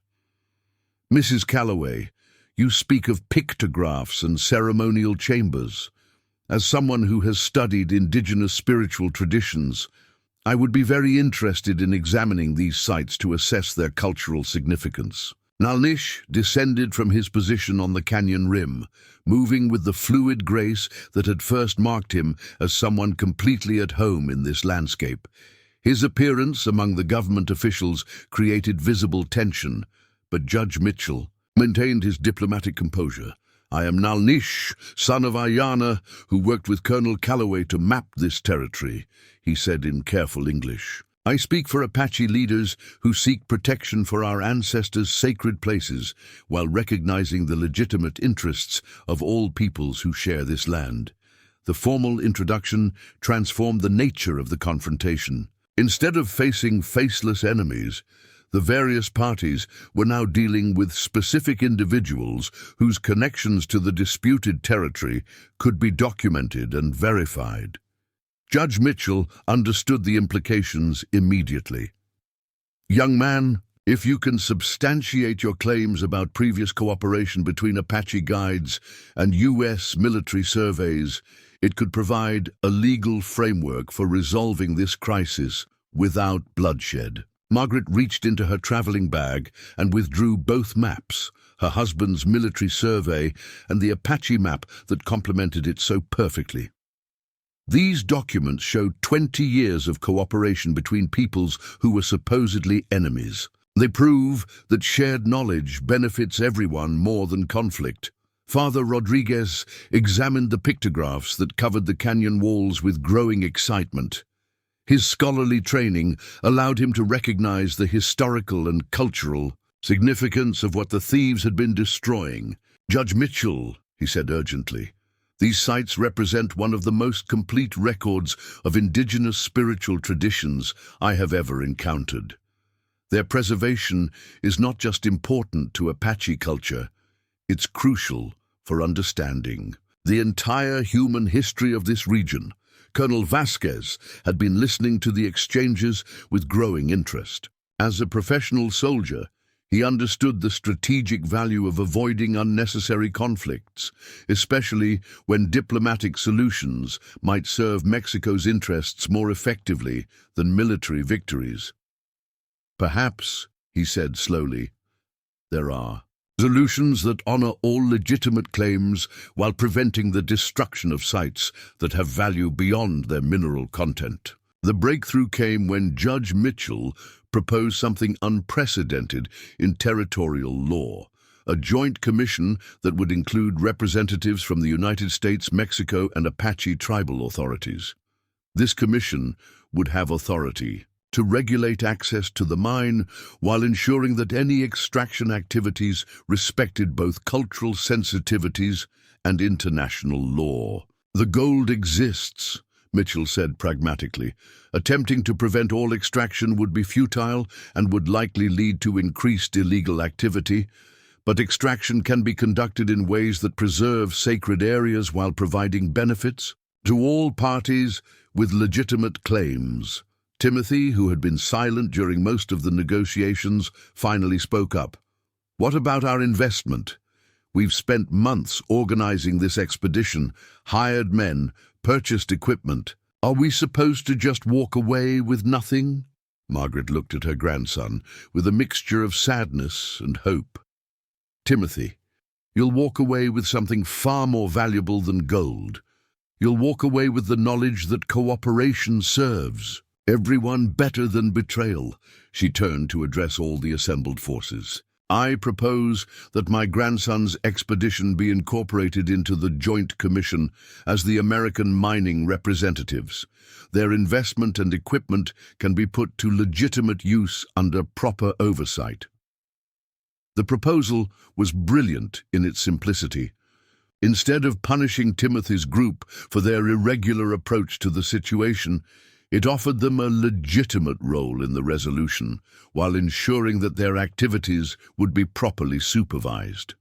Mrs. Calloway, you speak of pictographs and ceremonial chambers. As someone who has studied indigenous spiritual traditions, I would be very interested in examining these sites to assess their cultural significance. Nalnish descended from his position on the canyon rim, moving with the fluid grace that had first marked him as someone completely at home in this landscape. His appearance among the government officials created visible tension, but Judge Mitchell maintained his diplomatic composure. I am Nalnish, son of Ayana, who worked with Colonel Calloway to map this territory, he said in careful English. I speak for Apache leaders who seek protection for our ancestors' sacred places while recognizing the legitimate interests of all peoples who share this land. The formal introduction transformed the nature of the confrontation. Instead of facing faceless enemies, the various parties were now dealing with specific individuals whose connections to the disputed territory could be documented and verified. Judge Mitchell understood the implications immediately. Young man, if you can substantiate your claims about previous cooperation between Apache guides and U.S. military surveys, it could provide a legal framework for resolving this crisis without bloodshed. Margaret reached into her traveling bag and withdrew both maps, her husband's military survey and the Apache map that complemented it so perfectly. These documents showed 20 years of cooperation between peoples who were supposedly enemies. They prove that shared knowledge benefits everyone more than conflict. Father Rodriguez examined the pictographs that covered the canyon walls with growing excitement. His scholarly training allowed him to recognize the historical and cultural significance of what the thieves had been destroying. Judge Mitchell, he said urgently, these sites represent one of the most complete records of indigenous spiritual traditions I have ever encountered. Their preservation is not just important to Apache culture, it's crucial for understanding the entire human history of this region. Colonel Vasquez had been listening to the exchanges with growing interest. As a professional soldier, he understood the strategic value of avoiding unnecessary conflicts, especially when diplomatic solutions might serve Mexico's interests more effectively than military victories. Perhaps, he said slowly, there are solutions that honor all legitimate claims while preventing the destruction of sites that have value beyond their mineral content. The breakthrough came when Judge Mitchell proposed something unprecedented in territorial law, a joint commission that would include representatives from the United States, Mexico, and Apache tribal authorities. This commission would have authority to regulate access to the mine while ensuring that any extraction activities respected both cultural sensitivities and international law. The gold exists, Mitchell said pragmatically. Attempting to prevent all extraction would be futile and would likely lead to increased illegal activity, but extraction can be conducted in ways that preserve sacred areas while providing benefits to all parties with legitimate claims. Timothy, who had been silent during most of the negotiations, finally spoke up. What about our investment? We've spent months organizing this expedition, hired men, purchased equipment. Are we supposed to just walk away with nothing? Margaret looked at her grandson with a mixture of sadness and hope. Timothy, you'll walk away with something far more valuable than gold. You'll walk away with the knowledge that cooperation serves everyone better than betrayal. She turned to address all the assembled forces. I propose that my grandson's expedition be incorporated into the Joint Commission as the American mining representatives. Their investment and equipment can be put to legitimate use under proper oversight. The proposal was brilliant in its simplicity. Instead of punishing Timothy's group for their irregular approach to the situation, It offered them a legitimate role in the resolution, while ensuring that their activities would be properly supervised.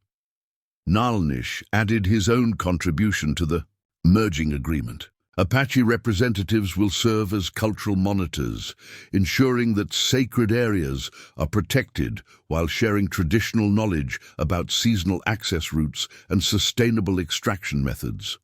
Nalnish added his own contribution to the merging agreement. Apache representatives will serve as cultural monitors, ensuring that sacred areas are protected while sharing traditional knowledge about seasonal access routes and sustainable extraction methods.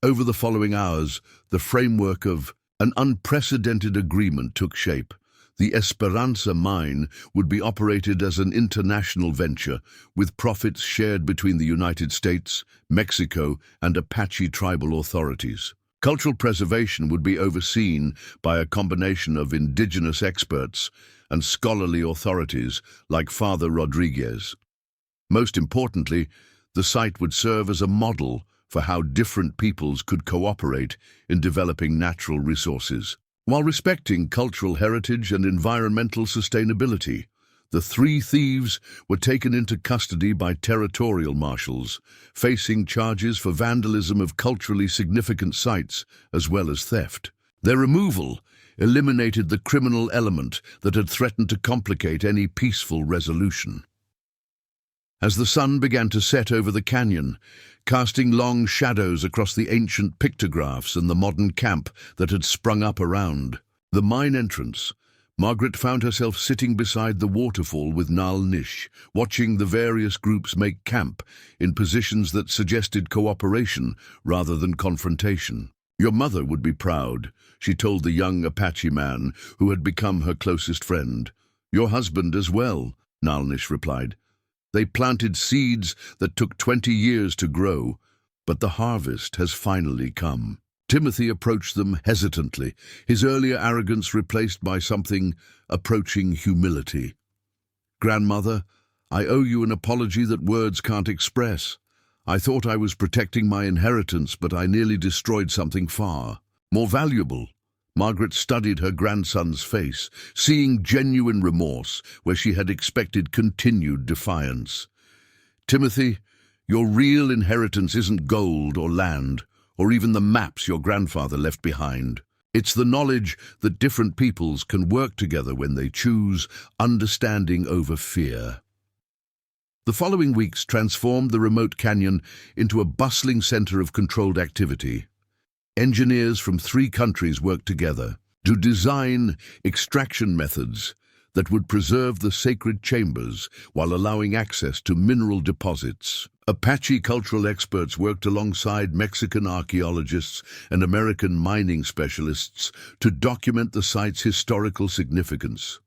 Over the following hours, the framework of an unprecedented agreement took shape. The Esperanza mine would be operated as an international venture, with profits shared between the United States, Mexico, and Apache tribal authorities. Cultural preservation would be overseen by a combination of indigenous experts and scholarly authorities like Father Rodriguez. Most importantly, the site would serve as a model for how different peoples could cooperate in developing natural resources. While respecting cultural heritage and environmental sustainability, the three thieves were taken into custody by territorial marshals, facing charges for vandalism of culturally significant sites as well as theft. Their removal eliminated the criminal element that had threatened to complicate any peaceful resolution. As the sun began to set over the canyon, casting long shadows across the ancient pictographs and the modern camp that had sprung up around the mine entrance, Margaret found herself sitting beside the waterfall with Nalnish, watching the various groups make camp in positions that suggested cooperation rather than confrontation. "Your mother would be proud," she told the young Apache man who had become her closest friend. "Your husband as well," Nalnish replied. "They planted seeds that took 20 years to grow, but the harvest has finally come." Timothy approached them hesitantly, his earlier arrogance replaced by something approaching humility. "Grandmother, I owe you an apology that words can't express. I thought I was protecting my inheritance, but I nearly destroyed something far more valuable." Margaret studied her grandson's face, seeing genuine remorse where she had expected continued defiance. "Timothy, your real inheritance isn't gold or land, or even the maps your grandfather left behind. It's the knowledge that different peoples can work together when they choose understanding over fear." The following weeks transformed the remote canyon into a bustling center of controlled activity. Engineers from 3 countries worked together to design extraction methods that would preserve the sacred chambers while allowing access to mineral deposits. Apache cultural experts worked alongside Mexican archaeologists and American mining specialists to document the site's historical significance.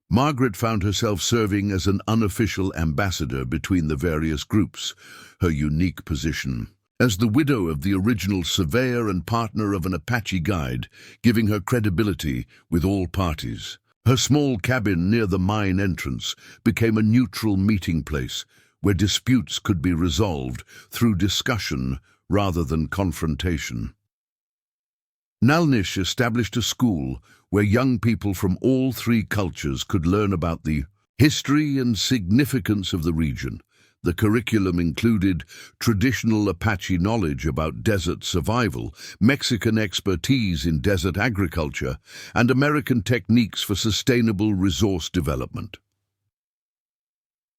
Margaret found herself serving as an unofficial ambassador between the various groups, her unique position as the widow of the original surveyor and partner of an Apache guide, giving her credibility with all parties. Her small cabin near the mine entrance became a neutral meeting place where disputes could be resolved through discussion rather than confrontation. Nalnish established a school where young people from all 3 cultures could learn about the history and significance of the region. The curriculum included traditional Apache knowledge about desert survival, Mexican expertise in desert agriculture, and American techniques for sustainable resource development.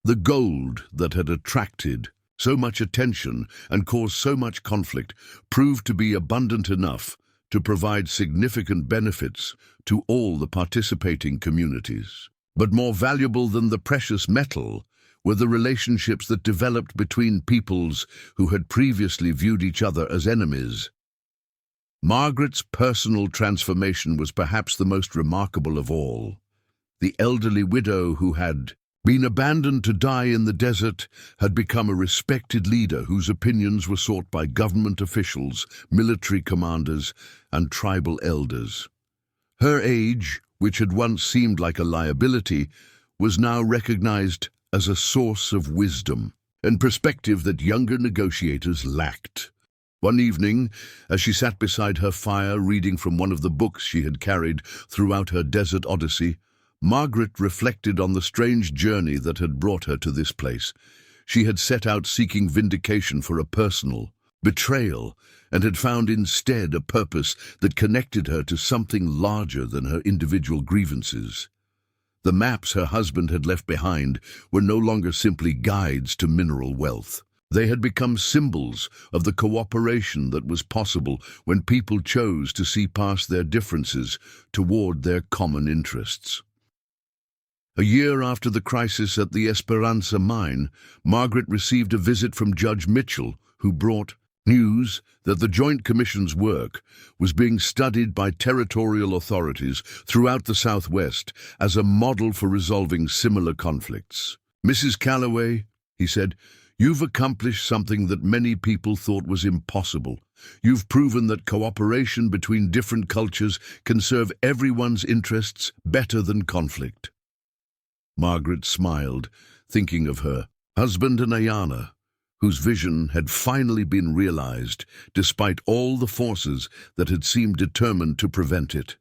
The gold that had attracted so much attention and caused so much conflict proved to be abundant enough to provide significant benefits to all the participating communities. But more valuable than the precious metal were the relationships that developed between peoples who had previously viewed each other as enemies. Margaret's personal transformation was perhaps the most remarkable of all. The elderly widow who had been abandoned to die in the desert had become a respected leader whose opinions were sought by government officials, military commanders, and tribal elders. Her age, which had once seemed like a liability, was now recognized as a source of wisdom and perspective that younger negotiators lacked. One evening, as she sat beside her fire reading from one of the books she had carried throughout her desert odyssey, Margaret reflected on the strange journey that had brought her to this place. She had set out seeking vindication for a personal, betrayal, and had found instead a purpose that connected her to something larger than her individual grievances. The maps her husband had left behind were no longer simply guides to mineral wealth. They had become symbols of the cooperation that was possible when people chose to see past their differences toward their common interests. A year after the crisis at the Esperanza mine, Margaret received a visit from Judge Mitchell, who brought news that the Joint Commission's work was being studied by territorial authorities throughout the Southwest as a model for resolving similar conflicts. "Mrs. Calloway," he said, "you've accomplished something that many people thought was impossible. You've proven that cooperation between different cultures can serve everyone's interests better than conflict." Margaret smiled, thinking of her husband and Ayana, whose vision had finally been realized despite all the forces that had seemed determined to prevent it.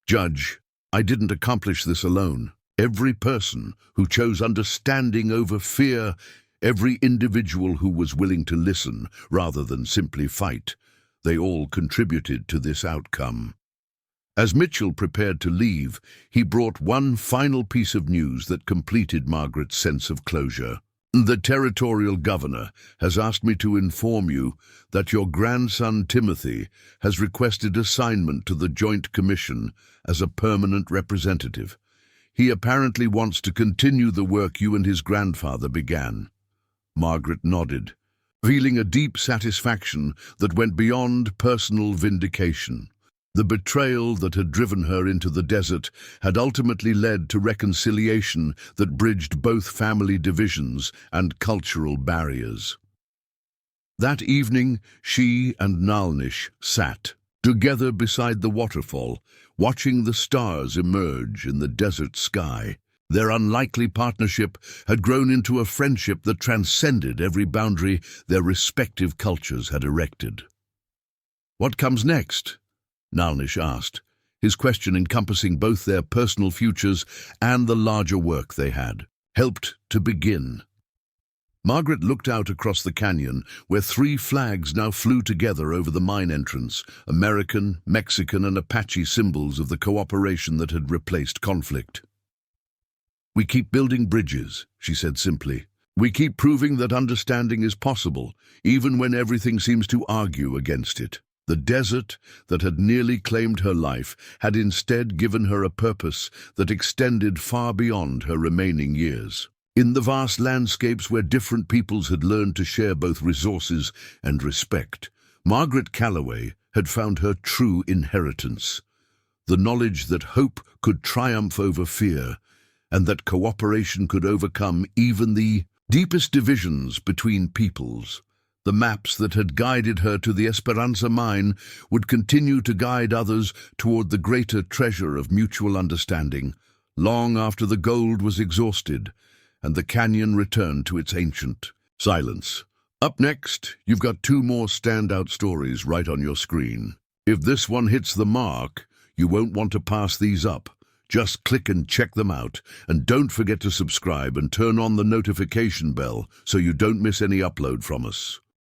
"Judge, I didn't accomplish this alone. Every person who chose understanding over fear, every individual who was willing to listen rather than simply fight, they all contributed to this outcome." As Mitchell prepared to leave, he brought one final piece of news that completed Margaret's sense of closure. "The territorial governor has asked me to inform you that your grandson Timothy has requested assignment to the Joint Commission as a permanent representative. He apparently wants to continue the work you and his grandfather began." Margaret nodded, feeling a deep satisfaction that went beyond personal vindication. The betrayal that had driven her into the desert had ultimately led to reconciliation that bridged both family divisions and cultural barriers. That evening, she and Nalnish sat together beside the waterfall, watching the stars emerge in the desert sky. Their unlikely partnership had grown into a friendship that transcended every boundary their respective cultures had erected. "What comes next?" Nalnish asked, his question encompassing both their personal futures and the larger work they had helped to begin. Margaret looked out across the canyon, where 3 flags now flew together over the mine entrance, American, Mexican, and Apache symbols of the cooperation that had replaced conflict. "We keep building bridges," she said simply. "We keep proving that understanding is possible, even when everything seems to argue against it." The desert that had nearly claimed her life had instead given her a purpose that extended far beyond her remaining years. In the vast landscapes where different peoples had learned to share both resources and respect, Margaret Calloway had found her true inheritance: the knowledge that hope could triumph over fear, and that cooperation could overcome even the deepest divisions between peoples. The maps that had guided her to the Esperanza mine would continue to guide others toward the greater treasure of mutual understanding, long after the gold was exhausted and the canyon returned to its ancient silence. Up next, you've got 2 more standout stories right on your screen. If this one hits the mark, you won't want to pass these up. Just click and check them out, and don't forget to subscribe and turn on the notification bell so you don't miss any upload from us.